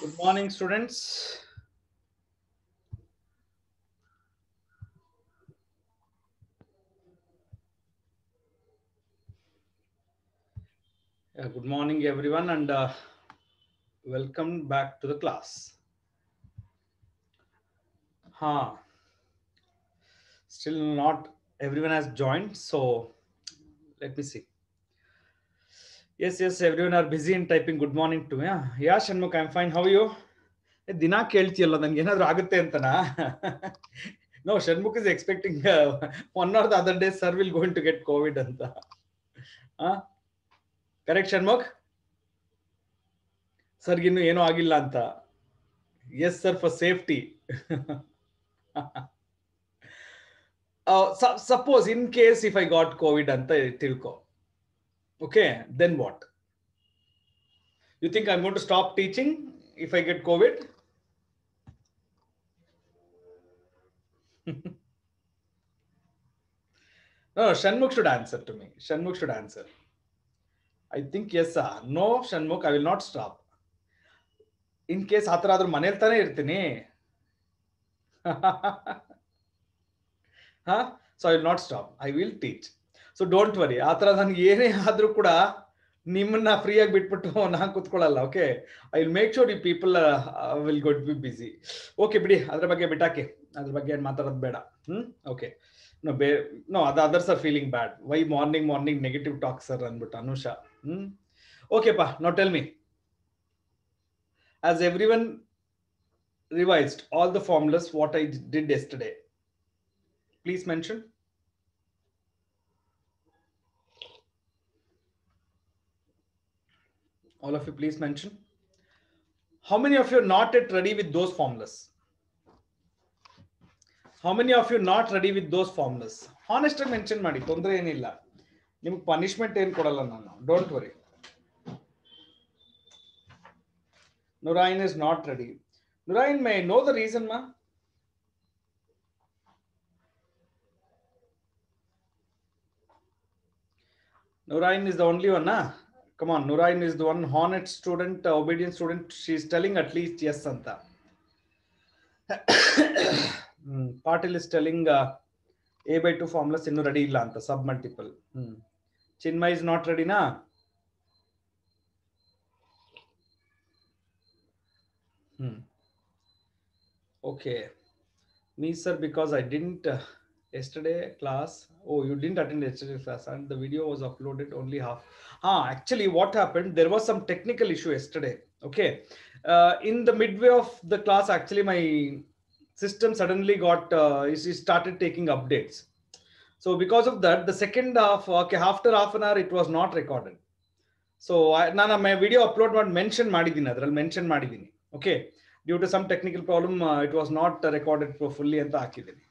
Good morning, students. Good morning, everyone, and welcome back to the class. Huh. Still not everyone has joined, so let me see. Yes, everyone are busy in typing good morning to me. Yeah, Shanmukh, I'm fine. How are you? ದಿನ ಕೇಳ್ತಿಯಲ್ಲ ನನ್ಗೆ ಏನಾದ್ರು ಆಗುತ್ತೆ ಅಂತನಾ No, Shanmukh is expecting one or the other day sir will going to get COVID ಅಂತ correct Shanmukh? ಸರ್ಗಿನ್ನು ಏನೂ ಆಗಿಲ್ಲ ಅಂತ. Yes sir, for safety. Suppose in case if I got COVID anta tilko, okay, then what? You think I'm going to stop teaching if I get COVID? No, Shanmukh should answer to me. Shanmukh should answer. I think yes sir. No, Shanmukh, I will not stop. In case ಆ ಥರ ಆದ್ರೂ ಮನೇಲಿ ತಾನೇ ಇರ್ತೀನಿ. So I will not stop. I will teach. So don't worry. ಆ ಥರ ನನಗೆ ಏನೇ ಆದ್ರೂ ಕೂಡ ನಿಮ್ಮನ್ನ ಫ್ರೀಯಾಗಿ ಬಿಟ್ಬಿಟ್ಟು ನಾನು ಕೂತ್ಕೊಳ್ಳಲ್ಲ. Okay, I will make sure you people will got be busy. Okay ಬಿಡಿ, ಅದ್ರ ಬಗ್ಗೆ ಬಿಟ್ಟಾಕಿ, ಅದ್ರ ಬಗ್ಗೆ ಏನು ಮಾತಾಡೋದು ಬೇಡ. ಓಕೆ, ನೋ ಅದು others are feeling bad. Why morning negative talk sir ಅಂದ್ಬಿಟ್ಟು ಅನುಷಾ. ಓಕೆಪ್ಪ, no tell me. As everyone revised all the formulas what I did yesterday, please mention. All of you please mention. How many of you are not yet ready with those formulas? How many of you not ready with those formulas? Honestly mention ಮಾಡಿ, ತೊಂದರೆ ಏನಿಲ್ಲ. ನಿಮಗೆ punishment ಏನು ಕೊಡಲ್ಲ ನಾನು. Don't worry. Nurain is not ready. Nurain, may I know the reason, ma? Nurain is the only one, na? Come on, Nurain is the one honest student, obedient student. She is telling at least yes anta. Patil is telling a by 2 formulas innu ready illa anta, sub multiple. Chinmay is not ready, na? Okay. Me sir, because I didn't yesterday class. Oh, you didn't attend yesterday class and the video was uploaded only half. Actually what happened, there was some technical issue yesterday. Okay, in the midway of the class actually my system suddenly got it started taking updates. So because of that the second half, okay, after half an hour it was not recorded. So ನಾನು my video upload ಮಾಡಿ mention ಮಾಡಿದ್ದೀನಿ, ಅದರಲ್ಲಿ mention ಮಾಡಿದ್ದೀನಿ. Okay, due to some technical problem it was not recorded fully ಅಂತ ಹಾಕಿದ್ದೀನಿ.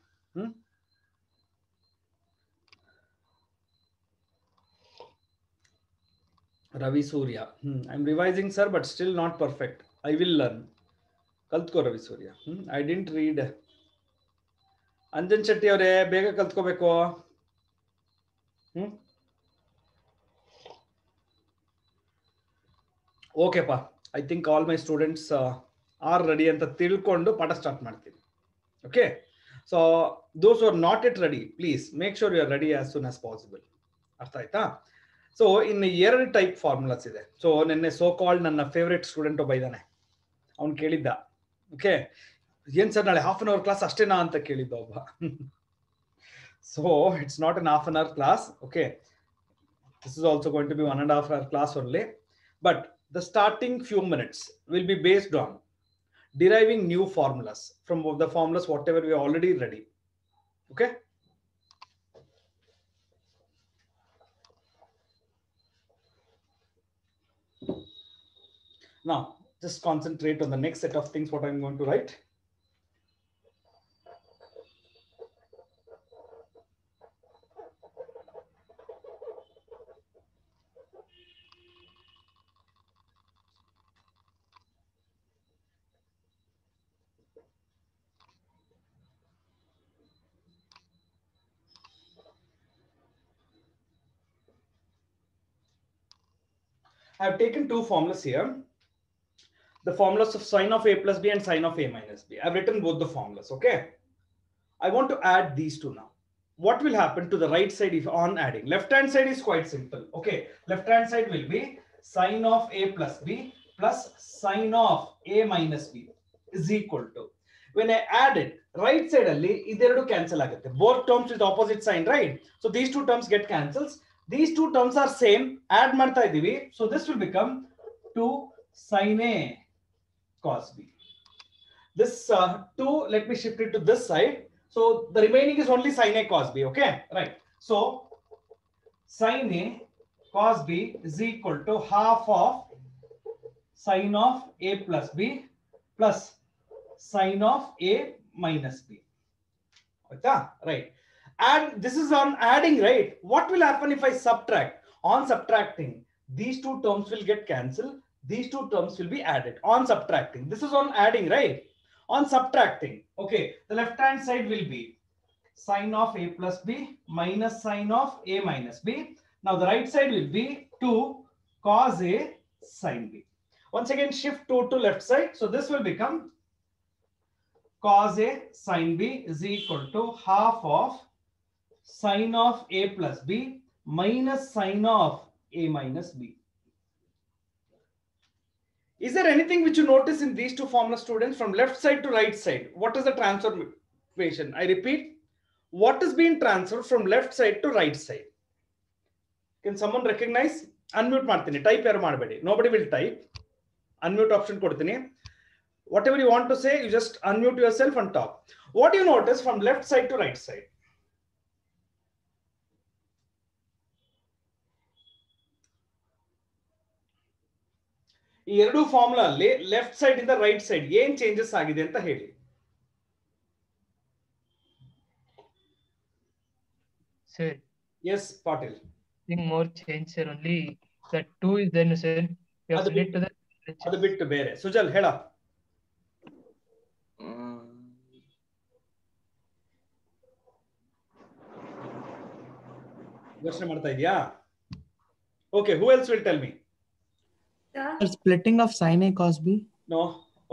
Ravi Surya, I'm revising sir but still not perfect. I will learn. ಕಲ್ತ್ಕೋ Ravi Surya. I didn't read. Anjan Shetty ಅವರೇ ಬೇಗ ಕಲ್ತ್ಕೋಬೇಕು. ಓಕೆಪ್ಪ, I think all my students are ready ಅಂತ ತಿಳ್ಕೊಂಡು ಪಾಠ start ಮಾಡ್ತೀನಿ. Okay, so those are not yet ready, please make sure you are ready as soon as possible. ಅರ್ಥ ಆಯ್ತಾ? ಸೊ ಇನ್ನು 2 ಟೈಪ್ ಫಾರ್ಮುಲಾಸ್ ಇದೆ. ಸೊ ನಿನ್ನೆ ಸೋ ಕಾಲ್ಡ್ ನನ್ನ ಫೇವ್ರೆಟ್ ಸ್ಟೂಡೆಂಟ್ ಒಬ್ಬ ಇದ್ದಾನೆ, ಅವ್ನು ಕೇಳಿದ್ದ, ಓಕೆ ಏನ್ ಸರ್ ನಾಳೆ ಹಾಫ್ ಅನ್ ಅವರ್ ಕ್ಲಾಸ್ ಅಷ್ಟೇನಾ ಅಂತ ಕೇಳಿದ್ದ ಒಬ್ಬ. So it's not an half an hour class. Okay, this is also going to be 1.5 hour class only, but the starting few minutes will be based on deriving new formulas from the formulas whatever we are already ready. Okay, now just concentrate on the next set of things what I'm going to write. I have taken 2 formulas here. the formulas of sine of a plus b and sine of a minus b. I've written both the formulas. Okay. I want to add these two now. What will happen to the right side if on adding? Left hand side is quite simple. Okay. Left hand side will be sine of a plus b plus sine of a minus b is equal to. When I add it, right side alli ideredu cancel agutte. Both terms with opposite sign, right? So these two terms get cancels. These two terms are same. Add marta idivi. So this will become 2 sine a cos b. This 2, let me shift it to this side. So the remaining is only sine a cos b. Okay, right. So sine a cos b is equal to half of sine of a plus b plus sine of a minus b. Right. And this is on adding, right? What will happen if I subtract? On subtracting, these two terms will get cancelled. These two terms will be added on subtracting. This is on adding, right? On subtracting, okay, the left hand side will be sine of a plus b minus sine of a minus b. Now the right side will be 2 cos a sine b. Once again, shift 2 to left side. So this will become cos a sine b is equal to half of sine of a plus b minus sine of a minus b. Is there anything which you notice in these two formula, students, from left side to right side? What is the transformation? I repeat, what is being transferred from left side to right side? Can someone recognize? Unmute martini. Type yaru madbedi. Nobody will type. Unmute option kodtini. Whatever you want to say, you just unmute yourself and talk. What do you notice from left side to right side? ಈ ಎರಡು formula ಅಲ್ಲಿ left side ಇಂದ right side ಏನ್ changes ಆಗಿದೆ ಅಂತ ಹೇಳಿ. Sir. Yes, Patil. Thing more change, sir. Only that 2 is there, sir. We have to get to the. ಅದು ಬಿಟ್ಟು ಬೇರೆ. ಸುಜಲ್ ಹೇಳ. ಯೋಚನೆ ಮಾಡ್ತಾ ಇದೀಯಾ? Okay, who else will tell me? Splitting of sine a cos b. No.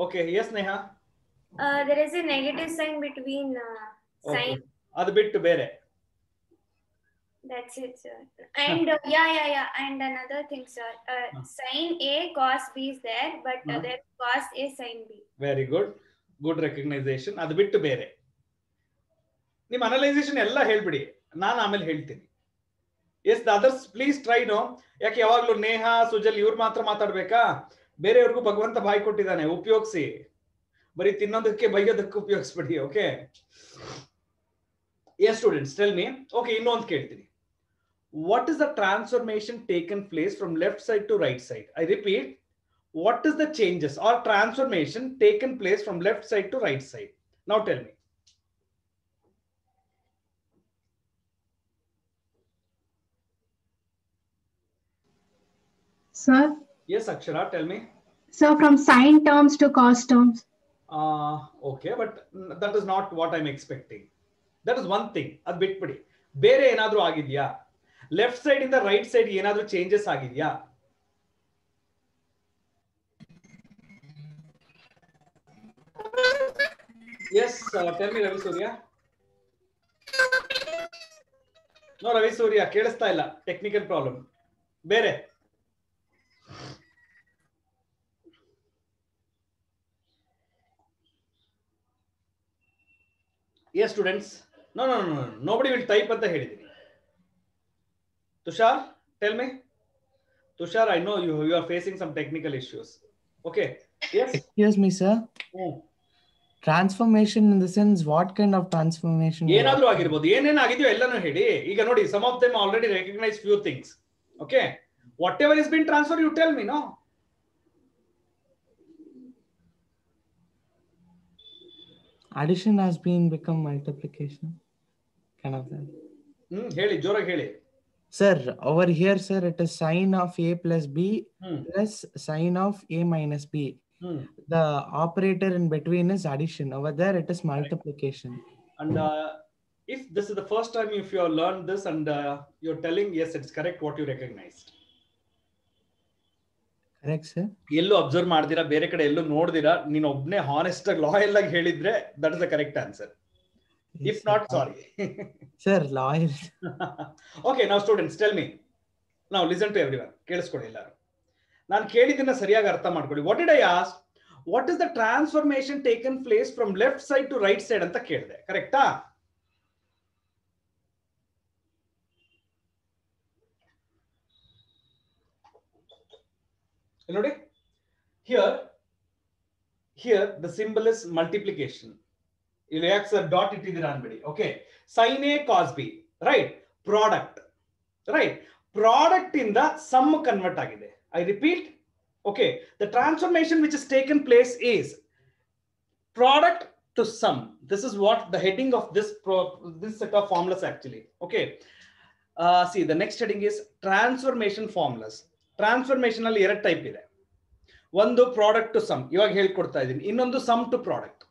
Okay, yes, Neha. There is a negative sign between sine. ಅದು ಬಿಟ್ಟು ಬೇರೆ. That's it, sir. And yeah. And another thing, sir. Sine a cos b is there, but there cos a sine b. Very good. Good recognition. ಅದು ಬಿಟ್ಟು ಬೇರೆ. ನಿಮ್ಮ ಅನಲೈಸೇಷನ್ ಎಲ್ಲ ಹೇಳ್ಬಿಡಿ. ನಾನು ಆಮೇಲೆ ಹೇಳ್ತೀನಿ. Yes, the others please try. No, ಯಾಕೆ ಯಾವಾಗಲೂ ನೇಹಾ ಸುಜಲ್ ಇವ್ರು ಮಾತ್ರ ಮಾತಾಡ್ಬೇಕಾ? ಬೇರೆಯವ್ರಿಗೂ ಭಗವಂತ ಬಾಯಿ ಕೊಟ್ಟಿದ್ದಾನೆ, ಉಪಯೋಗಿಸಿ. ಬರೀ ತಿನ್ನೋದಕ್ಕೆ ಬೈಯೋದಕ್ಕೆ ಉಪಯೋಗಿಸ್ಬಿಡಿ. Okay. Yes, students, tell me. Okay, ಇನ್ನೊಂದು ಕೇಳ್ತೀನಿ. What is the transformation taken place from left side to right side? I repeat, what is the changes or transformation taken place from left side to right side? Now tell me. Sir? Yes, Akshara, tell me. So from sine terms to cos terms. Okay, but that is not what I'm expecting. That is one thing. Ad bitbidi. Bere enadru agidya? Left side in the right side enadru changes agidya? Yes, tell me, Ravi Surya. No, Ravi Surya, kelistha illa. Technical problem. Bere. Yes, students. No. Nobody will type at the head. Tushar, tell me. Tushar, I know you are facing some technical issues. Okay. Yes. Excuse me, sir. Transformation in the sense, what kind of transformation? ಏನಾದ್ರೂ ಆಗಿರಬಹುದು. ಏನೇನು ಆಗಿದೆಯೋ ಎಲ್ಲಾನು ಹೇಳಿ. ಈಗ ನೋಡಿ, some of them already recognize few things. Okay. Whatever has been transferred, you tell me, no? Addition has been become multiplication. Kind of that. ಹೇಳಿ ಜೋರಾಗಿ ಹೇಳಿ. Sir, over here, sir, it is sine of a plus b plus sine of a minus b. The operator in between is addition. Over there, it is multiplication. And if this is the first time if you have learned this and you're telling, yes, it's correct what you recognized. Correct, sir. ಎಲ್ಲೂ observe ಮಾಡ್ದಿರಾ, ಬೇರೆ ಕಡೆ ಎಲ್ಲೂ ನೋಡ್ದಿರಾ, ನೀನು ಒಬ್ನೇ honest ಆಗಿ loyal ಆಗಿ ಹೇಳಿದ್ರೆ that is the correct answer. If not, sorry. Sir, loyal. Okay, now students, tell me. Now listen to everyone. ಕೇಳಿಸ್ಕೊಳ್ಳಿ ಎಲ್ಲರೂ. ನಾನು ಕೇಳಿದ್ದನ್ನ ಸರಿಯಾಗಿ ಅರ್ಥ ಮಾಡ್ಕೊಳ್ಳಿ. What did I ask? What is the transformation taken place from left side to right side ಅಂತ ಕೇಳಿದೆ. ಕರೆಕ್ಟಾ? ನೋಡಿ, here the symbol is multiplication. ಇಲ್ಲಿ ಯಾಕೆ ಸರ್ ಡಾಟ್ ಇಟ್ಟಿದ್ದೀರಾ ಅನ್ಬೇಡಿ. Okay, sin A cos B, right? Product, right? Product ಇಂದ sum convert ಆಗಿದೆ. I repeat, okay, the transformation which is taken place is product to sum. This is what the heading of this set of formulas actually. Okay, see the next heading is transformation formulas. Transformation ಅಲ್ಲಿ ಎರಡು type ಇದೆ. ಒಂದು product to some, ಇವಾಗ ಹೇಳ್ಕೊಡ್ತಾ ಇದ್ದೀನಿ. ಇನ್ನೊಂದು sum to product.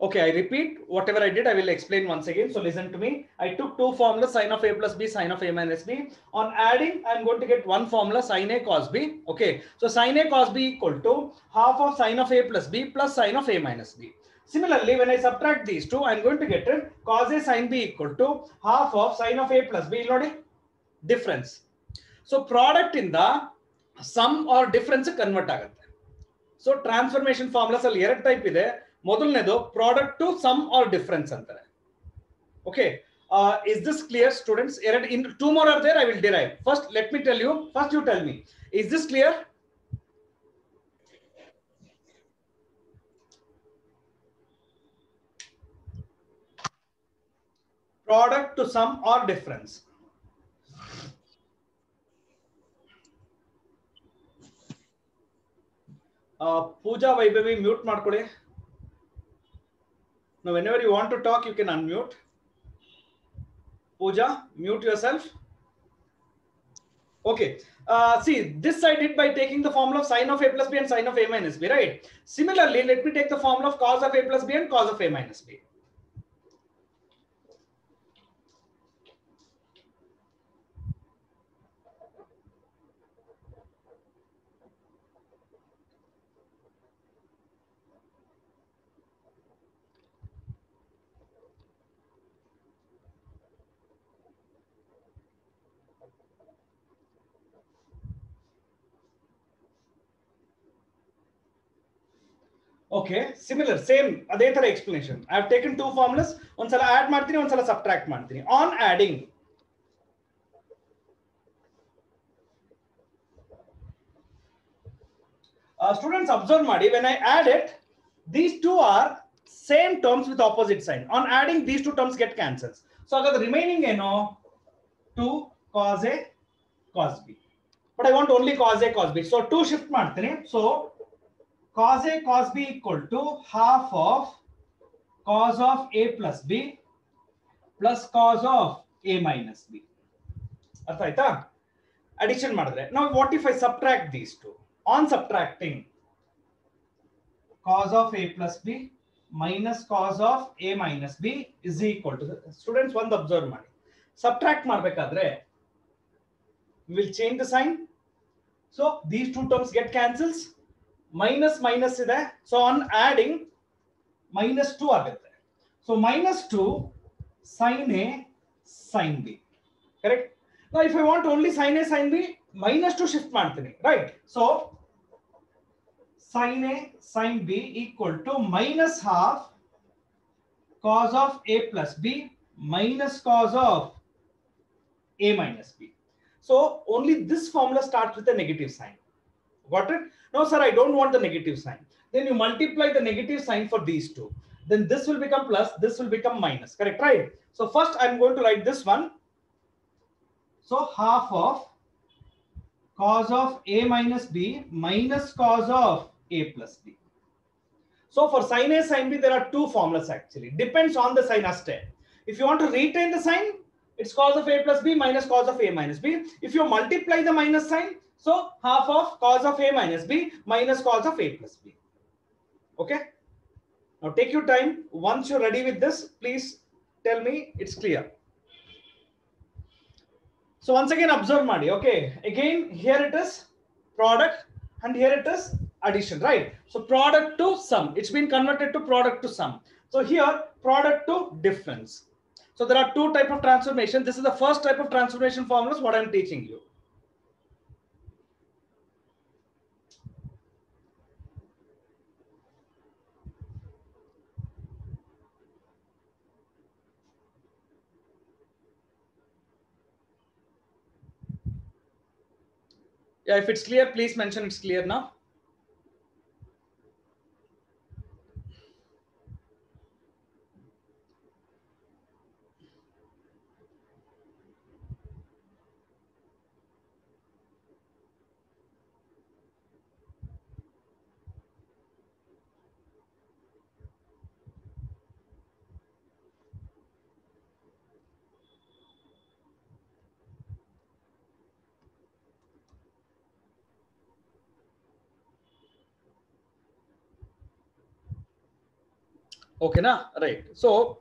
Okay, I repeat whatever I did, I will explain once again. So listen to me. I took two formulas, sin of A plus B, sin of A minus B. On adding, I'm going to get one formula, sin A cos B. Okay, so sin A cos B equal to half of sin of A plus B plus sin of A minus B. Similarly, when I subtract these two, I'm going to get it cos A sin B equal to half of sin of A plus B. Nodi, difference. So product in the sum or difference convert agutte. So transformation formulas alli ಎರಡು type ಇದೆ. ಮೊದಲನೇದು product to sum or difference ಅಂತಾರೆ. ಓಕೆ, is this clear students? Two more are there, I will derive. First let me tell you, first you tell me, is this clear? Product to sum or difference. Pooja, Vaibhavi, mute ಮಾಡ್ಕೊಳ್ಳಿ. Now, whenever you want to talk, you can unmute. Pooja, mute yourself. Okay. See, this I did by taking the formula of sin of A plus B and sin of A minus B, right? Similarly, let me take the formula of cos of A plus B and cos of A minus B. Okay, similar, same, ಅದೇ ತರ explanation. I have taken two formulas, ಒಂದ್ಸಲ add ಮಾಡ್ತೀನಿ, ಒಂದ್ಸಲ subtract ಮಾಡ್ತೀನಿ. On adding, students observe ಮಾಡಿ, when I add it, these two are same terms with opposite sign. On adding, these two terms get cancels. So again, the remaining ಏನು 2 cos A cos B, but I want only cos A cos B, so 2 shift ಮಾಡ್ತೀನಿ. So cos A cos B equal to half of cos of A plus B plus cos of A minus B. ಅರ್ಥ ಆಯ್ತಾ? Addition ಮಾಡಿದ್ರೆ. Now what if I subtract these two? On subtracting, cos of A plus B minus cos of A minus B is equal to, students ಒಂದು observe ಮಾಡಿ. Subtract ಮಾಡಬೇಕಾದ್ರೆ we will change the sign. So these two terms get cancels. Minus minus ಇದೆ. So on adding, minus 2 ಆಗುತ್ತೆ. So minus 2 sin A sin B. Correct? Now if I want only sin A sin B, minus 2 shift ಮಾಡ್ತೀನಿ. Right? So sin A sin B equal to minus half cos of A plus B minus cos of A minus B. So only this formula starts with a negative sign. Got it? No, sir, I don't want the negative sign. Then you multiply the negative sign for these two. Then this will become plus, this will become minus. Correct, right? So first I'm going to write this one. So half of cos of A minus B minus cos of A plus B. So for sin A sin B, there are two formulas actually. Depends on the sign aste. If you want to retain the sign, it's cos of A plus B minus cos of A minus B. If you multiply the minus sign, so half of cos of A minus B minus cos of A plus B. Okay. Now take your time. Once you're ready with this, please tell me it's clear. So once again observe madi. Okay, again here it is product and here it is addition, right? So product to sum, it's been converted to product to sum. So here product to difference. So there are two type of transformation. This is the first type of transformation formulas what I'm teaching you. Yeah, if it's clear, please mention it's clear now. Okay, na? Right. So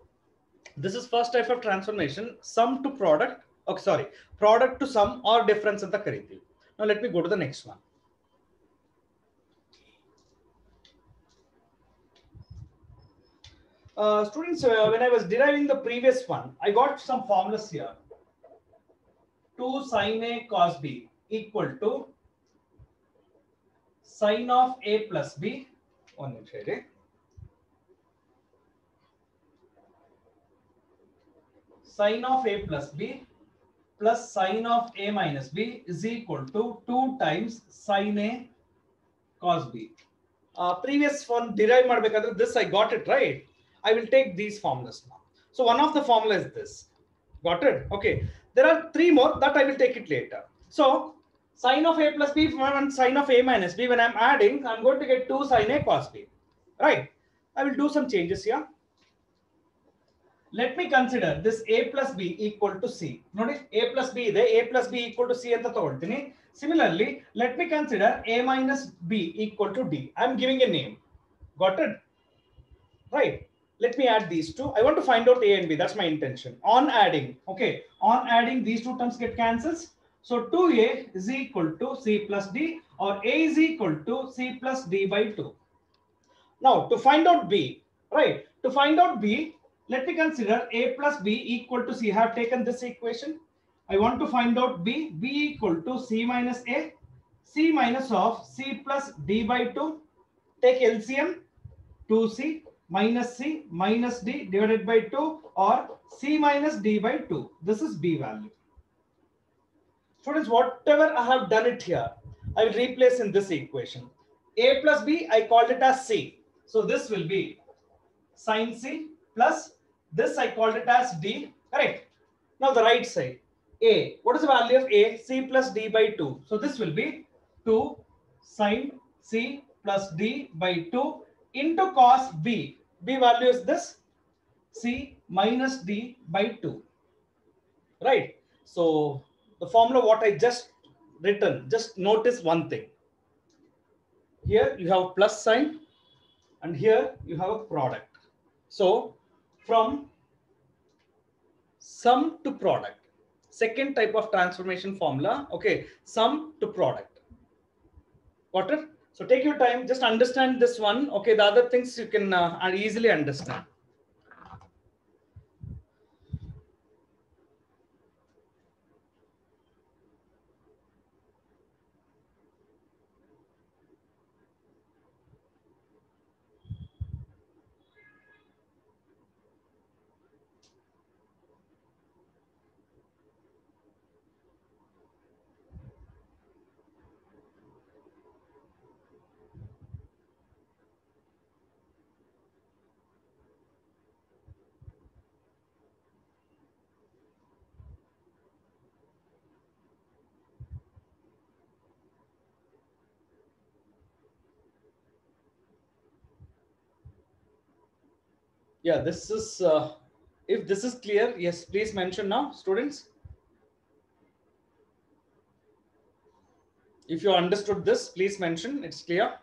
this is first type of transformation, sum to product. Okay, sorry, product to sum or difference in the kariti. Now let me go to the next one. Students, when I was deriving the previous one, I got some formulas here. 2 sin A cos B equal to sin of A plus B. One minute. Sin of A plus B plus sin of A minus B is equal to 2 times sin A cos B. Previous one derive madbekadre this I got it right. I will take these formulas now. So one of the formula is this. Got it? Okay. There are three more that I will take it later. So sin of A plus B and sin of A minus B, when I'm adding, I'm going to get 2 sin A cos B. Right? I will do some changes here. Let me consider this A plus B equal to C. Notice A plus B is A plus B equal to C and the Similarly, let me consider A minus B equal to D. I'm giving a name. Got it? Right. Let me add these two. I want to find out A and B. That's my intention. On adding, okay. On adding, these two terms get cancels. So 2A is equal to C plus D, or A is equal to C plus D by 2. Now to find out B, right? To find out B, let me consider A plus B equal to C. I have taken this equation. I want to find out B. B equal to C minus A. C minus of C plus D by 2. Take LCM. 2C minus C minus D divided by 2, or C minus D by 2. This is B value. Students, whatever I have done it here, I will replace in this equation. A plus B, I called it as C. So this will be sin C plus this I called it as D. Correct. Now the right side. A. What is the value of A? C plus D by 2. So this will be 2 sin C plus D by 2 into cos B. B value is this, C minus D by 2. Right. So the formula what I just written, just notice one thing. Here you have plus sign and here you have a product. So from sum to product, second type of transformation formula, okay, sum to product. Got it? So take your time, just understand this one. Okay, the other things you can easily understand. Yeah, this is, if this is clear, yes, please mention now, students. If you understood this, please mention it's clear.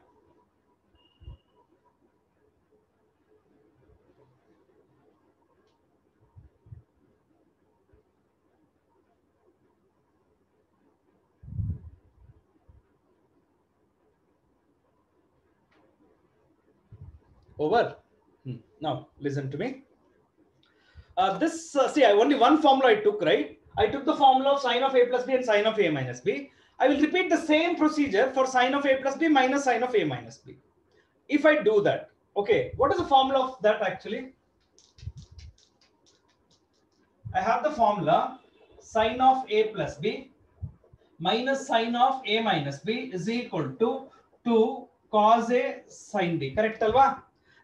Over. Now listen to me. This see, only one formula I took, right? I took the formula of sine of a plus b and sine of a minus b. I will repeat the same procedure for sine of a plus b minus sine of a minus b. If I do that, okay, what is the formula of that actually? I have the formula sine of a plus b minus sine of a minus b is equal to 2 cos a sin b. Correct, alva?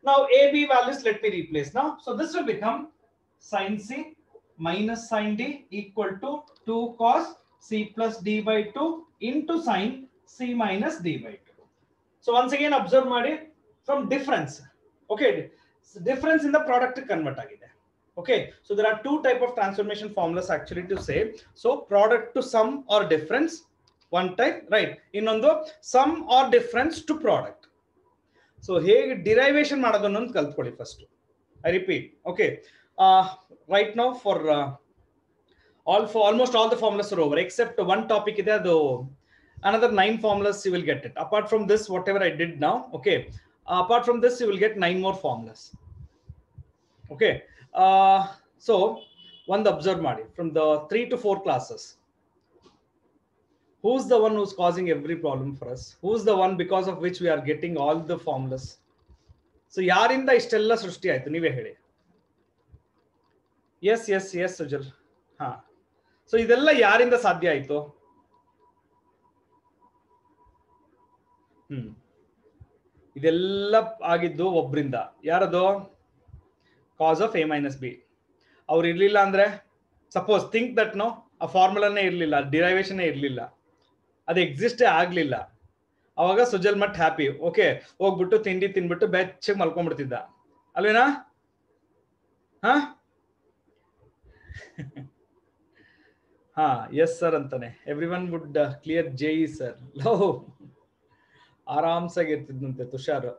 Now a b values let me replace now. So this will become sin c minus sin d equal to 2 cos c plus d by 2 into sin c minus d by 2. So once again observe madi from difference. Okay, so difference in the product convert agide. Okay, so there are two type of transformation formulas actually to say. So product to sum or difference, one type, right? Innondu sum or difference to product. So hege derivation ಮಾಡೋದು ಅನ್ನೋದು ಕಲ್ತ್ಕೊಳ್ಳಿ first. I repeat. Okay, right now for almost all the formulas are over except one topic ಇದೆ ಅದು another 9 formulas you will get it. Apart from this, whatever I did now, okay, apart from this you will get 9 more formulas. Okay, so one observe madi from the 3 to 4 classes. Who's the one who's causing every problem for us? Who's the one because of which we are getting all the formulas? So yarinda ishtella ಸೃಷ್ಟಿ ಆಯ್ತು ನೀವೇ ಹೇಳಿ. yes Sujal. ha so ಇದೆಲ್ಲ ಯಾರಿಂದ ಸಾಧ್ಯ ಆಯ್ತು? ಇದೆಲ್ಲ ಆಗಿದ್ದು ಒಬ್ರಿಂದ. ಯಾರದು? cos of a minus b. ಅವ್ರು ಇರ್ಲಿಲ್ಲ ಅಂದ್ರೆ ಸಪೋಸ್ ಥಿಂಕ್ ದಟ್ ನೋ ಆ ಫಾರ್ಮುಲಾನೇ ಇರ್ಲಿಲ್ಲ, ಡಿರೈವೇಶನ್ ಇರ್ಲಿಲ್ಲ, ಅದು ಎಕ್ಸಿಸ್ಟೇ ಆಗ್ಲಿಲ್ಲ, ಅವಾಗ ಸುಜಲ್ ಮಟ್ ಹ್ಯಾಪಿ. ಓಕೆ, ಹೋಗ್ಬಿಟ್ಟು ತಿಂಡಿ ತಿನ್ಬಿಟ್ಟು ಬೆಚ್ಚಗೆ ಮಲ್ಕೊಂಡ್ಬಿಡ್ತಿದ್ದ ಅಲ್ವೇನಾ? ಹಾ ಹಾ ಎಸ್ ಸರ್ ಅಂತಾನೆ. ಎವ್ರಿ ಒನ್ ವುಡ್ ಕ್ಲಿಯರ್ ಜೈ ಸರ್. ಲೋ ಆರಾಮ್ಸಾಗಿರ್ತಿದ್ದಂತೆ ತುಷಾರ್.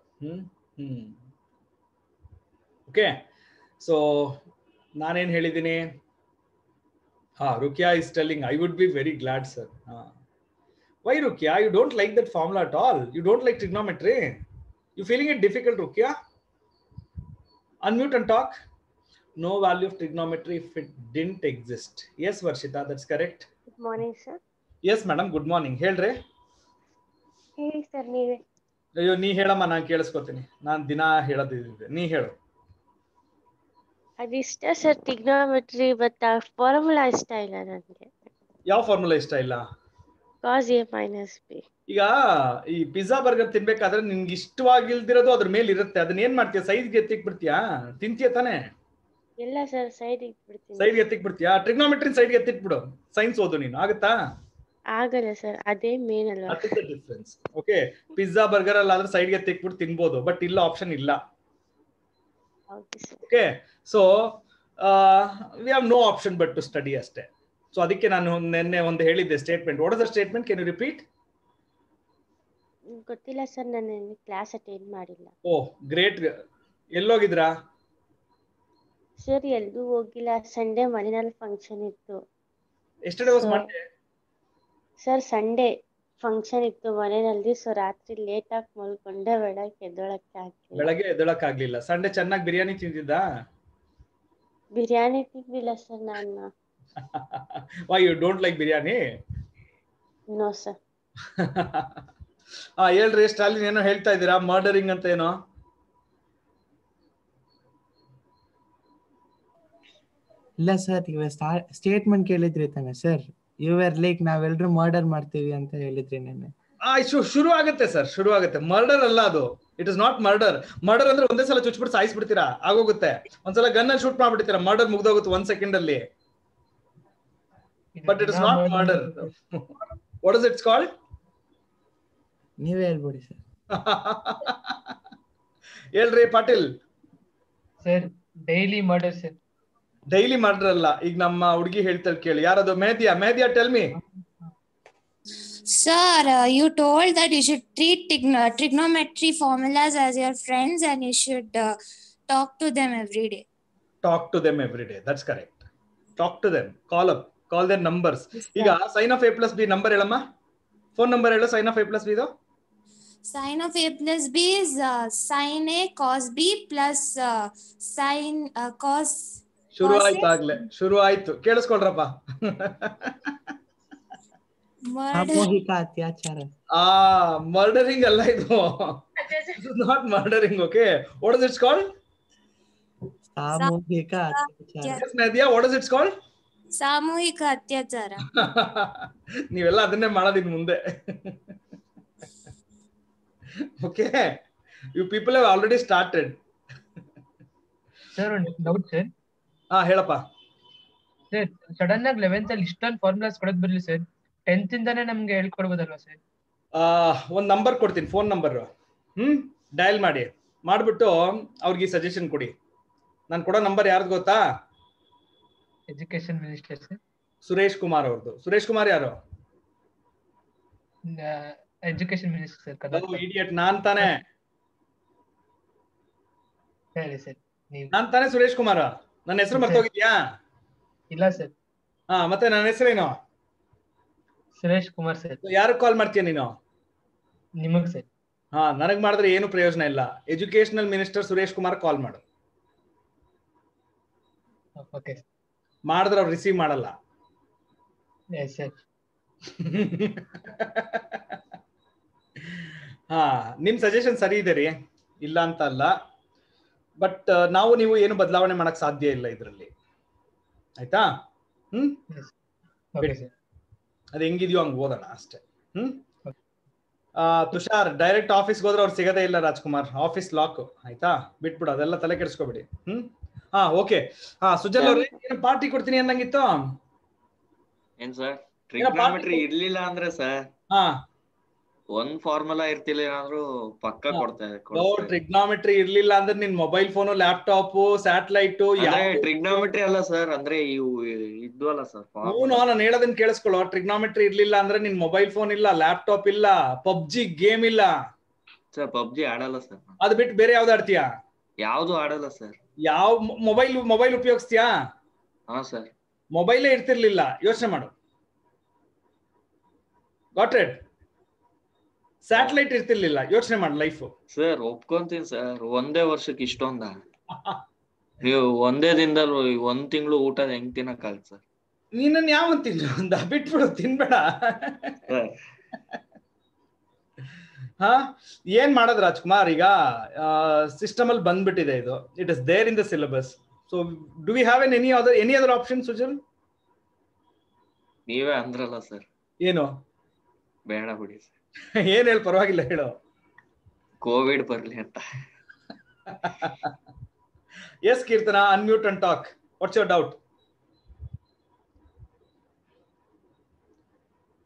ಓಕೆ, ಸೊ ನಾನೇನ್ ಹೇಳಿದ್ದೀನಿ? Rukia is telling, I would be very glad, sir. Why, Rukia? You don't like that formula at all. You don't like trigonometry. You feeling it difficult, Rukia? Unmute and talk. No value of trigonometry if it didn't exist. Yes, Varshita, that's correct. Good morning, sir. Yes, madam. Good morning. Helre. Hey, sir. ನೀವೇ. ಅಯ್ಯೋ, ನೀ ಹೇಳಮ್ಮ, ನಾನು ಕೇಳಿಸ್ಕೊತೀನಿ. ನಾನು ದಿನ ಹೇಳೋದಿದೆ, ನೀ ಹೇಳು. ಅದಿಷ್ಟ sir trigonometry, but ಆ ಫಾರ್ಮುಲಾ ಇಷ್ಟ ಇಲ್ಲ ನನಗೆ. ಯಾವ ಫಾರ್ಮುಲಾ ಇಷ್ಟ ಇಲ್ಲ? cos a minus b. ಈಗ ಈ ಪಿಜ್ಜಾ ಬರ್ಗರ್ ತಿನ್ಬೇಕಾದ್ರೆ ನಿನ್ಗೆ ಇಷ್ಟವಾಗಿಲ್ದಿರೋದು ಅದ್ರ ಮೇಲೆ ಇರುತ್ತೆ, ಅದನ್ನ ಏನ್ ಮಾಡ್ತೀಯ? ಸೈಡ್ಗೆ ಎತ್ತಿಕ್ ಬಿಡ್ತೀಯಾ? ತಿಂತೀಯ ತಾನೆ? ಇಲ್ಲ ಸರ್, ಸೈಡ್ ಇಟ್ಬಿಡ್ತೀನಿ. ಸೈಡ್ಗೆ ಎತ್ತಿಕ್ ಬಿಡ್ತೀಯಾ? ಟ್ರಿಗ್ನೋಮೆಟ್ರಿ ಸೈಡ್ಗೆ ಎತ್ತಿಟ್ಬಿಡು, ಸೈನ್ಸ್ ಓದು ನೀನು, ಆಗುತ್ತಾ? ಆಗಲ್ಲ ಸರ್, ಅದೇ ಮೇನ್ ಅಲ್ವಾ? ಡಿಫ್ರೆನ್ಸ್. ಓಕೆ, ಪಿಜ್ಜಾ ಬರ್ಗರ್ ಅಲ್ಲ ಆದ್ರೆ ಸೈಡ್ಗೆ ಎತ್ತಿಕ್ಬಿಟ್ಟು ತಿನ್ಬೋದು, ಬಟ್ ಇಲ್ಲ, ಆಪ್ಷನ್ ಇಲ್ಲ. Okay, so we have no option but to study ಅಷ್ಟೇ. ಸೊ ಅದಕ್ಕೆ ನಾನು ನಿನ್ನೆ ಒಂದು ಹೇಳಿದ್ದೆ statement. What is the statement? Can you repeat? ಗೊತ್ತಿಲ್ಲ ಸರ್, ನಾನು ಕ್ಲಾಸ್ ಅಟೆಂಡ್ ಮಾಡಿಲ್ಲ. Oh great. ಎಲ್ಲೋಗಿದ್ರಾ ಸರ್? ಎಲ್ಲೂ ಹೋಗಿಲ್ಲ. ಸಂಡೇ ಮನೆಯಲ್ಲಿ ಫಂಕ್ಷನ್ ಇತ್ತು. Yesterday was Monday. Sir Sunday function ಇತ್ತು ಮನೆಯಲ್ಲಿ, ಸೊ ರಾತ್ರಿ ಲೇಟ್ ಆಗಿ ಮಲ್ಕೊಂಡೆ, ಬೆಳಗ್ಗೆ ಎದ್ದಳಕ್ ಆಗ್ಲಿಲ್ಲ. ಸಂಡೇ ಚೆನ್ನಾಗಿ ಬಿರಿಯಾನಿ ತಿಂದಿದ್ದ? ಬಿರಿಯಾನಿ ತಿಂದಿಲ್ಲ ಸರ್ ನಾನು. Why you don't like biryani? No sir. ಹೇಳ್ರಿ, ಸ್ಟಾಲಿನ್ ಏನೋ ಹೇಳ್ತಾ ಇದ್ದೀರಾ, ಮರ್ಡರಿಂಗ್ ಅಂತ ಏನೋ? ಇಲ್ಲ ಸರ್, ಇವ ಸ್ಟೇಟ್ಮೆಂಟ್ ಕೇಳಿದ್ರಿ ತಾನೆ ಸರ್? ಯುವರ್ ಲೈಕ್ ನಾವೆಲ್ಲರೂ ಮರ್ಡರ್ ಮಾಡ್ತೀವಿ ಅಂತ ಹೇಳಿದ್ರಿ ನೆನ್ನೆ. ಶುರು ಆಗುತ್ತೆ ಸರ್, ಶುರು ಆಗುತ್ತೆ. ಮರ್ಡರ್ ಅಲ್ಲ ಅದು, it is not murder. Murder ಅಂದ್ರೆ ಒಂದೇ ಸಲ ಚುಚ್ಬಿಟ್ಟು ಸಾಯಿಸ್ಬಿಡ್ತೀರಾ, ಆಗೋಗುತ್ತೆ. ಒಂದ್ಸಲ ಗನ್ ಅಲ್ಲಿ ಶೂಟ್ ಮಾಡ್ಬಿಡ್ತೀರಾ, ಮರ್ಡರ್ ಮುಗ್ದೋಗುತ್ತೆ 1 ಸೆಕೆಂಡ್ ಅಲ್ಲಿ. But it is not murder. What is it's called? ನೀವೇ ಹೇಳ್ಬಿಡಿ ಸರ್. ಹೇಳ್ರಿ Patil. Sir daily murder sir. Daily murder ಅಲ್ಲ. ಈಗ ನಮ್ಮ ಹುಡುಗಿ ಹೇಳ್ತಾರೆ ಕೇಳಿ, ಯಾರದು? Mehdiya, tell me. Sir, you told that you should treat trigonometry formulas as your friends and you should talk to them every day. Talk to them every day. That's correct. Talk to them. Call their numbers. ಈಗ sin of a plus b number ಹೇಳಮ್ಮ. Phone number ಹೇಳು. sin of a plus b ಇದು Sine of A plus B is sin A cos B plus sin cos. ಶುರು ಆಯ್ತು ಆಗ್ಲೇ, ಶುರು ಆಯ್ತು, ಕೇಳಿಸ್ಕೊಳ್ರಪ್ಪ. ಸಾಮೂಹಿಕ ಅತ್ಯಾಚಾರ. ಮರ್ಡರಿಂಗ್ ಅಲ್ಲ ಇದು. Not murdering. Okay, what is it's called? ಸಾಮೂಹಿಕ ಅತ್ಯಾಚಾರ. Yes, Nadia, what is it called? ಸಾಮೂಹಿಕ ಅತ್ಯಾಚಾರ. ನೀವೆಲ್ಲ ಅದನ್ನೇ ಮಾಡೋದಿನ್ ಮುಂದೆ. Okay, you people have already started. Sir ಒಂದು ಡೌಟ್ ಸರ್. ಹೇಳಪ್ಪ. ಸರ್ ಸಡನ್ ಆಗಿ 11th ಅಲ್ಲಿ ಇಷ್ಟೊಂದು ಫಾರ್ಮುಲಾಸ್ ಕೊಡೋದ್ ಬರಲಿ ಸರ್, 10th ಇಂದಾನೆ ನಮ್ಗೆ ಹೇಳ್ಕೊಡ್ಬೋದಲ್ವಾ ಸರ್? ಒಂದ್ ನಂಬರ್ ಕೊಡ್ತೀನಿ, ಫೋನ್ ನಂಬರ್. ಡಯಲ್ ಮಾಡ್ಬಿಟ್ಟು ಅವ್ರಿಗೆ ಸಜೆಷನ್ ಕೊಡಿ. ನಾನು ಕೊಡೋ ನಂಬರ್ ಯಾರ್ದು ಗೊತ್ತಾ? Education minister sir, Suresh Kumar ಅವ್ರದ್ದು. ಸುರೇಶ್ ಕುಮಾರ್ ಯಾರು? Education minister sir, Karnataka. Idiot, ನಾನ್ ತಾನೇ. ಸರಿ ಸರ್, ನೀವು ನಾನ್ ತಾನೇ ಸುರೇಶ್ ಕುಮಾರ್. ನನ್ನ ಹೆಸರು ಮರ್ತೋಗಿದ್ಯಾ? ಇಲ್ಲ ಸರ್. ಮತ್ತೆ ನನ್ನ ಹೆಸರೇನು? ಸುರೇಶ್ ಕುಮಾರ್ ಸರ್. ಯಾರು ಕಾಲ್ ಮಾಡ್ತೀಯ ನೀನು? ನಿಮಗ್ ಸರ್. ನನಗ್ ಮಾಡಿದ್ರೆ ಏನು ಪ್ರಯೋಜನ ಇಲ್ಲ. ಎಜುಕೇಶನಲ್ ಮಿನಿಸ್ಟರ್ ಸುರೇಶ್ ಕುಮಾರ್ ಕಾಲ್ ಮಾಡು. ಓಕೆ. ಮಾಡಿದ್ರೆ ಅವ್ರು ರಿಸೀವ್ ಮಾಡಲ್ಲ. Yes sir. ನಿಮ್ ಸಜೆಷನ್ ಸರಿ ಇದೆ ರೀ, ಇಲ್ಲ ಅಂತ ಅಲ್ಲ. ಬಟ್ ನಾವು ನೀವು ಏನು ಬದಲಾವಣೆ ಮಾಡಕ್ ಸಾಧ್ಯ ಇಲ್ಲ ಇದ್ರಲ್ಲಿ, ಆಯ್ತಾ? ಅದು ಹೆಂಗಿದ್ಯೋ ಹಂಗ್ ಓದೋಣ ಅಷ್ಟೇ. ತುಷಾರ್, ಡೈರೆಕ್ಟ್ ಆಫೀಸ್ಗೆ ಹೋದ್ರೆ ಅವ್ರು ಸಿಗದೇ ಇಲ್ಲ ರಾಜ್ಕುಮಾರ್, ಆಫೀಸ್ ಲಾಕ್, ಆಯ್ತಾ? ಬಿಟ್ಬಿಡು, ಅದೆಲ್ಲ ತಲೆ ಕೆಡಿಸ್ಕೊಬಿಡಿ. ಓಕೆ. ಸುಜಲ್ ಅವ್ರೆ, ಏನು ಪಾರ್ಟಿ ಕೊಡ್ತೀನಿ ಅನ್ನಂಗಿತ್ತು. ಏನ್ ಸರ್ ಟ್ರಿಗ್ನೋಮೆಟ್ರಿ ಇರ್ಲಿಲ್ಲ ಅಂದ್ರೆ ಸರ್ ಒಂದ್ ಫಾರ್ಮುಲಾ ಇರ್ತಿಲ್ಲ ಏನಾದ್ರು ಪಕ್ಕ ಕೊಡ್ತಾರೆ. ಟ್ರಿಗ್ನೋಮೆಟ್ರಿ ಇರ್ಲಿಲ್ಲ ಅಂದ್ರೆ ನಿನ್ mobile phone, laptop, satellite. Trigonometry ಅಲ್ಲ ಸರ್, ಅಂದ್ರೆ ಇವು ಇದ್ವಲ್ಲ ಸರ್. ನಾನು ಹೇಳೋದನ್ನ ಕೇಳಿಸ್ಕೊಳ್ಳೋ. ಟ್ರಿಗ್ನೋಮೆಟ್ರಿ ಇರ್ಲಿಲ್ಲ ಅಂದ್ರೆ ನಿನ್ ಮೊಬೈಲ್ ಫೋನ್ ಇಲ್ಲ, ಲ್ಯಾಪ್ಟಾಪ್ ಇಲ್ಲ, ಪಬ್ಜಿ ಗೇಮ್ ಇಲ್ಲ. ಸರ್ ಪಬ್ಜಿ ಆಡಲ್ಲ ಸರ್. ಅದ್ ಬಿಟ್ಟು ಬೇರೆ ಯಾವ್ದು ಆಡ್ತೀಯಾ? ಯಾವ್ದು ಆಡಲ್ಲ ಸರ್. ಯಾವ ಮೊಬೈಲ್ ಉಪಯೋಗಿಸ್ತೀಯಾ? ಹಾ ಸರ್. ಮೊಬೈಲೇ ಇರ್ತಿರ್ಲಿಲ್ಲ, ಯೋಚನೆ ಮಾಡು. Got it? ಸ್ಯಾಟಲೈಟ್ ಇರ್ತಿರ್ಲಿಲ್ಲ, ಯೋಚನೆ ಮಾಡಿ ಲೈಫ್. ಸರ್ ಒಪ್ಕೊಂತೀನಿ ಸರ್, ಒಂದೇ ವರ್ಷಕ್ಕೆ ಇಷ್ಟೊಂದ ನೀವು ಒಂದೇ ದಿನದಲ್ಲಿ ಒಂದ್ ತಿಂಗಳು ಊಟ ಹೆಂಗ್ ತಿನ್ನಕ್ಕಾಗತ್ ಸರ್? ನೀನನ್ ಯಾವ ತಿಂದ ಬಿಟ್ಬಿಡು, ತಿನ್ಬೇಡ. ಏನ್ ಮಾಡೋದು ರಾಜ್ಕುಮಾರ್, ಈಗ ಸಿಸ್ಟಮ್ ಅಲ್ಲಿ ಬಂದ್ಬಿಟ್ಟಿದೆ ಇದು. It is there in the syllabus. So do we have any other option? Sujal, ನೀವೇ ಅಂದ್ರಲ್ಲ ಸರ್. ಏನು? ಬೇಡ ಬಿಡಿ ಸರ್. ಏನ್ ಹೇಳಿ, ಪರವಾಗಿಲ್ಲ ಹೇಳು. ಕೋವಿಡ್ ಬರ್ಲಿ ಅಂತ. Yes Keerthana, unmute and talk. What's your doubt?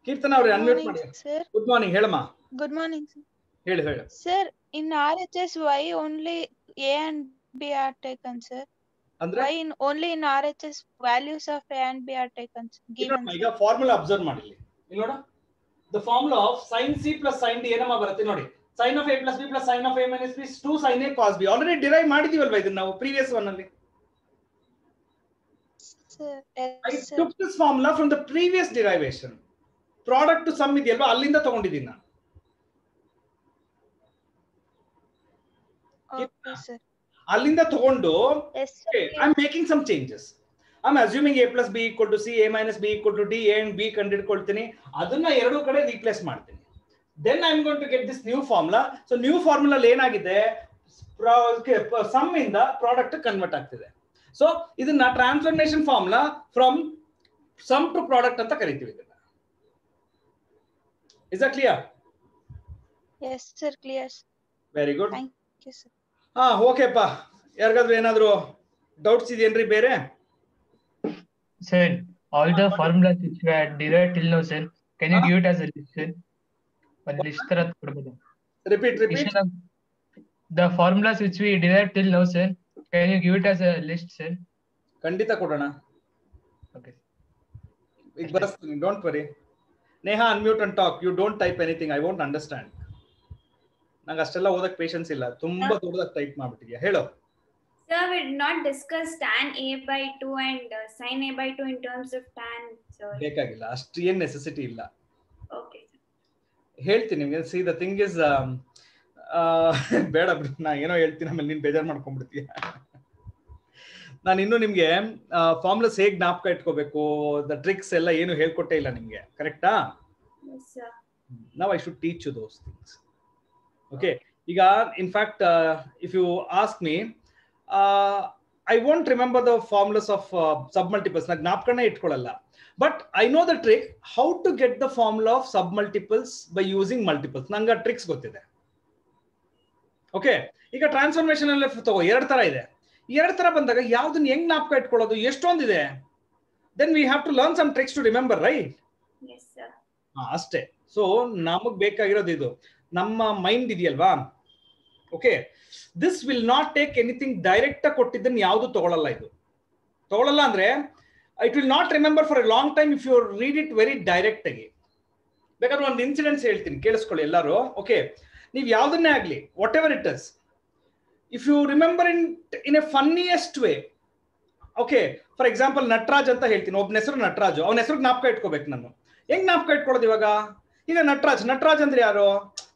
Keerthana ಅವ್ರೆ, ಅನ್ಮ್ಯೂಟ್ ಮಾಡಿ. ಗುಡ್ ಮಾರ್ನಿಂಗ್, ಹೇಳಮ್ಮ. Good morning sir. ಹೇಳು. Sir, in RHS why only A and B are taken sir? ಅಂದ್ರೆ why only in RHS values of A and B are taken given? ಈಗ formula observe ಮಾಡಿ ಇಲ್ಲಿ ನೋಡು. The formula of sin C plus sin D ಏನಮ್ಮ ಬರುತ್ತೆ ನೋಡಿ. sin of A plus B plus sin of A minus B is 2 sin A cos B. Already derive ಮಾಡಿದೀವಲ್ವಾ ಇದನ್ನ ನಾವು ಪ್ರೀವಿಯಸ್ ಒನ್ ಅಲ್ಲಿ. Sir, I took this formula from the previous derivation. Product to sum ಇದೆಯಲ್ವಾ, ಅಲ್ಲಿಂದ ತಗೊಂಡಿದ್ದೀನಿ ನಾನು. okay sir. ಅಲ್ಲಿಂದ ತಗೊಂಡು yes sir. I am making some changes. I am assuming A plus B equal to C, A minus B equal to D, A and B ಕಂಡುಹಿಡ್ಕೊಳ್ತೀನಿ. ಅದನ್ನ ಎರಡು ಕಡೆ replace ಮಾಡ್ತೀನಿ. Then I am going to get this new formula. So new formula ಏನಾಗಿದೆ, sum ಇಂದ product convert ಆಗ್ತಿದೆ. So ಇದನ್ನ transformation formula from sum to product ಅಂತ ಕರಿತೀವಿ ಇದನ್ನ. Is that clear? yes sir, clear. Very good. Thank you sir. ಓಕೆಪ್ಪ. ಯಾರಿಗಾದ್ರೂ ಏನಾದ್ರು doubts ಇದೆಯೇನ್ರಿ ಬೇರೆ? Sir, all the formulas which were derived till now, sir, can you give it as a list, sir? One list ತರ ಕೊಡಬಹುದು. Repeat. The formulas which we derived till now, sir, can you give it as a list, sir? ಖಂಡಿತ ಕೊಡೋಣ. Okay. ಈಗ ಬರ್ಸ್ತೀನಿ, don't worry. Neha, unmute and talk. You don't type anything, I won't understand. ನಂಗೆ ಅಷ್ಟೆಲ್ಲ ಓದಕ್ patience ಇಲ್ಲ, ತುಂಬಾ ದೊಡ್ಡದಾಗಿ ಟೈಪ್ ಮಾಡ್ಬಿಟ್ಟಿದ್ಯಾ. ಹೇಳು. Sir, we did not discuss tan A by 2 and sin A by 2 in terms of tan, sir. ಬೇಕಾಗಿಲ್ಲ, ಅಷ್ಟು ಏನ್ ನೆಸೆಸಿಟಿ ಇಲ್ಲ. Okay. ಹೇಳ್ತೀನಿ ನಿಮ್ಗೆ. ಸಿ ದ ಥಿಂಗ್ ಇಸ್ ಬೇಡ ಬಿಡು, ನಾ ಏನೋ ಹೇಳ್ತೀನಿ ಆಮೇಲೆ ನೀನ್ ಬೇಜಾರು ಮಾಡ್ಕೊಂಡ್ಬಿಡ್ತೀಯ. ನಾನು ಇನ್ನು ನಿಮ್ಗೆ ಫಾರ್ಮುಲಾಸ್ ಹೇಗ್ ಜ್ಞಾಪಕ ಇಟ್ಕೋಬೇಕು, ದ ಟ್ರಿಕ್ಸ್ ಎಲ್ಲ ಏನು ಹೇಳ್ಕೊಟ್ಟೇ ಇಲ್ಲ ನಿಮ್ಗೆ, ಕರೆಕ್ಟಾ? Now I should teach you those things. Okay. ಈಗ in fact if you ask me, I won't remember the formulas of submultiples. Na gnapkane itkolalla. But I know the trick how to get the formula of submultiples by using multiples. Nanga tricks gottide. Okay. ಈಗ transformation ಅಲ್ಲಿ ತಗೋ, ಎರಡು ತರ ಇದೆ. ಎರಡು ತರ ಬಂದಾಗ ಯಾವ್ದನ್ನ ಹೆಂಗ್ ಜ್ಞಾಪಕ ಇಟ್ಕೊಳ್ಳೋದು, ಎಷ್ಟೊಂದಿದೆ. Then we have to learn some tricks to remember, right? Yes sir. ಅಷ್ಟೇ. ಸೊ ನಮಗ್ ಬೇಕಾಗಿರೋದು ಇದು, ನಮ್ಮ ಮೈಂಡ್ ಇದೆಯಲ್ವಾ. Okay, this will not take anything direct ಆಗಿ ಕೊಟ್ಟಿದ್ದನ್ನು ಯಾವುದು ತಗೊಳ್ಳಲ್ಲ. ಇದು ತಗೊಳ್ಳಲ್ಲ ಅಂದ್ರೆ it will not remember for a long time if you read it very direct ಆಗಿ. ಬೇಕಾದ್ರೆ ಒಂದು ಇನ್ಸಿಡೆನ್ಸ್ ಹೇಳ್ತೀನಿ, ಕೇಳಿಸ್ಕೊಳ್ಳಿ ಎಲ್ಲರೂ. ಓಕೆ, ನೀವು ಯಾವ್ದನ್ನೇ ಆಗ್ಲಿ, whatever it is, if you remember in a funniest way. Okay, for example Nataraj ಅಂತ ಹೇಳ್ತೀನಿ, ಒಬ್ಬನ ಹೆಸರು ನಟರಾಜು, ಅವನ ಹೆಸರು ಜ್ಞಾಪಕ ಇಟ್ಕೋಬೇಕು ನಾನು. ಹೆಂಗ್ ಜ್ಞಾಪಕ ಇಟ್ಕೊಳ್ಳೋದು ಇವಾಗ? ಈಗ ನಟರಾಜ್ ಅಂದ್ರೆ ಯಾರು?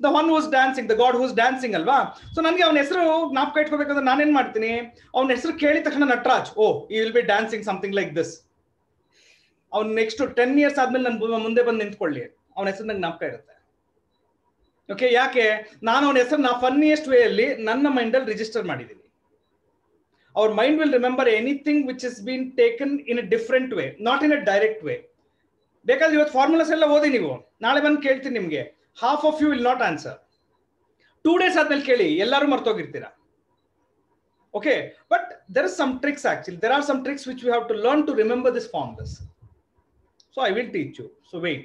The one who's dancing, the god who's dancing ಅಲ್ವಾ. ಸೊ ನನಗೆ ಅವನ ಹೆಸರು ಜ್ಞಾಪಕ ಇಟ್ಕೋಬೇಕಂದ್ರೆ ನಾನೇನ್ ಮಾಡ್ತೀನಿ, ಅವನ ಹೆಸರು ಕೇಳಿದ ತಕ್ಷಣ ನಟರಾಜ್, ಓ ಈ will be dancing something like this. ಅವ್ನು ನೆಕ್ಸ್ಟ್ 10 years ಆದ್ಮೇಲೆ ನನ್ ಮುಂದೆ ಬಂದು ನಿಂತ್ಕೊಳ್ಳಿ, ಅವನ ಹೆಸರು ನಂಗೆ ಜ್ಞಾಪಕ ಇರುತ್ತೆ. ಓಕೆ, ಯಾಕೆ? ನಾನು ಅವನ ಹೆಸರು ಫನ್ನಿಯೆಸ್ಟ್ ವೇ ಅಲ್ಲಿ ನನ್ನ ಮೈಂಡ್ ಅಲ್ಲಿ ರಿಜಿಸ್ಟರ್ ಮಾಡಿದ್ದೀನಿ. ಅವ್ರ mind will remember anything which is been taken in a different way, not in a direct way. ಬೇಕಾದ್ರೆ ಇವತ್ತು ಫಾರ್ಮುಲಾಸ್ ಎಲ್ಲ ಓದಿ, ನೀವು ನಾಳೆ ಬಂದು ಕೇಳ್ತೀನಿ ನಿಮ್ಗೆ, half of you will not answer. 2 days ಆದ್ಮೇಲೆ ಕೇಳಿ, ಎಲ್ಲರೂ ಮರ್ತೋಗಿರ್ತೀರಾ. Okay, but there is some tricks actually. There are some tricks which we have to learn to remember this formulas. So I will teach you. So wait,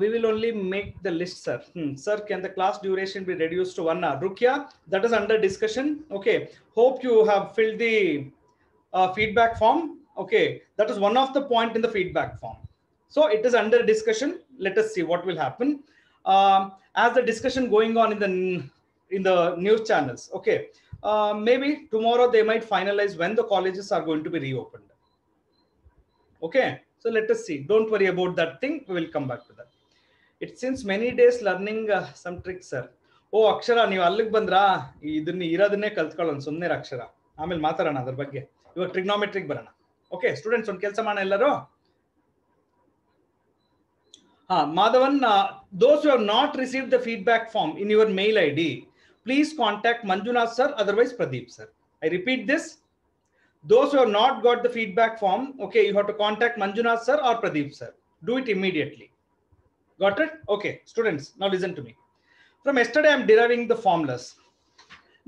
we will only make the list, sir. Sir, can the class duration be reduced to 1 hour? Rukia, that is under discussion. Okay, hope you have filled the feedback form. Okay, that is one of the point in the feedback form. So it is under discussion. Let us see what will happen as the discussion going on in the news channels. Okay, maybe tomorrow they might finalize when the colleges are going to be reopened. Okay, so let us see. Don't worry about that thing. We will come back to that. It's since many days learning some tricks, sir. Oh, ಅಕ್ಷರ, ನೀವು ಅಲ್ಲಿಗೆ ಬಂದ್ರಾ? ಇದನ್ನ ಇರೋದನ್ನೇ ಕಲ್ತ್ಕೊಳ್ಳೋಣ, ಸುಮ್ಮನೆ ಅಕ್ಷರ. ಆಮೇಲೆ ಮಾತಾಡೋಣ ಅದ್ರ ಬಗ್ಗೆ. ಇವಾಗ trigonometric ಬರೋಣ. ಓಕೆ ಸ್ಟೂಡೆಂಟ್ಸ್, ಒಂದು ಕೆಲಸ ಮಾಡೋಣ ಎಲ್ಲರೂ. Madhavan, those who have not received the feedback form in your mail ID, please contact Manjunath sir, otherwise Pradeep sir. I repeat this. Those who have not got the feedback form, okay, you have to contact Manjunath sir or Pradeep sir. Do it immediately. Got it? Okay, students, now listen to me. From yesterday, I am deriving the formulas.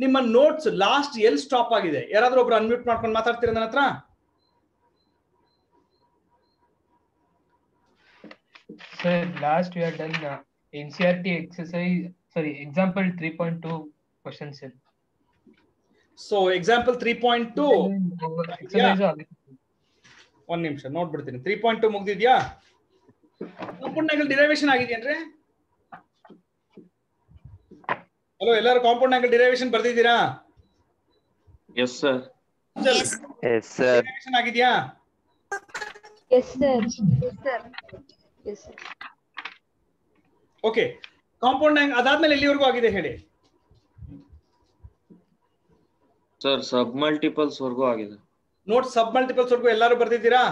Nimma notes last ಎಲ್ಲಿ stop ಆಗಿದೆ? ಯಾರಾದ್ರೂ ಒಬ್ರು unmute ಮಾಡ್ಕೊಂಡು ಮಾತಾಡ್ತೀರಾ ನನ್ನ ಹತ್ರ? Sir, last we have done NCERT exercise, sorry, example 3.2 questions, sir. So example 3.2 exercise ಒಂದು ನಿಮಿಷ ನೋಡ್ಬಿಡ್ತೀನಿ. 3.2 ಮುಗ್ದಿದ್ಯಾ? ಕಾಂಪೌಂಡ್ ಆಂಗಲ್ ಡಿರೈವೇಶನ್ ಆಗಿದೆಯೇನ್ರಿ? ಹಲೋ, ಎಲ್ಲರೂ ಕಾಂಪೌಂಡ್ ಆಂಗಲ್ ಡಿರೈವೇಶನ್ ಬರ್ದಿದ್ದೀರಾ? Yes sir. Yes. Yes sir. Derivation ಆಗಿದೆಯಾ? Yes sir. Yes sir. Yes sir. Okay, compound angle ಅದಾದ್ಮೇಲೆ ಎಲ್ಲಿವರೆಗೂ ಆಗಿದೆ ಹೇಳಿ? ಸರ್ ಸಬ್ ಮಲ್ಟಿಪಲ್ಸ್ ವರ್ಗೂ ಆಗಿದೆ. ನೋಟ್ ಸಬ್ ಮಲ್ಟಿಪಲ್ಸ್ ವರ್ಗೂ ಎಲ್ಲರೂ ಬರ್ದಿದ್ದೀರಾ?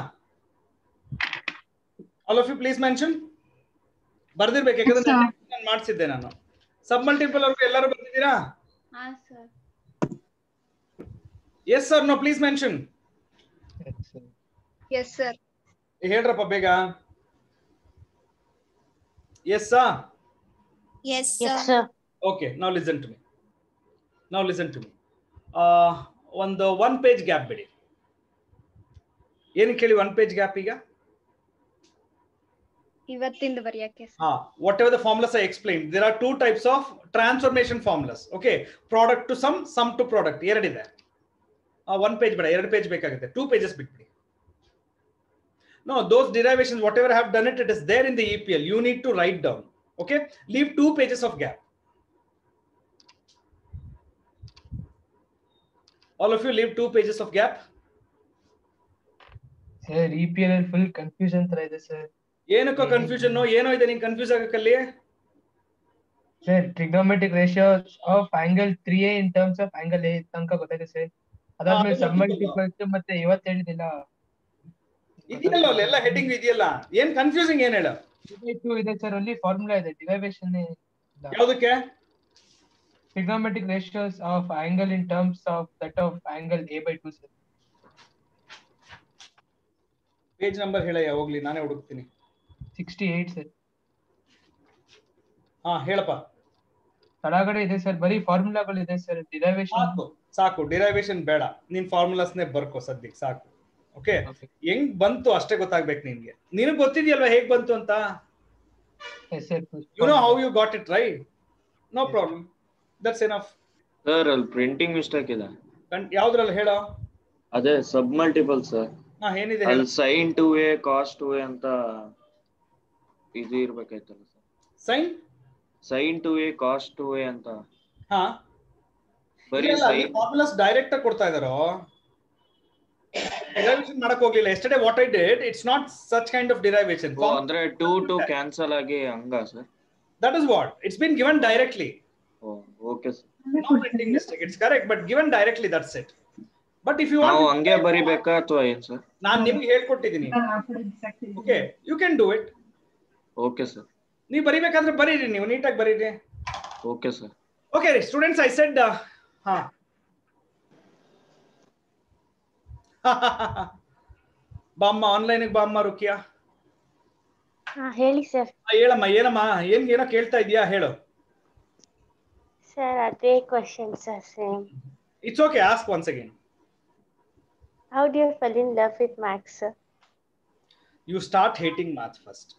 All of you please mention. ಬರ್ದಿರ್ಬೇಕು, ಯಾಕಂದ್ರೆ ನಾನು ಮಾಡಿಸಿದ್ದೆ ನಾನು. ಸಬ್ ಮಲ್ಟಿಪಲ್ ವರ್ಗೂ ಎಲ್ಲರೂ ಬರ್ದಿದ್ದೀರಾ? ಹಾ sir. Yes sir, no please mention. Yes sir. ಹೇಳ್ರಪ್ಪ ಬೇಗ. Yes sir. Yes, Yes sir. sir. Okay, now listen to me. Now listen to me. ಒಂದು 1 page ಗ್ಯಾಪ್ ಬಿಡಿ. ಏನಕ್ಕೆ ಹೇಳಿ 1 page ಗ್ಯಾಪ್ ಈಗ? ಇವತ್ತಿಂದ ಬರೆಯಕ್ಕೆ. Whatever the formulas I explained, there are 2 types of transformation formulas. Okay, product to sum to product. ಎರಡಿದೆ. 1 page ಬೇಡ, 2 page ಬೇಕಾಗುತ್ತೆ. 2 pages ಬಿಟ್ಬಿಡಿ. No, those derivations, whatever I have done it, it is there in the EPL. You need to write down. Okay, leave 2 pages of gap. All of you leave 2 pages of gap. Sir, EPL full confusion ತರ ಇದೆ sir. ಏನಕ್ಕೋ confusion, ಏನೋ ಇದೆ ನಿಂಗೆ confuse ಆಗಕ್ಕಲ್ಲಿ? Sir, trigonometric ratios of angle 3A in terms of angle A ತನಕ ಗೊತ್ತಾಯ್ತು sir. ಅದಾದ್ಮೇಲೆ ಸಬ್ multiples ಮತ್ತೆ ಇವತ್ತು ಹೇಳಿದಿಲ್ಲ. ಇದೆಯಲ್ಲ ಎಲ್ಲ ಹೆಡಿಂಗ್ ಇದೆಯಲ್ಲ, ಏನ್ ಕನ್ಫ್ಯೂಸಿಂಗ್ ಏನ್ ಹೇಳ? ಇದೆ ಸರ್, ಅಲ್ಲಿ ಫಾರ್ಮುಲಾ ಇದೆ, ಡಿರೈವೇಶನ್ ಯಾವುದಕ್ಕೆ? trigonometric ratios of angle in terms of that of angle A/2 sir. Page number ಹೇಳಯ್ಯ, ಹೋಗ್ಲಿ ನಾನೇ ಹುಡುಕ್ತೀನಿ. 68 ಸರ್. ಹಾ ಹೇಳಪ್ಪ. ತಳಗಡೆ ಇದೆ ಸರ್, ಬರೀ ಫಾರ್ಮುಲಾಗಳು ಇದೆ ಸರ್. ಡಿರೈವೇಶನ್ ಸಾಕು, ಡಿರೈವೇಶನ್ ಬೇಡ, ನೀನ್ ಫಾರ್ಮುಲಾಸ್ನೇ ಬರ್ಕೋ ಸದ್ಯಕ್ಕೆ ಸಾಕು. ಓಕೆ, ಹೆಂಗ್ ಬಂತು ಅಷ್ಟೇ ಗೊತ್ತಾಗ್ಬೇಕು ನಿನ್ಗೆ. ನಿನಗೆ ಗೊತ್ತಿದೆಯಲ್ವಾ ಹೇಗ್ ಬಂತು ಅಂತ? You know how you got it right? No problem, that's enough. Sir ಅಲ್ಲಿ ಪ್ರಿಂಟಿಂಗ್ ಮಿಸ್ಟೇಕ್ ಇದೆ. ಯಾವ್ದ್ರಲ್ಲಿ ಹೇಳೋ? ಅದೇ ಸಬ್ ಮಲ್ಟಿಪಲ್ ಸರ್. ಹಾ ಏನಿದೆ? ಅಲ್ಲಿ sin 2a cos 2a ಅಂತ ಇದು ಇರ್ಬೇಕಾಯ್ತಲ್ಲ sir. sin 2a cos 2a ಅಂತ. ಹಾ ಬರೀ ಫಾರ್ಮುಲಾಸ್ ಡೈರೆಕ್ಟ್ ಆಗಿ ಕೊಡ್ತಾ ಇದಾರೋ, ಡಿರೈವೇಶನ್ ಮಾಡಕ್ ಹೋಗ್ಲಿಲ್ಲ. Yesterday what I did, it's not such kind of derivation. ಅಂದ್ರೆ 2 ಕ್ಯಾನ್ಸಲ್ ಆಗಿ ಹಂಗ sir? That is what it's been given directly. Okay sir. No printing mistake, it's correct, but given directly, that's it. But if you want, ನಾವು ಹಂಗೆ ಬರಿಬೇಕಾ ಅಥವಾ ಏನು sir? ನಾನು ನಿಮಗೆ ಹೇಳ್ಕೊಟ್ಟಿದ್ದೀನಿ. Okay, you can do it. Okay sir. ನೀವು ಬರಿಬೇಕಾದ್ರೆ ಬರೀರಿ, ನೀವು ನೀಟಾಗಿ ಬರೀರಿ. Okay sir. Okay students, I said ಹಾ ಬಾಮ್ಮ ಆನ್ಲೈನ್ ಬಾಮ್ಮ ರುಕಿಯಾ. ಹೇಳಿ ಸರ್. ಹೇಳಮ್ಮ, ಏನಮ್ಮ, ಏನೋ ಕೇಳ್ತಾ ಇದೀಯಾ, ಹೇಳು. ಸರ್ ಅದೇ question sir, same. It's okay, ask once again. How do you fall in love with maths, sir? You start hating math first.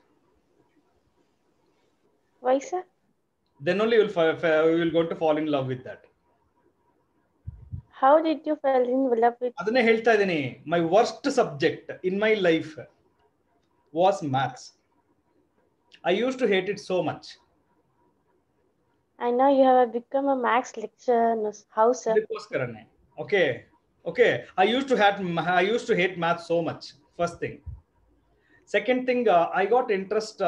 Why, sir? Then only you will going to fall in love with that. How did you fall in love with? ಅದನ್ನೇ ಹೇಳ್ತಾ ಇದ್ದೀನಿ. My worst subject in my life was maths. I used to hate it so much. I know you have become a maths lecturer. How, sir? Okay. I used to hate math so much. First thing. Second thing, I got interest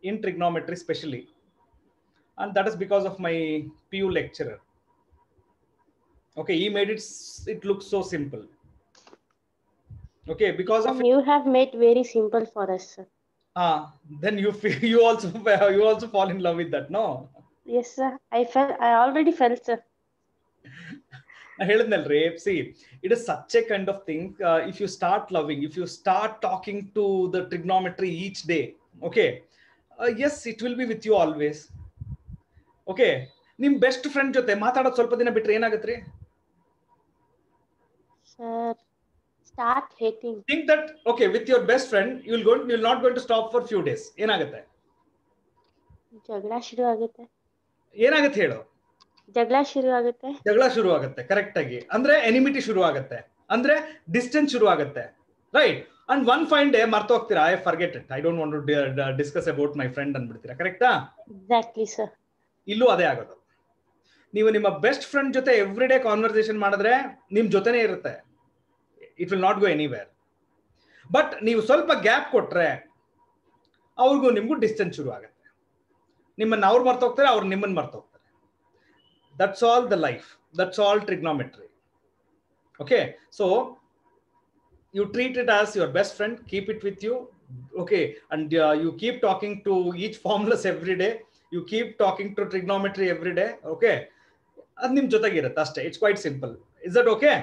in trigonometry especially, and that is because of my PU lecturer. Okay, he made it look so simple. Okay, because of you have made very simple for us, sir. Then you also fall in love with that, no? Yes, sir. I already felt, sir. See, it is such a kind of thing. If you start loving, if you start talking to the trigonometry each day, okay, yes, it will be with you always. Okay, nim best friend jote ಮಾತಾಡೋದು ಸ್ವಲ್ಪ ದಿನ ಬಿಟ್ರೆ ಏನಾಗುತ್ತೆ ರೀ? Sir, start hating. Think that, okay, with your best friend, you're not going to stop for few days. ಏನಾಗುತ್ತೆ? ಜಗಳ ಶುರು ಆಗುತ್ತೆ. ಏನಾಗುತ್ತೆ ಹೇಳು? ಜಗಳ ಶುರು ಆಗುತ್ತೆ ಕರೆಕ್ಟ್ ಆಗಿ. ಅಂದ್ರೆ ಎನಿಮಿಟಿ ಶುರು ಆಗುತ್ತೆ, ಅಂದ್ರೆ ಡಿಸ್ಟೆನ್ಸ್ ಶುರು ಆಗುತ್ತೆ, right? And one fine day ಮರ್ತ ಹೋಗ್ತೀರಾ, I forget it, I don't want to discuss about my friend ಅಂದ್ಬಿಡ್ತೀರಾ, ಕರೆಕ್ಟಾ? Exactly sir. ಇಲ್ಲೂ ಅದೇ ಆಗೋದು. ನೀವು ನಿಮ್ಮ ಬೆಸ್ಟ್ ಫ್ರೆಂಡ್ ಜೊತೆ ಎವ್ರಿ ಡೇ ಕಾನ್ವರ್ಸೇಷನ್ ಮಾಡಿದ್ರೆ ನಿಮ್ ಜೊತೆನೇ ಇರುತ್ತೆ, it will not go anywhere. But ನೀವು ಸ್ವಲ್ಪ ಗ್ಯಾಪ್ ಕೊಟ್ರೆ ಅವ್ರಿಗೂ ನಿಮ್ಗೂ ಡಿಸ್ಟೆನ್ಸ್ ಶುರು ಆಗುತ್ತೆ. ನಿಮ್ಮನ್ನ ಅವ್ರು ಮರ್ತ ಹೋಗ್ತಾರೆ, ಅವ್ರು ನಿಮ್ಮನ್ನ ಮರ್ತ ಹೋಗ್ತಾರೆ. That's all the life. That's all trigonometry. Okay, so you treat it as your best friend, keep it with you. Okay, and you keep talking to each formulas every day. You keep talking to trigonometry every day. Okay, ad nim jotagi irutte ashte. It's quite simple. Is that okay?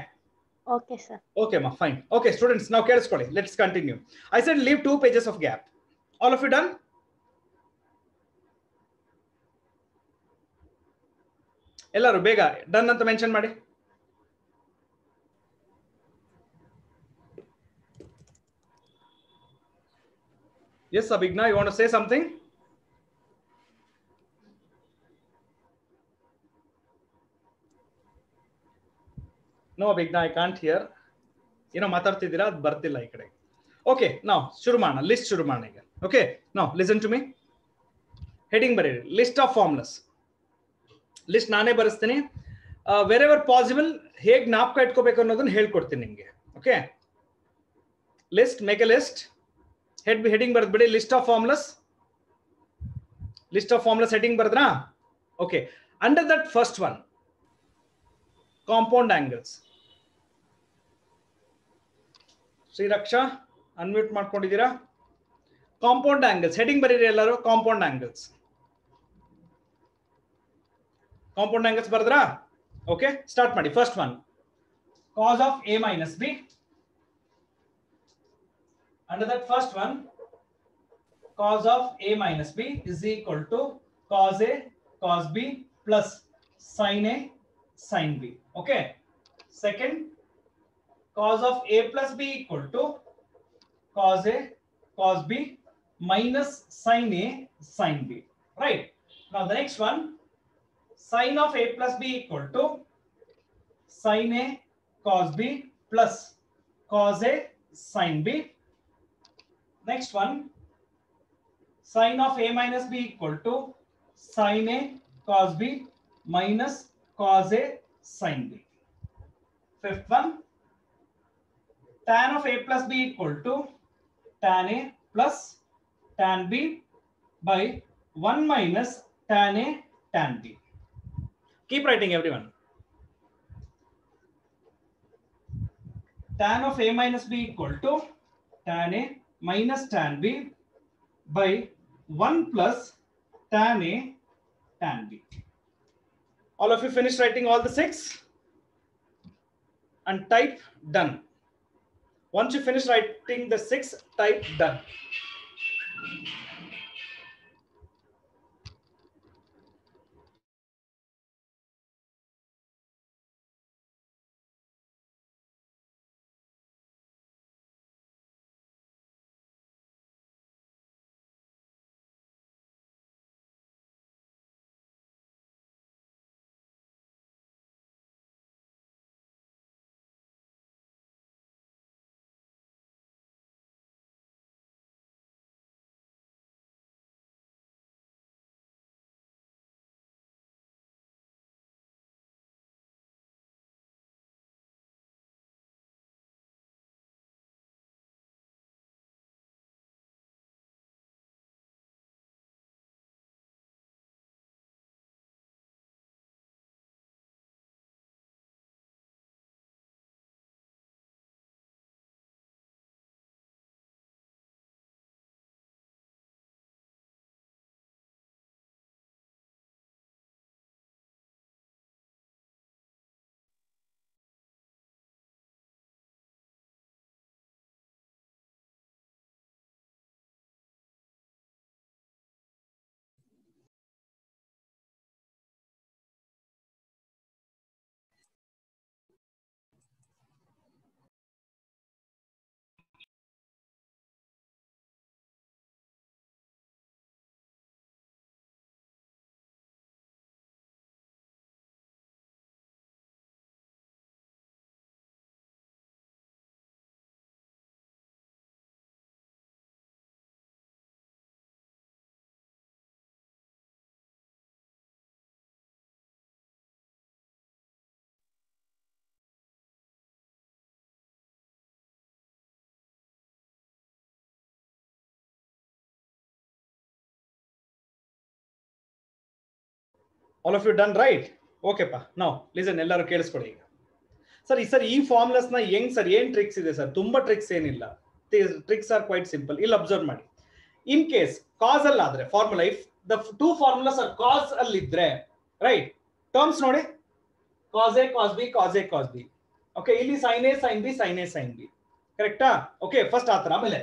Okay, sir. Okay, ma, fine. Okay, students, now keliskolli. Let's continue. I said leave 2 pages of gap. All of you done? ಎಲ್ಲರೂ ಬೇಗ done ಅಂತ mention ಮಾಡಿ. Yes, Abhigna, you want to say something? No, Abhigna, I can't hear. ಏನೋ ಮಾತಾಡ್ತಿದ್ದೀರಾ, ಅದು ಬರ್ತಿಲ್ಲ ಈ ಕಡೆ. Okay, ನಾವು ಶುರು ಮಾಡೋಣ, ಲಿಸ್ಟ್ ಶುರು ಮಾಡೋಣ ಈಗ. ಓಕೆ, ನಾವು ಲಿಸನ್ ಟು ಮೀ. ಹೆಡಿಂಗ್ ಬರೀರಿ, ಲಿಸ್ಟ್ ಆಫ್ ಫಾರ್ಮುಲಾಸ್. ಲಿಸ್ಟ್ ನಾನೇ ಬರೆಸ್ತೀನಿ. ವೆರ್ ಎವರ್ ಪಾಸಿಬಲ್ ಹೇಗೆ ಜ್ಞಾಪಕ ಇಟ್ಕೋಬೇಕು ಅನ್ನೋದನ್ನ ಹೇಳ್ಕೊಡ್ತೀನಿ ನಿಮಗೆ. Okay, list, make a list. Heading ಬರೆದ್ಬಿಡಿ, ಲಿಸ್ಟ್ ಆಫ್ ಫಾರ್ಮುಲಾಸ್ ಹೆಡಿಂಗ್ ಬರೆದ್ರಾ? Okay, under that first one, compound angles. Sriraksha, unmute ಮಾಡ್ಕೊಂಡಿದ್ದೀರಾ? Compound angles, heading ಬರೀರಿ ಎಲ್ಲರೂ. Compound angles. Compound angles ಬರೆದ್ರಾ? Okay, start ಮಾಡಿ. First one, cos of a minus b. Under that first one, cos of a minus b is equal to cos a cos b plus sin a sin b. Okay. Second, cos of a plus b equal to cos a cos b minus sin a sin b. Right. Now the next one, sin of a plus b equal to sin a cos b plus cos a sin b. Next one, sin of a minus b equal to sin a cos b minus cos a sin b. Fifth one, tan of a plus b equal to tan a plus tan b by 1 minus tan a tan b. Keep writing, everyone. Tan of a minus b equal to tan a minus tan b by 1 plus tan a tan b. All of you finished writing all the 6 and type done. Once you finish writing the 6, type done. All of you done, right? Okay pa. Now listen, ಎಲ್ಲರೂ ಕೇಳಿಸ್ಕೊಳ್ಳಿ ಈಗ. Sir ಈ formulas ನ ಹೆಂಗ್ sir, ಏನ್ tricks ಇದೆ sir? ತುಂಬಾ tricks ಏನಿಲ್ಲ. Tricks are quite simple. ಇಲ್ಲಿ ಅಬ್ಸರ್ವ್ ಮಾಡಿ. ಇನ್ ಕೇಸ್ ಕಾಸ್ ಅಲ್ಲಿ ಆದ್ರೆ formula, if the two formulas are cos ಅಲ್ಲಿ ಇದ್ರೆ, ರೈಟ್, ಟರ್ಮ್ಸ್ ನೋಡಿ, cos A cos B cos A cos B. Okay, ಇಲ್ಲಿ sine A sine B sine A sine B. ಕರೆಕ್ಟಾ? Okay, first ಆತರ. ಆಮೇಲೆ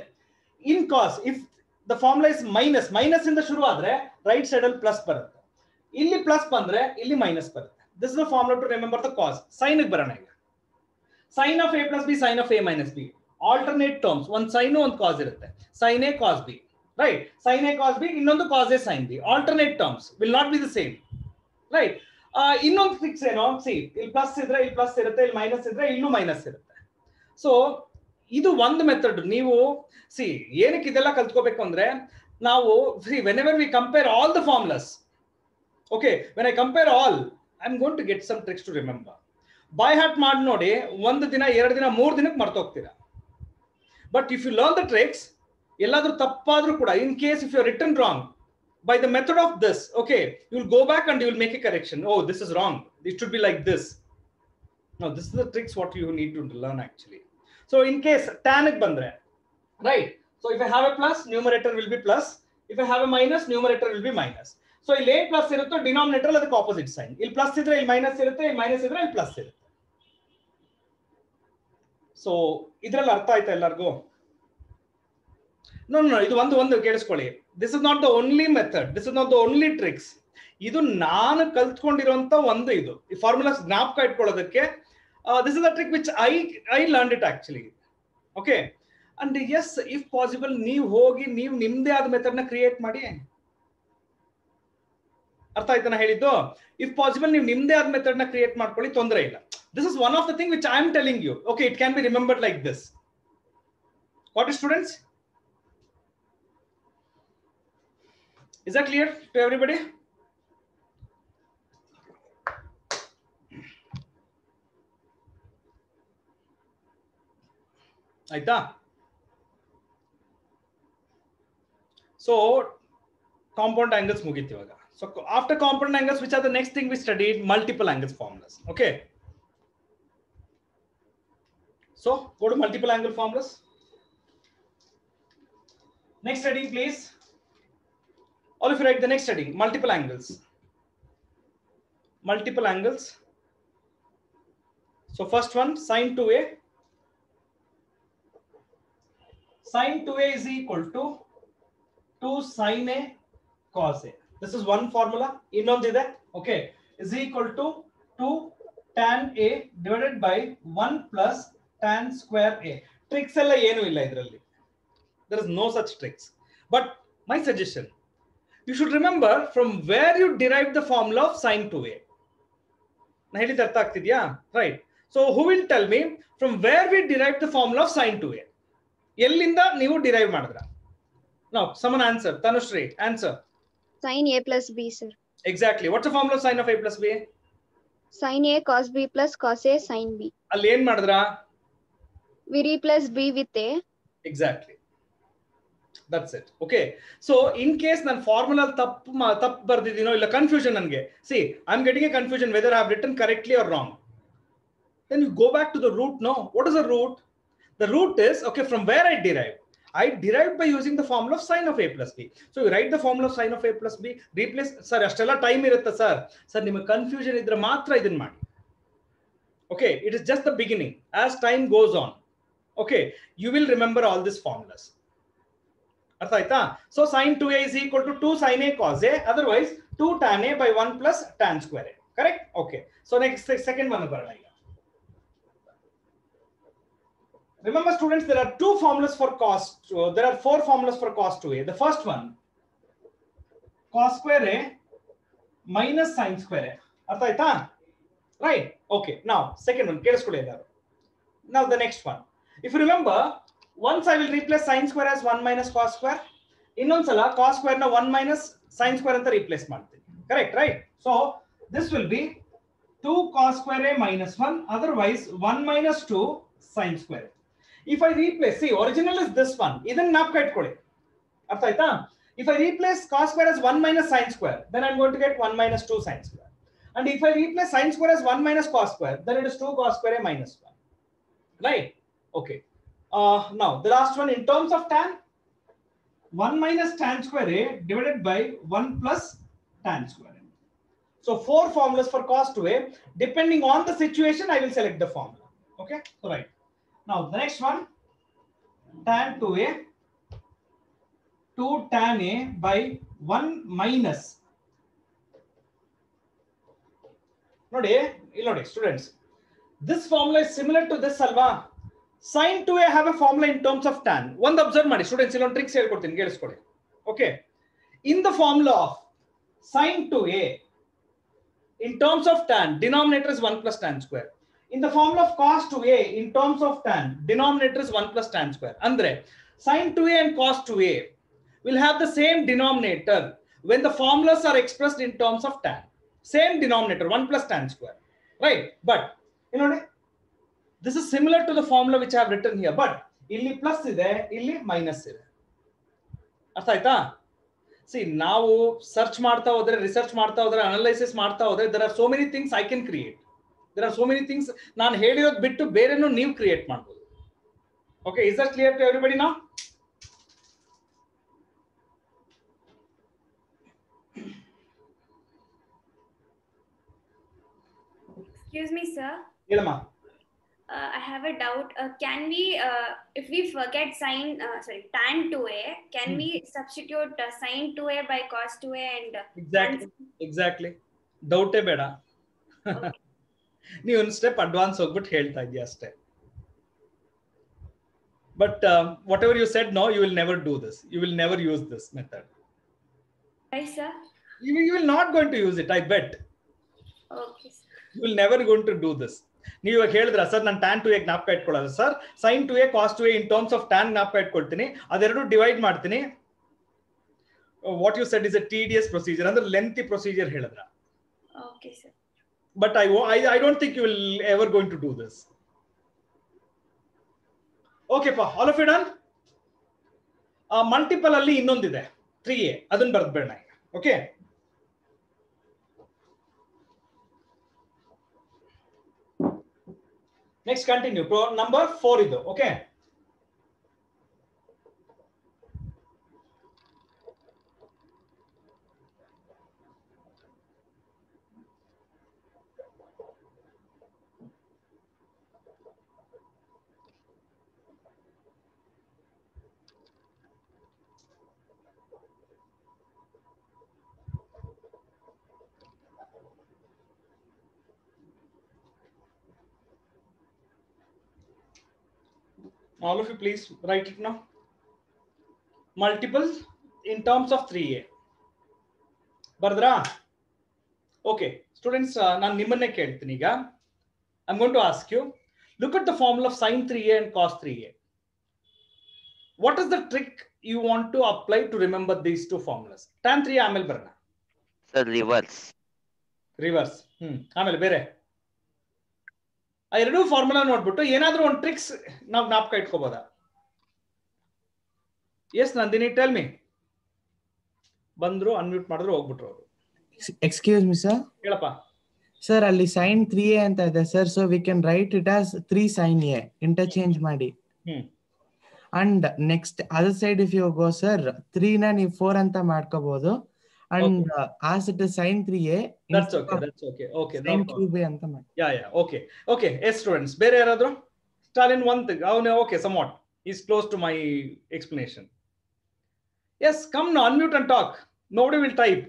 in cos, if the formula is minus, minus ಇಂದ ಶುರು ಆದ್ರೆ ರೈಟ್ ಸೈಡ್ ಅಲ್ಲಿ plus ಬರುತ್ತೆ. ಇಲ್ಲಿ ಪ್ಲಸ್ ಬಂದ್ರೆ ಇಲ್ಲಿ ಮೈನಸ್ ಬರುತ್ತೆ. This is the formula to remember the cos. Sine ಗೆ ಬರೋಣ ಈಗ. Sine of A plus B sine of A minus B, alternate terms, ಒಂದು ಸೈನ್ ಒಂದು ಕಾಸ್ ಇರುತ್ತೆ. Sine A cos B, right, sine A cos B, ಇನ್ನೊಂದು cos A sine B. Alternate terms will not be the same, right. ಇನ್ನೊಂದು fix ಏನೋ, see, ಇಲ್ಲಿ plus ಇದ್ರೆ ಇಲ್ಲಿ plus ಇರುತ್ತೆ, ಇಲ್ಲಿ ಮೈನಸ್ ಇದ್ರೆ ಇಲ್ಲೂ ಮೈನಸ್ ಇರುತ್ತೆ. ಸೊ ಇದು ಒಂದು ಮೆಥಡ್. ನೀವು ಸಿ ಏನಕ್ಕೆ ಇದೆಲ್ಲ ಕಲ್ತ್ಕೋಬೇಕು ಅಂದ್ರೆ, ನಾವು whenever we compare all the formulas, okay, when I compare all, I'm going to get some tricks to remember. By heart ಮಾಡಿ ನೋಡಿ, ಒಂದು ದಿನ, ಎರಡು ದಿನ, ಮೂರು ದಿನಕ್ಕೆ ಮರ್ತೋಗ್ತೀರಾ. But if you learn the tricks, ಎಲ್ಲಾದ್ರೂ ತಪ್ಪಾದ್ರೂ ಕೂಡ, in case if you return wrong, by the method of this, okay, you will go back and you will make a correction. Oh, this is wrong. It should be like this. No, this is the tricks what you need to learn actually. So in case tan bandre, right? So if I have a plus, numerator will be plus. If I have a minus, numerator will be minus. So ಇಲ್ಲಿ a plus ಇರುತ್ತೋ denominator ಅದಕ್ಕೆ opposite sign. ಇಲ್ಲಿ plus ಇದ್ರೆ ಇಲ್ಲಿ minus ಇರುತ್ತೆ, ಇಲ್ಲಿ minus ಇದ್ರೆ ಇಲ್ಲಿ plus ಇರುತ್ತೆ. So ಇದರಲ್ಲಿ ಅರ್ಥ ಆಯ್ತಾ ಎಲ್ಲರಿಗೂ? No, ಇದು ಒಂದು ಕೇಳಿಸ್ಕೊಳ್ಳಿ. This is not the only method. This is not the only tricks. ಇದು ನಾನು ಕಲ್ತ್ಕೊಂಡಿರುವಂತ ಒಂದು ಇದು. ಈ ಫಾರ್ಮುಲಾಸ್ ಜ್ಞಾಪಕ ಇಟ್ಕೊಳ್ಳೋದಕ್ಕೆ this is a trick which I learned it actually. Okay. And yes, if possible, ನೀವು ಹೋಗಿ ನೀವು ನಿಮ್ಮದೇ ಆದ ಮೆಥಡ್ ನ ಕ್ರಿಯೇಟ್ ಮಾಡಿ. ಅರ್ಥ ಆಯ್ತಾ ನಾನು ಹೇಳಿದ್ದು? ಇಫ್ ಪಾಸಿಬಲ್ ನೀವು ನಿಮ್ಮದೇ ಆದ ಮೆಥಡ್ ನ ಕ್ರಿಯೇಟ್ ಮಾಡ್ಕೊಳ್ಳಿ, ತೊಂದರೆ ಇಲ್ಲ. This is one of the thing which I am telling you. Okay, it can be remembered like this. Got it, students? Is that clear to everybody? ಆಯ್ತಾ? So compound angles ಮುಗೀತು ಇವಾಗ. So after compound angles, which are the next thing we studied? Multiple angles formulas. Okay. So go to multiple angle formulas. Next heading, please. All of you write the next heading. Multiple angles. Multiple angles. So first one, sin 2a. Sin 2a is equal to 2 sin a cos a. This is one formula. Innondide, okay, is equal to 2 tan a divided by 1 plus tan square a. Tricks alla enu illa idralli. There is no such tricks. But my suggestion, you should remember from where you derived the formula of sin 2a. Na helidhu artha agtidya? Right. So who will tell me from where we derived the formula of sin 2a? Ellinda ನೀವು derive ಮಾಡಿದ್ರ? Now, someone answer. Tanushree, answer. Sin a plus b, sir. Exactly. What's the formula of sin of a plus b? Sin a cos b plus cos a sin b. ಅಲ್ಲಿ ಏನ್ ಮಾಡಿದ್ರ? We replace b with a. Exactly. That's it. Okay. So in case nan formula ತಪ್ಪು ಬರ್ದಿದ್ದೀನೋ ಇಲ್ಲ confusion ನನಗೆ. See, I'm getting a confusion whether I have written correctly or wrong. Then you go back to the root. No. What is the root? The root is, okay, from where I derived by using the formula of sin of a plus b. So you write the formula of sin of a plus b, replace, sir, ಅಷ್ಟೆಲ್ಲ time ಇರುತ್ತೆ sir. Sir ನಿಮಗೆ confusion ಇದ್ರೆ ಮಾತ್ರ ಇದನ್ನ ಮಾಡಿ. Okay, it is just the beginning. As time goes on, okay, you will remember all these formulas. ಅರ್ಥ ಆಯ್ತಾ? So sin 2a is equal to 2 sin a cos a, otherwise 2 tan a by 1 plus tan square a. Correct? Okay. So next, second one ಬರೋಣ ಈಗ. Remember, students, there are two formulas for cos. There are 4 formulas for cos 2a. The first one, cos square a minus sin square a. Artha aita? Right? Okay. Now, second one, keliskolli ellaru. Now, the next one. If you remember, once I will replace sin square as 1 minus cos square. Innonsala cos square na 1 minus sin square anta replace ಮಾಡ್ತೀನಿ. Correct, right? So, this will be 2 cos square a minus 1. Otherwise, 1 minus 2 sin square a. If I replace, see, original is this one. Idan gnapaka itkolli. Artha aita? If I replace cos square as 1 minus sin square, then I'm going to get 1 minus 2 sin square. And if I replace sin square as 1 minus cos square, then it is 2 cos square a minus 1. Right? Okay. Now, the last one, in terms of tan, 1 minus tan square a divided by 1 plus tan square a. So 4 formulas for cos 2a. Depending on the situation, I will select the formula. Okay? So, right. Now, the next one, tan 2a, 2 tan a by 1 minus. Nodi, students, this formula is similar to this alva. Sin 2a have a formula in terms of tan. One observe madi, students, illon tricks helkodtini keliskolli. Okay. In the formula of sin 2a, in terms of tan, denominator is 1 plus tan square. In the formula of cos 2a, in terms of tan, denominator is 1 plus tan square. Andre, sin 2a and cos 2a will have the same denominator when the formulas are expressed in terms of tan. Same denominator, 1 plus tan square. Right? But, you know, this is similar to the formula which I have written here. But, illi plus ide, illi minus ide. Artha aita? See, ನಾವು search ಮಾಡ್ತಾ ಹೋದ್ರೆ, research ಮಾಡ್ತಾ ಹೋದ್ರೆ, analysis ಮಾಡ್ತಾ ಹೋದ್ರೆ, there are so many things I can create. There are so many things ನಾನು ಹೇಳಿರೋದು ಬಿಟ್ಟು ಬೇರೆನೂ ನೀವು ಕ್ರಿಯೇಟ್ ಮಾಡ್ಬೋದು. Okay, is that clear to everybody now? Excuse me, sir. ಹೇಳಮ್ಮ. I have a doubt. Can we, if we forget tan 2a, can we substitute sin 2a by cos 2a and exactly. Doubt ಬೇಡ. ನೀವು ಒಂದು step advance ಹೋಗ್ಬಿಟ್ಟು ಹೇಳ್ತಾ ಇದೀಯ ಅಷ್ಟೇ. But whatever you said, no, you will never do this. You will never use this method. Why, sir? You will not going to use it, I bet. Okay, sir. You will never going to do this. ನೀವು ಇವಾಗ ಹೇಳಿದ್ರ sir ನಾನು tan 2a ಜ್ಞಾಪಕ ಇಟ್ಕೊಳ್ಳೋದು sir, sin 2a cos 2a in terms of tan ಜ್ಞಾಪಕ ಇಟ್ಕೊಳ್ತೀನಿ, ಅದೆರಡು divide ಮಾಡ್ತೀನಿ. What you said is a tedious procedure, ಅಂದ್ರೆ lengthy procedure ಹೇಳಿದ್ರ. Okay, sir. But I don't think you will ever going to do this. Okay pa, all of you done? Multiple ಅಲ್ಲಿ ಇನ್ನೊಂದಿದೆ 3a, ಅದನ್ನ ಬರ್ದ್ಬೇಡ. Okay, next continue. Number 4 idu. Okay, all of you please write it now. Multiples in terms of 3a. Bardra? Okay, students, ನಾನು ನಿಮ್ಮನ್ನೇ ಕೇಳ್ತೀನಿ ಈಗ. I'm going to ask you, look at the formula of sin 3a and cos 3a. What is the trick you want to apply to remember these two formulas? Tan 3a ಆಮೇಲೆ ಬರೋಣ. Sir, reverse. Reverse. ಆಮೇಲೆ ಬೇರೆ ಆ ಎರಡು formula ನೋಡ್ಬಿಟ್ಟು ಏನಾದ್ರೂ ಒಂದು tricks ನಾವು ಜ್ಞಾಪಕ ಇಟ್ಕೋಬೋದಾ? Yes Nandini, tell me. ಬಂದ್ರು, ಅನ್ಮ್ಯೂಟ್ ಮಾಡಿದ್ರು, ಹೋಗ್ಬಿಟ್ರು ಅವರು. Excuse me sir. ಹೇಳಪ್ಪ. ಸರ್ ಅಲ್ಲಿ sin 3a ಅಂತ ಇದೆ sir, so we can write it as 3 sin a interchange ಮಾಡಿ. And next other side if you go sir 3 ನ ನೀವು 4 ಅಂತ ಮಾಡ್ಕೋಬಹುದು. And as it is sin 3a, that's okay. Sin cube anta ಮಾಡಿ. Yeah, okay. Yes, students, ಬೇರೆ ಯಾರಾದ್ರೂ? Stalin one thing. Okay, somewhat. He's close to my explanation. Yes, come now, unmute and talk. Nobody will type.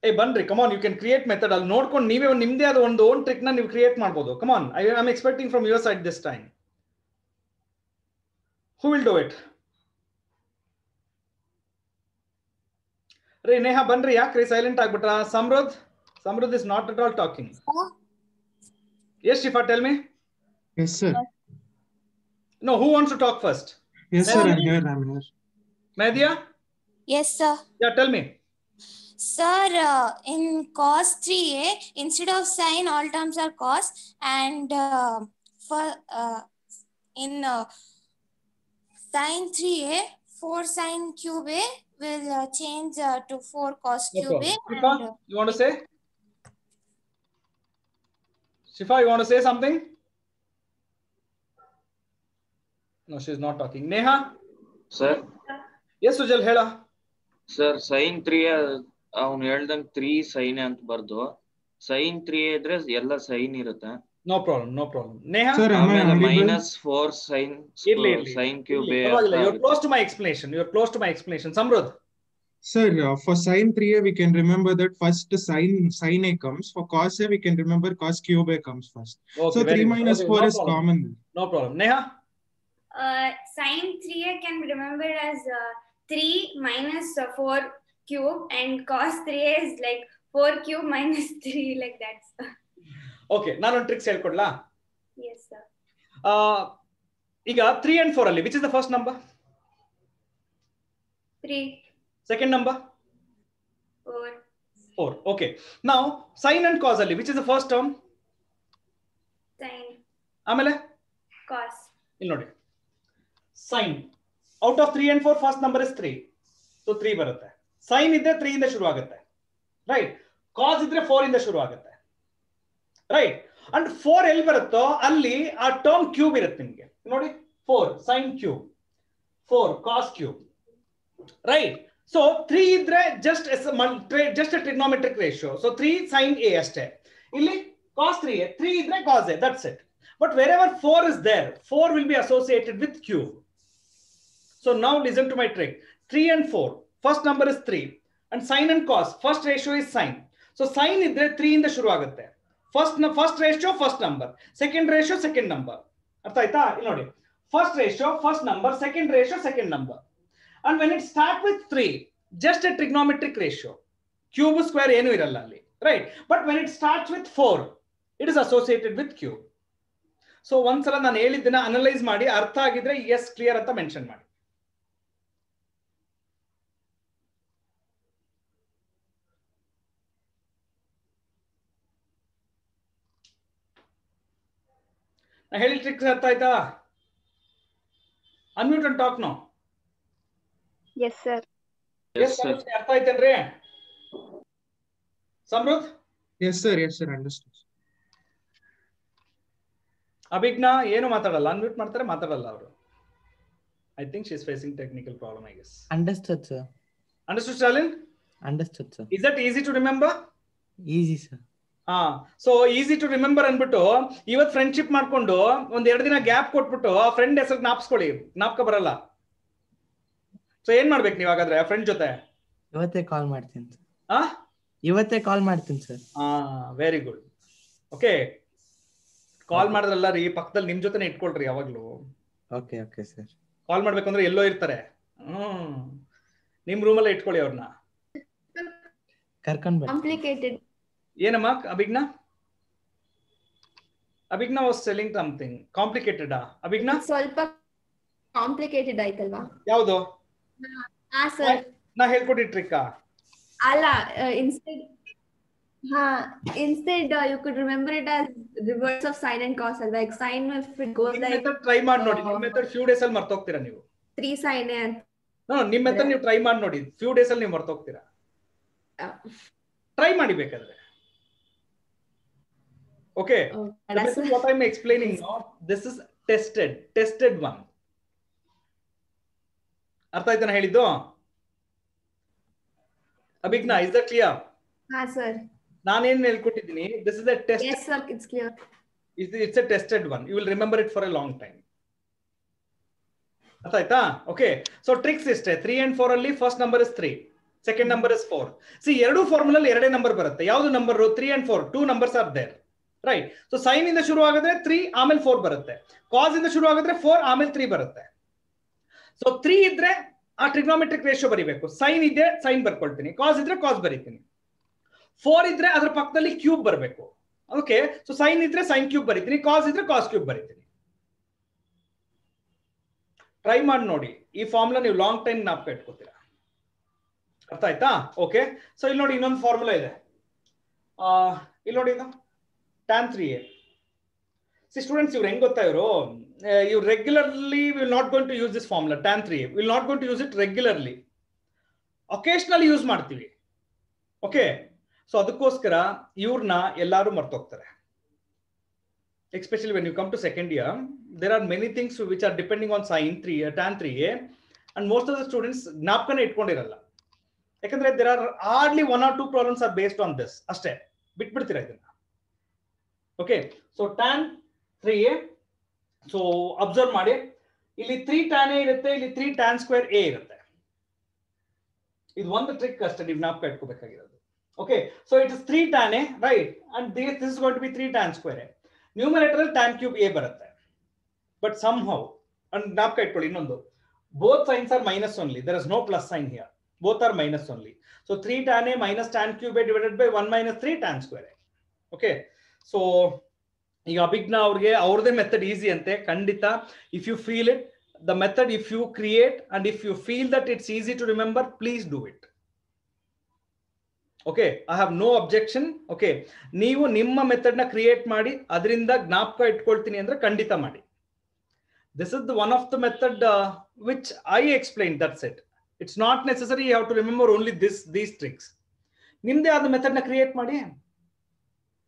Hey, Bandri, come on, you can create method. I'll ನೋಡ್ಕೊಂಡು ನೀವೇ ನಿಮ್ಮದೇ ಆದ ಒಂದು own trick ನ ನೀವು create ಮಾಡಬಹುದು. Come on, I'm expecting from your side this time. Who will do it? Re Neha Bandri, yakre silent agbitra. Samrudh is not at all talking. Yes, Shifa, tell me. Yes, sir. No, who wants to talk first? Yes, sir, I'm here. Mehdiya? Yes, sir. Yeah, tell me. Sir, in cos 3a, instead of sin, all terms are cos, and in sin 3a, 4 sin cube a will change to 4 cos cube a. Shifa, you want to say? Shifa, you want to say something? No, she is not talking. Neha? Sir? Yes, Sujal, hela. Sir, sin 3a, ಅವನು ಹೇಳ್ದಂಗೆ 3 sin ಅಂತ ಬರ್ದು sin 3 ಇದ್ರೆ ಎಲ್ಲ sin ಇರುತ್ತೆ. No problem. Neha? Sir, ಆಮೇಲೆ -4 sin cube a. You're close to my explanation. Samrudh? Sir, for sin 3a, we can remember that first sin a comes. For cos a, we can remember cos cube a comes first. Okay, so 3 minus 4 is common. No problem. Neha? Sin 3a can be remembered as 3 minus 4 cube, and cos 3a is like 4 cube minus 3, like that. Okay, ನಾನೊಂದು tricks ಹೇಳ್ಕೊಡ್ಲಾ? Yes, sir. ಈಗ 3 and 4 ಅಲ್ಲಿ which is the first number? 3. Second number? 4. Okay. Now sin and cos ಅಲ್ಲಿ which is the first term? Sin. ಆಮೇಲೆ? Cos. ಇಲ್ಲಿ ನೋಡಿ. Sine out of 3 and 4 first number is 3, so 3 ಬರುತ್ತೆ. Sign ಇದ್ರೆ 3 ಇಂದ ಶುರು ಆಗುತ್ತೆ, ರೈಟ್. ಕಾಸ್ ಇದ್ರೆ 4 ಇಂದ ಶುರು ಆಗುತ್ತೆ, ರೈಟ್. ಅಂಡ್ 4 ಎಲ್ಲಿ ಬರುತ್ತೋ ಅಲ್ಲಿ ಆ ಟರ್ಮ್ ಕ್ಯೂಬ್ ಇರುತ್ತೆ ನಿಮ್ಗೆ. ನೋಡಿ 4 sine cube, 4 cos cube, right. So 3 ಇದ್ರೆ just just trigonometric ratio, so 3 sine A ಅಷ್ಟೇ. ಇಲ್ಲಿ cos 3a, 3 idre cos a, that's it. But wherever 4 is there, 4 will be associated with cube. So now listen to my trick. 3 and 4, first number is 3, and sin and cos, first ratio is sin. So sin idre 3 inda shuru agutte. First ratio, first number. Second ratio, second number. Artha aita? Illi nodi. First ratio, first number. Second ratio, second number. And when it starts with 3, just a trigonometric ratio. Cube square ಏನು ಇರಲ್ಲ ಅಲ್ಲಿ, right? But when it starts with 4, it is associated with cube. So ಒಂದ್ಸಲ ನಾನು ಹೇಳಿದ್ದನ್ನ analyse ಮಾಡಿ ಅರ್ಥ ಆಗಿದ್ರೆ S clear ಅಂತ ಮೆನ್ಷನ್ ಮಾಡಿ. ನಾ ಹೇಳಿ ಟ್ರಿಕ್ಸ್ ಅರ್ಥ ಆಯ್ತಾ? Unmute and talk no. Yes, sir. Yes, sir. ಅರ್ಥ ಆಯ್ತೇನ್ರಿ Samruddh? Yes, sir. Yes, sir. Understood. Abhijna ಏನು ಮಾತಾಡಲ್ಲ, ಅನ್ಮ್ಯೂಟ್ ಮಾಡ್ತಾರೆ, ಮಾತಾಡಲ್ಲ ಅವರು. I think she is facing technical problem, I guess. Understood, sir. Understood, Stalin? Understood, sir. Is that easy to remember? Easy, sir. So easy to remember ಅನ್ಬಿಟ್ಟು ಇವತ್ friendship ಮಾಡ್ಕೊಂಡು ಒಂದ್ 2 ದಿನ ಗ್ಯಾಪ್ ಕೊಟ್ಬಿಟ್ಟು ಆ ಫ್ರೆಂಡ್ ಹೆಸರು ಜ್ಞಾಪಿಸ್ಕೊಳ್ಳಿ, ಜ್ಞಾಪಕ ಬರಲ್ಲ. ಸೊ ಏನ್ ಮಾಡ್ಬೇಕು ನೀವ್ ಹಾಗಾದ್ರೆ ಆ ಫ್ರೆಂಡ್ ಜೊತೆ? ಇವತ್ತೇ ಕಾಲ್ ಮಾಡ್ತೀನಿ ಸರ್. ಇವತ್ತೇ ಕಾಲ್ ಮಾಡ್ತೀನಿ ಸರ್. Very good. ಓಕೆ, ಕಾಲ್ ಮಾಡಿದ್ರಲ್ಲ ರೀ, ಪಕ್ಕದಲ್ಲಿ ನಿಮ್ ಜೊತೆನೆ ಇಟ್ಕೊಳ್ರಿ ಯಾವಾಗ್ಲೂ. Okay okay sir. ಕಾಲ್ ಮಾಡ್ಬೇಕಂದ್ರೆ ಎಲ್ಲೋ ಇರ್ತಾರೆ, ನಿಮ್ ರೂಮಲ್ಲೇ ಇಟ್ಕೊಳ್ಳಿ ಅವ್ರನ್ನ. ಕರ್ಕೊಂಡ್ Complicated. ಏನಮ್ಮ Abhijna? Abhijna was selling something complicated. Abhijna ಸ್ವಲ್ಪ ಕಾಂಪ್ಲಿಕೇಟೆಡ್ ಆಯ್ತಲ್ವಾ? ಯಾವುದು? ಸರ್ ನಾ ಹೇಳ್ಕೊಡಿ ಟ್ರಿಕ್ ಅಲ್ಲ, instead you could remember it as reverse of sin and cos, like sin if it goes like try ಮಾಡಿ ನೋಡಿ. ನಿಮ್ ಮೆಥಡ್ ಫ್ಯೂ ಡೇಸ್ ಅಲ್ಲಿ ಮರ್ತೋಗ್ತೀರಾ ನೀವು. 3 sin a ಅಂತ. ನಿಮ್ ಮೆಥಡ್ ನೀವು ಟ್ರೈ ಮಾಡಿ ನೋಡಿ, ಫ್ಯೂ ಡೇಸ್ ಅಲ್ಲಿ ನೀವು ಮರ್ತೋಗ್ತೀರಾ. ಟ್ರೈ ಮಾಡಿ ಬೇಕಾದ್ರೆ. Okay, this is what I'm explaining now. This is tested one. ಅರ್ಥ ಆಯ್ತಾ ನಾ ಹೇಳಿದ್ದು? Abhijna, is that clear? sir. ನಾನೇನ್ ಹೇಳ್ಕೊಟ್ಟಿದ್ದೀನಿ, this is a test. Yes sir, it's clear. It's a tested one. You will remember it for a long time. ಅರ್ಥ ಆಯ್ತಾ? Okay, so tricks ಇಷ್ಟೇ. 3 and 4 ಅಲ್ಲಿ first number is 3, second number is 4. See, ಎರಡು formula ಅಲ್ಲಿ ಎರಡೇ number ಬರುತ್ತೆ. ಯಾವುದು number? 3 and 4, 2 numbers are there. Right. So sine ಇಂದ ಶುರು ಆಗಿದ್ರೆ 3 ಆಮೇಲೆ 4 ಬರುತ್ತೆ. ಕಾಸ್ ಇಂದ ಶುರು ಆಗಿದ್ರೆ 4 ಆಮೇಲೆ 3 ಬರುತ್ತೆ. ಸೊ 3 ಇದ್ರೆ ಆ ಟ್ರಿಗ್ನೋಮೆಟ್ರಿಕ್ ರೇಷಿಯೋ ಬರಿಬೇಕು. ಸೈನ್ ಇದ್ರೆ ಸೈನ್ ಬರ್ಕೊಳ್ತೀನಿ, ಕಾಸ್ ಇದ್ರೆ ಕಾಸ್ ಬರೀತೀನಿ. 4 ಇದ್ರೆ ಅದ್ರ ಪಕ್ಕದಲ್ಲಿ ಕ್ಯೂಬ್ ಬರಬೇಕು. ಓಕೆ, ಸೊ ಸೈನ್ ಇದ್ರೆ ಸೈನ್ ಕ್ಯೂಬ್ ಬರೀತೀನಿ, ಕಾಸ್ ಇದ್ರೆ ಕಾಸ್ ಕ್ಯೂಬ್ ಬರೀತೀನಿ. ಟ್ರೈ ಮಾಡಿ ನೋಡಿ, ಈ ಫಾರ್ಮುಲಾ ನೀವು ಲಾಂಗ್ ಟೈಮ್ ಜ್ಞಾಪಕ ಇಟ್ಕೋತೀರಾ. ಅರ್ಥ ಆಯ್ತಾ? ಓಕೆ, ಸೊ ಇಲ್ಲಿ ನೋಡಿ ಇನ್ನೊಂದು ಫಾರ್ಮುಲಾ ಇದೆ. ಇಲ್ಲಿ ನೋಡಿ ಇದು tan 3a. See students, ಇವ್ರು ಹೆಂಗ್ ಗೊತ್ತಾ, ಇವ್ರು regularly will not going to use this formula tan 3a. Will not going to use it regularly, occasionally use ಮಾಡ್ತೀವಿ. ಓಕೆ, ಸೊ ಅದಕ್ಕೋಸ್ಕರ ಇವ್ರನ್ನ ಎಲ್ಲಾರು ಮರ್ತೋಗ್ತಾರೆ. Especially when you come to second year, there are many things which are depending on tan 3a, and most of the students ಜ್ಞಾಪಕನೇ ಇಟ್ಕೊಂಡಿರಲ್ಲ. ಯಾಕಂದ್ರೆ there are hardly 1 or 2 problems are based on this, ಅಷ್ಟೇ, ಬಿಟ್ಬಿಡ್ತೀರಾ ಇದನ್ನ. Okay, so tan 3a, so observe ಮಾಡಿ, ಇಲ್ಲಿ 3 tan a ಇರುತ್ತೆ, ಇಲ್ಲಿ 3 tan square a ಇರುತ್ತೆ. ಇದು ಒಂದು ಟ್ರಿಕ್ ಅಷ್ಟೇ ನೀವು ಜ್ಞಾಪಕ ಇಟ್ಕೋಬೇಕಾಗಿರೋದು. Okay, so it is 3 tan a, right, and this is going to be 3 tan square a. Numerator tan cube a ಬರುತ್ತೆ. ಬಟ್ ಸಮ್ ಹೌ, ಅಂಡ್ ಜ್ಞಾಪಕ ಇಟ್ಕೊಳ್ಳಿ ಇನ್ನೊಂದು, both signs are minus only, there is no plus sign here, both are minus only. So 3 tan a minus tan cube a divided by 1 minus 3 tan square a. Okay, so ಈಗ ಅಭಿಜ್ಞಾ ಅವ್ರಿಗೆ ಅವ್ರದೇ method easy ಅಂತೆ. ಖಂಡಿತ, if you feel it, the method if you create and if you feel that it's easy to remember, please do it. Okay, I have no objection. Okay, ನೀವು ನಿಮ್ಮ method ನ create ಮಾಡಿ ಅದರಿಂದ ಜ್ಞಾಪಕ ಇಟ್ಕೊಳ್ತೀನಿ ಅಂದ್ರೆ ಖಂಡಿತ ಮಾಡಿ. This is the one of the method which I explained. That's it. It's not necessary you have to remember only these tricks. Nimde aad method na create ಮಾಡಿ.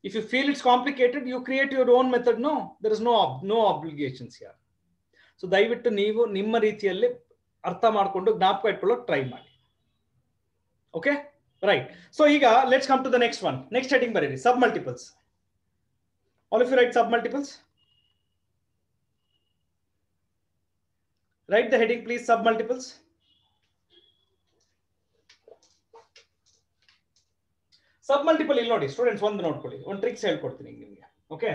If you feel it's complicated, you create your own method. No, there is no obligations here. So ದಯವಿಟ್ಟು ನೀವು ನಿಮ್ಮ ರೀತಿಯಲ್ಲಿ ಅರ್ಥ ಮಾಡಿಕೊಂಡು ಜ್ಞಾಪಕ ಇಟ್ಕೊಳ್ಳೋಕೆ try ಮಾಡಿ. Okay, right. So ಈಗ let's come to the next one. Next heading ಬರೀರಿ, sub multiples. All of you write sub multiples. Write the heading please, sub multiples. Sub multiple ಇಲ್ಲಿ ನೋಡಿ ಸ್ಟೂಡೆಂಟ್ಸ್, ಒಂದು ನೋಡ್ಕೊಳ್ಳಿ, ಒಂದು ಟ್ರಿಕ್ಸ್ ಹೇಳ್ಕೊಡ್ತೀನಿ ನಿಮಗೆ. Okay,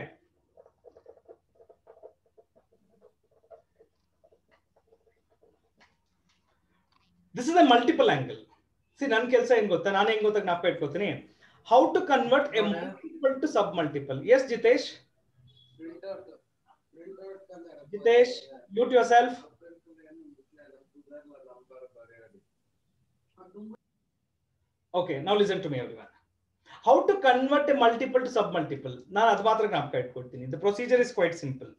this is a multiple angle. See, ನನ್ನ ಕೆಲಸ ಏನ್ ಗೊತ್ತಾ, ನಾನು ಹೆಂಗ್ ಗೊತ್ತಾ ಜ್ಞಾಪಕ ಇಟ್ಕೊತೀನಿ, how to convert a multiple to sub multiple. Yes, Jitesh. Jitesh, mute yourself. Okay, now listen to me everyone. How to convert a multiple to sub multiple? ನಾನು ಅದು ಮಾತ್ರ ಜ್ಞಾಪಕ ಇಟ್ಕೊಳ್ತೀನಿ. The procedure is quite simple.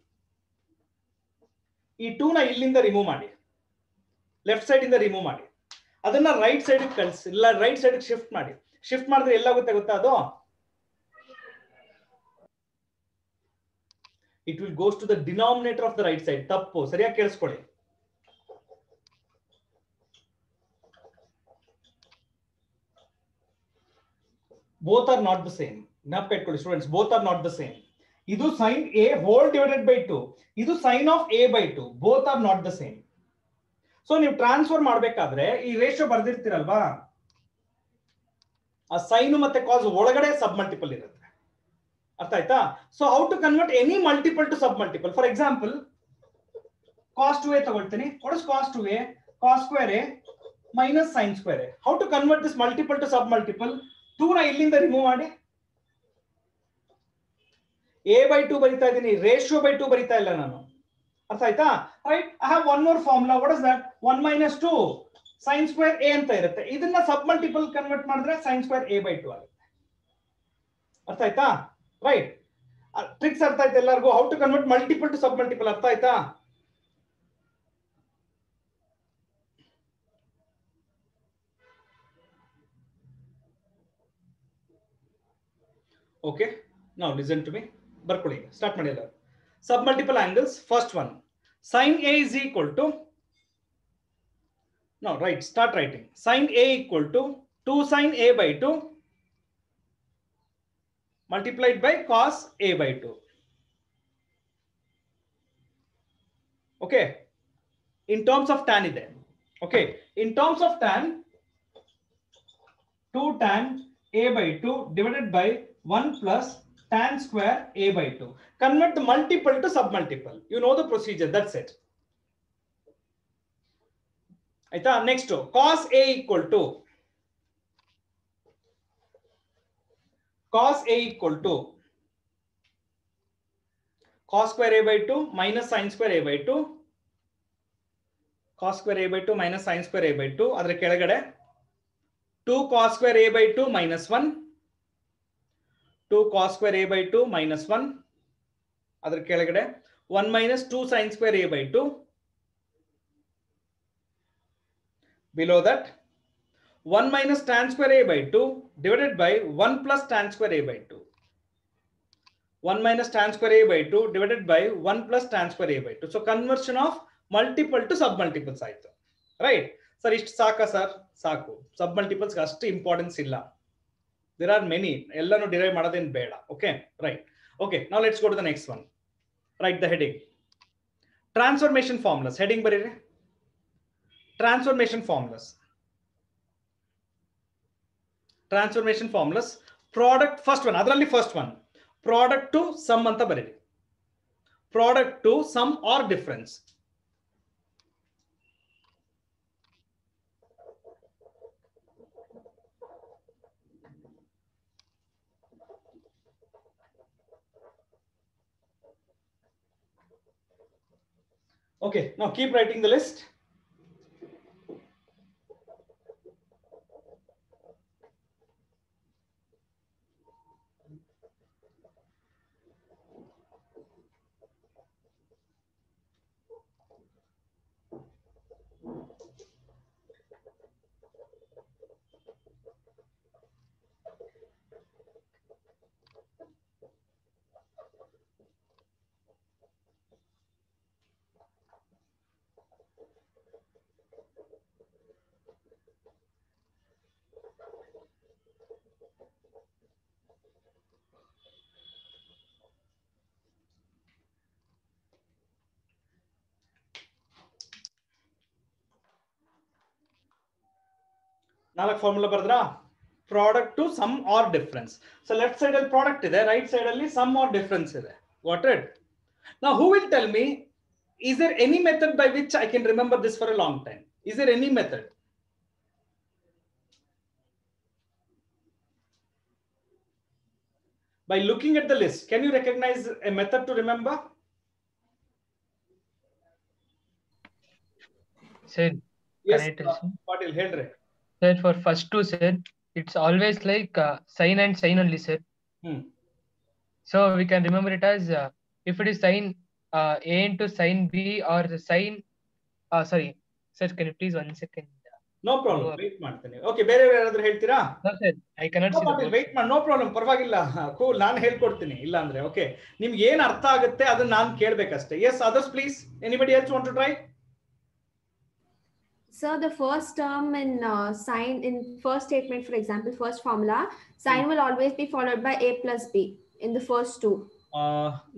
ಈ 2 ನ ಇಲ್ಲಿಂದ remove ಮಾಡಿ, left side ಇಂದ ರಿಮೂವ್ ಮಾಡಿ, ಅದನ್ನ ರೈಟ್ ಸೈಡ್ ಕಳಿಸಿ, ಇಲ್ಲ ರೈಟ್ ಸೈಡ್ ಶಿಫ್ಟ್ ಮಾಡಿ. ಶಿಫ್ಟ್ ಮಾಡಿದ್ರೆ ಎಲ್ಲಾಗುತ್ತೆ ಗೊತ್ತಾ, ಅದು it will goes to the denominator of the right side. ತಪ್ಪು, ಸರಿಯಾಗಿ ಕೇಳಿಸ್ಕೊಳ್ಳಿ. Both are not the same. ಜ್ಞಾಪಕ ಇಟ್ಕೊಳ್ಳಿ students, both are not the same. ಇದು sin a whole divided by 2, ಇದು sin of a by 2. both are not the same. So ನೀವು transfer ಮಾಡ್ಬೇಕಾದ್ರೆ ಈ ರೇಷಿಯೋ ಬರ್ದಿರ್ತೀರಲ್ವಾ, ಆ ಸೈನ್ ಮತ್ತೆ ಕಾಸ್ ಒಳಗಡೆ ಸಬ್ ಮಲ್ಟಿಪಲ್ ಇರುತ್ತೆ. ಅರ್ಥ ಆಯ್ತಾ? So how to convert any multiple to sub multiple. For example cos 2a ತಗೊಳ್ತೀನಿ. what is cos 2a? cos square a minus sin square a. how to convert this multiple to sub multiple? 2 ನ ಇಲ್ಲಿಂದ remove ಮಾಡಿ, a by 2 ಬರಿತಾ ಇದ್ದೀನಿ, ratio by 2 ಬರಿತಾ ಇಲ್ಲ ನಾನು. ಅರ್ಥ ಆಯ್ತಾ? Right, I have one more formula. What is that? 1 minus 2 sin square a ಅಂತ ಇರುತ್ತೆ. ಇದನ್ನ ಸಬ್ ಮಲ್ಟಿಪಲ್ ಕನ್ವರ್ಟ್ ಮಾಡಿದ್ರೆ sin square a by 2 ಆಗುತ್ತೆ. ಅರ್ಥ ಆಯ್ತಾ? ರೈಟ್, ಟ್ರಿಕ್ಸ್ ಅರ್ಥ ಆಯ್ತಾ ಎಲ್ಲರಿಗೂ? How to convert multiple to sub multiple ಅರ್ಥ ಆಯ್ತಾ? Okay, now listen to me. ಬರ್ಕೊಳ್ಳಿ, ಸ್ಟಾರ್ಟ್ ಮಾಡಿ ಎಲ್ಲ. Sub multiple angles. First one, sin a is equal to, no, right, start writing. Sin a equal to 2 sin a by 2 multiplied by cos a by 2. Okay, in terms of tan ide. Okay, in terms of tan, 2 tan a by 2 divided by 1 plus tan square a by 2. Convert the multiple to sub multiple. You know the procedure. That's it. Aita, next cos a equal to cos square a by 2 minus sin square a by 2. Cos square a by 2 minus sin square a by 2. ಅದರ ಕೆಳಗಡೆ 2 cos square a by 2 minus 1. 2 cos square a by 2 minus 1. ಅದರ ಕೆಳಗಡೆ 1 minus 2 sin square a by 2. Below that 1 minus tan square a by 2 divided by 1 plus tan square a by 2. 1 minus tan square a by 2 divided by 1 plus tan square a by 2. So conversion of multiple to sub multiples ಆಯ್ತು. Right? Sir, ಇಷ್ಟು ಸಾಕಾ sir? ಸಾಕು. ಸಬ್ multiples ಅಷ್ಟು importance ಇಲ್ಲ. There are many. ಎಲ್ಲಾನು derive ಮಾಡೋದೇನು ಬೇಡ. Okay, right. Okay, now let's go to the next one. Write the heading. Transformation formulas. Heading ಬರೀರಿ. Transformation formulas. Transformation formulas. Product, first one. ಅದರಲ್ಲಿ first one. Product to sum ಅಂತ ಬರೀರಿ. Product to sum or difference. Okay, now keep writing the list. 4 formula ಬರ್ದ್ರಾ? Product to sum or difference. So left side ಅಲ್ಲಿ product ಇದೆ, right side ಅಲ್ಲಿ sum or difference ಇದೆ. Got it? Now who will tell me, is there any method by which I can remember this for a long time? Is there any method? By looking at the list, can you recognize a method to remember? Sir, Yes, can I tell you? Patil, ಹೇಳ್ರಿ. Sir, for first two, sir, it's always like sign and sign only, sir. So we can remember it as if it is sign A into sign B or the sign. Sorry, sir, can you please 1 second? No problem. Wait ಮಾಡ್ತೀನಿ. Okay, ಬೇರೆ ಯಾರಾದ್ರೂ ಹೇಳ್ತೀರಾ? No, sir, I cannot see the board. Wait ಮಾಡಿ, no problem. ಪರವಾಗಿಲ್ಲ. Cool, ನಾನು ಹೇಳ್ಕೊಡ್ತೀನಿ. ಇಲ್ಲ ಅಂದ್ರೆ ಓಕೆ, ನಿಮ್ಗೆ ಏನು ಅರ್ಥ ಆಗುತ್ತೆ ಅದನ್ನ ನಾನು ಕೇಳಬೇಕಷ್ಟೇ. Yes, others please. Anybody else want to try? Sir, the first term in sign in first statement, for example, first formula, sign will always be followed by A plus B in the first two.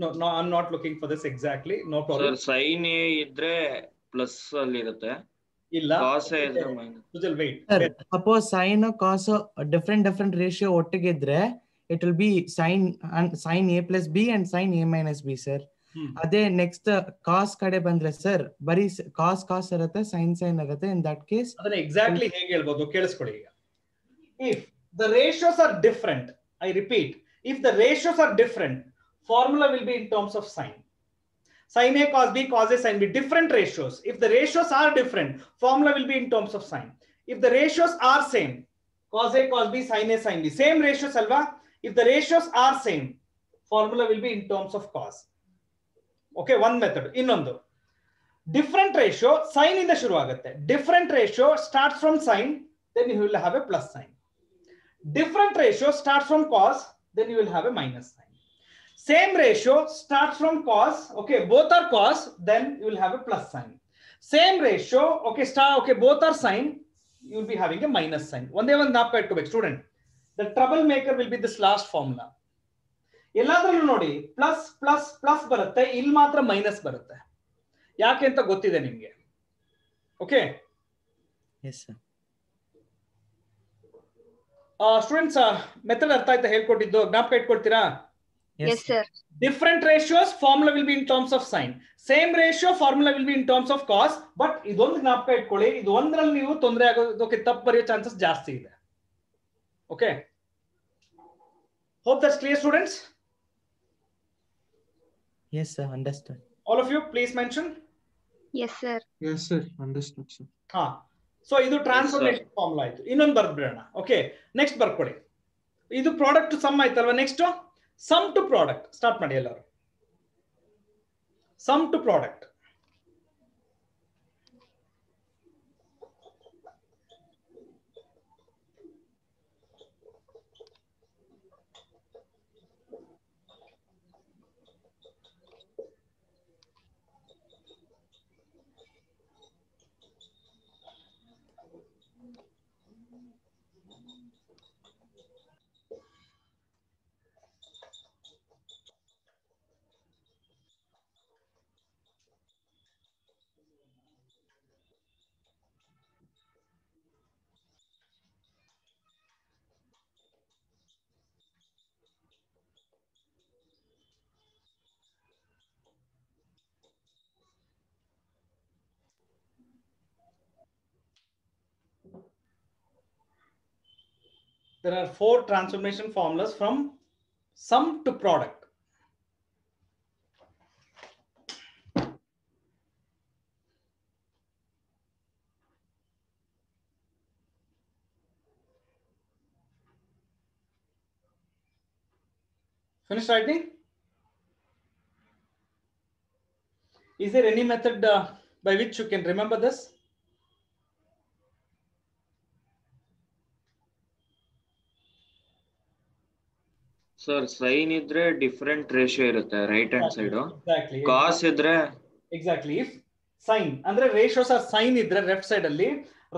No, I'm not looking for this exactly. No problem. Sir, sin A ಇದ್ರೆ plus ಅಲ್ಲಿ ಇರುತ್ತೆ. ಇಲ್ಲ. cos A ಇದ್ರೆ minus. Sujal, wait. Sir, suppose sin cos different ratio ಒಟ್ಟಿಗೆ ಇದ್ರೆ it will be sin A plus B and sin A minus B, sir. ಅದೇ next ಕಾಸ್ ಕಡೆ ಬಂದ್ರೆ ಸರ್ ಬರೀ ಕಾಸ್ ಇರುತ್ತೆ, ಸೈನ್ ಇರುತ್ತೆ. ಇನ್ ದಟ್ ಕೇಸ್ ಅದನ್ನ ಎಕ್ಸಾಕ್ಟ್ಲಿ ಹೇಗೆ ಹೇಳ್ಬೋದು ಕೇಳಿಸ್ಕೊಳ್ಳಿ. ಈಗ if the ratios are different, I repeat, if the ratios are different, formula will be in terms of sin. Sin A cos B cos A sin B, different ratios. If the ratios are different, formula will be in terms of sin. If the ratios are same, cos A cos B sin A sin B, same ratios alva. If the ratios are same, formula will be in terms of cos. Okay, one method. ಇನ್ನೊಂದು different ratio sin ಇಂದ ಶುರು ಆಗುತ್ತೆ. Different ratio starts from sin, then you will have a plus sign. Different ratio starts from cos, then you will have a minus sign. Same ratio starts from cos, okay, both are cos, then you will have a plus sign. Same ratio, okay, both are sin, you will be having a minus sign. ಒಂದೇ ಒಂದು ಜ್ಞಾಪಕ ಇಟ್ಕೋಬೇಕು student. The troublemaker will be this last formula. ಎಲ್ಲಾದ್ರಲ್ಲೂ ನೋಡಿ plus plus plus ಬರುತ್ತೆ, ಇಲ್ಲಿ ಮಾತ್ರ minus ಬರುತ್ತೆ. ಯಾಕೆ ಅಂತ ಗೊತ್ತಿದೆ ನಿಮ್ಗೆ? ಓಕೆ ಸ್ಟೂಡೆಂಟ್ಸ್, ಮೆಥಡ್ ಅರ್ಥ ಆಯ್ತಾ ಹೇಳ್ಕೊಟ್ಟಿದ್ದು? ಜ್ಞಾಪಕ ಇಟ್ಕೊಳ್ತೀರಾ? Yes, sir. Different ratios, formula will be in terms of sin. Same ratio, formula will be in terms of cos. But ಇದೊಂದು ಜ್ಞಾಪಕ ಇಟ್ಕೊಳ್ಳಿ, ಇದು ಒಂದರಲ್ಲಿ ನೀವು ತೊಂದರೆ ಆಗೋದಕ್ಕೆ ತಪ್ಪು ಬರೆಯೋ ಚಾನ್ಸಸ್ ಜಾಸ್ತಿ ಇದೆ. Okay, hope that's clear, students. Yes, sir, understood. All of you please mention. Yes, sir. Yes, sir, understood, sir. So ಇದು ಟ್ರಾನ್ಸ್ಫಾರ್ಮೇಷನ್ ಫಾರ್ಮುಲಾ ಆಯ್ತು. ಇನ್ನೊಂದು ಬರ್ಬಿಡೋಣ. ಓಕೆ, ನೆಕ್ಸ್ಟ್ ಬರ್ಕೊಡಿ. ಇದು ಪ್ರಾಡಕ್ಟ್ ಸಮ್ ಆಯ್ತಲ್ವಾ? Next sum to product start ಮಾಡಿ ಎಲ್ಲರೂ. Sum to product. There are 4 transformation formulas from sum to product. Finish writing? Is there any method by which you can remember this? Sir sine ಇದ್ರೆ different ratio ಇರುತ್ತೆ right hand side. Exactly. Cos ಇದ್ರೆ exactly if sine ಅಂದ್ರೆ ratios are sine ಇದ್ರೆ left side ಅಲ್ಲಿ,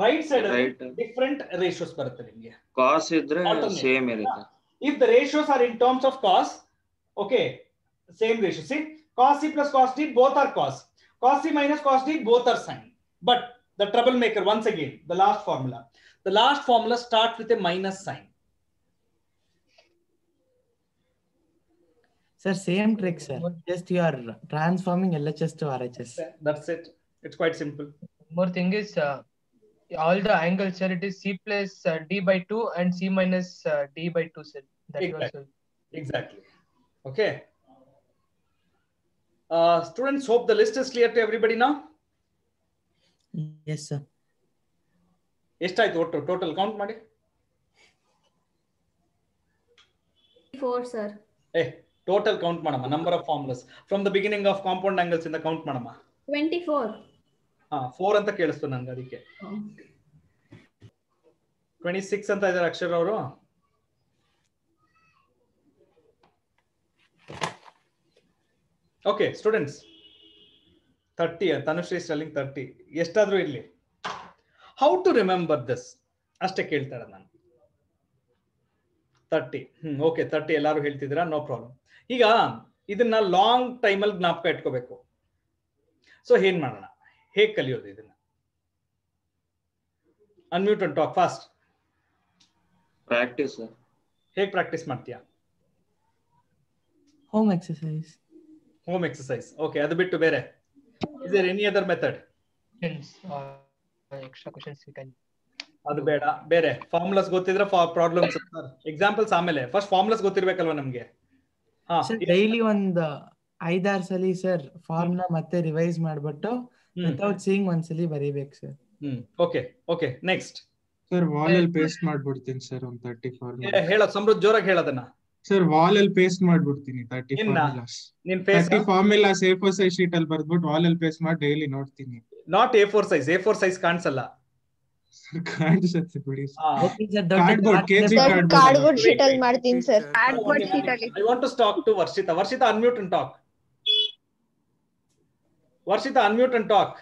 right side ಅಲ್ಲಿ different ratios ಬರುತ್ತೆ ನಿಮಗೆ. ಕಾಸ್ ಇದ್ರೆ ಸೇಮ್ ಇರುತ್ತೆ. If the ratios are in terms of cos, okay, same ratio. See, cos C plus cos D, both are cos. Cos C minus cos D, both are sin. But the troublemaker, once again, the last formula. The last formula starts with a minus sign. Sir, same trick, sir. Just you are transforming LHS to RHS. That's it. It's quite simple. More thing is, all the angles, sir, it is C plus D by 2 and C minus D by 2, sir. That Exactly. also. Exactly. Okay. Students, hope the list is clear to everybody now. Yes, sir. ಎಷ್ಟಾಯ್ತು ಒಟ್ಟು total count ಮಾಡಿ? 4, sir. Total count ಮಾಡಮ್ಮ. Number of formulas from the beginning of compound angles ಇಂದ count ಮಾಡಮ್ಮ. 24. 4 ಅಂತ ಕೇಳಿಸ್ತು ನಂಗೆ, ಅದಕ್ಕೆ 26 ಅಂತ ಇದ್ದಾರೆ ಅಕ್ಷರ ಅವರು. ಓಕೆ ಸ್ಟೂಡೆಂಟ್ಸ್, 30 ತನುಶ್ರೀ ಸ್ಟೆಲ್ಲಿಂಗ್ 30 ಎಷ್ಟಾದ್ರೂ ಇರ್ಲಿ. ಹೌ ಟು ರಿಮೆಂಬರ್ ದಿಸ್ ಅಷ್ಟೇ ಕೇಳ್ತಾಳೆ ನಾನು. 30 ಓಕೆ 30 ಎಲ್ಲಾರು ಹೇಳ್ತಿದ್ದೀರಾ, ನೋ ಪ್ರಾಬ್ಲಮ್. ಈಗ ಇದನ್ನ ಲಾಂಗ್ ಟೈಮಲ್ಲಿ ಜ್ಞಾಪಕ ಇಟ್ಕೋಬೇಕು. ಸೊ ಏನ್ ಮಾಡೋಣ, ಹೇಗೆ ಕಲಿಯೋದು ಇದನ್ನ? Unmute and talk fast. Practice. ಹೇಗೆ ಪ್ರಾಕ್ಟೀಸ್ ಮಾಡ್ತೀಯಾ? Home exercise. Home exercise. Okay, ಅದು ಬಿಟ್ಟು ಬೇರೆ is there any other method? Extra questions we can. ಅದು ಬೇಡ, ಬೇರೆ ಫಾರ್ಮುಲಾಸ್ ಗೊತ್ತಿದ್ರೆ ಪ್ರಾಬ್ಲಮ್ಸ್, ಎಕ್ಸಾಂಪಲ್ಸ್ ಆಮೇಲೆ. ಫಸ್ಟ್ ಫಾರ್ಮುಲಾಸ್ ಗೊತ್ತಿರ್ಬೇಕಲ್ವಾ ನಮ್ಗೆ? ಡೈಲಿ ಒಂದ್ 5-6 ಸಲ ಸರ್ ಫಾರ್ಮುಲಾ ಮತ್ತೆ ರಿವೈಸ್ ಮಾಡ್ಬಿಟ್ಟು ವಿತೌಟ್ ಸೀಯಿಂಗ್ ಒಂದ್ಸಲಿ ಬರೀಬೇಕು sir. Okay okay, next sir wall ಅಲ್ಲಿ ಪೇಸ್ಟ್ ಮಾಡ್ಬಿಡ್ತೀನಿ ಸರ್ ಒಂದು 30 ಫಾರ್ಮುಲಾ. ಹೇಳೋ ಸಮೃದ್ಧ, ಜೋರಾಗಿ ಹೇಳೋದನ್ನ. ಸರ್ ವಾಲ್ ಅಲ್ಲಿ ಪೇಸ್ಟ್ ಮಾಡ್ಬಿಡ್ತೀನಿ 30 formulas. 30 formulas A4 size sheet ಅಲ್ಲಿ ಬರ್ದ್ಬಿಟ್ಟು ವಾಲ್ ಅಲ್ಲಿ ಪೇಸ್ಟ್ ಮಾಡಿ ಡೈಲಿ ನೋಡ್ತೀನಿ. Not A4 size. A4 size ಕಾಣಿಸಲ್ಲ. ಕಾಣಿಸುತ್ತೆ ಬಿಡಿ. ಕಾರ್ಡ್ಬೋರ್ಡ್ ಶೀಟ್ ಅಲ್ಲಿ ಮಾಡ್ತೀನಿ ಸರ್. ಕಾರ್ಡ್ಬೋರ್ಡ್ ಶೀಟ್ ಅಲ್ಲಿ. I want to talk to Varshita. Varshita unmute and talk. Varshita unmute and talk.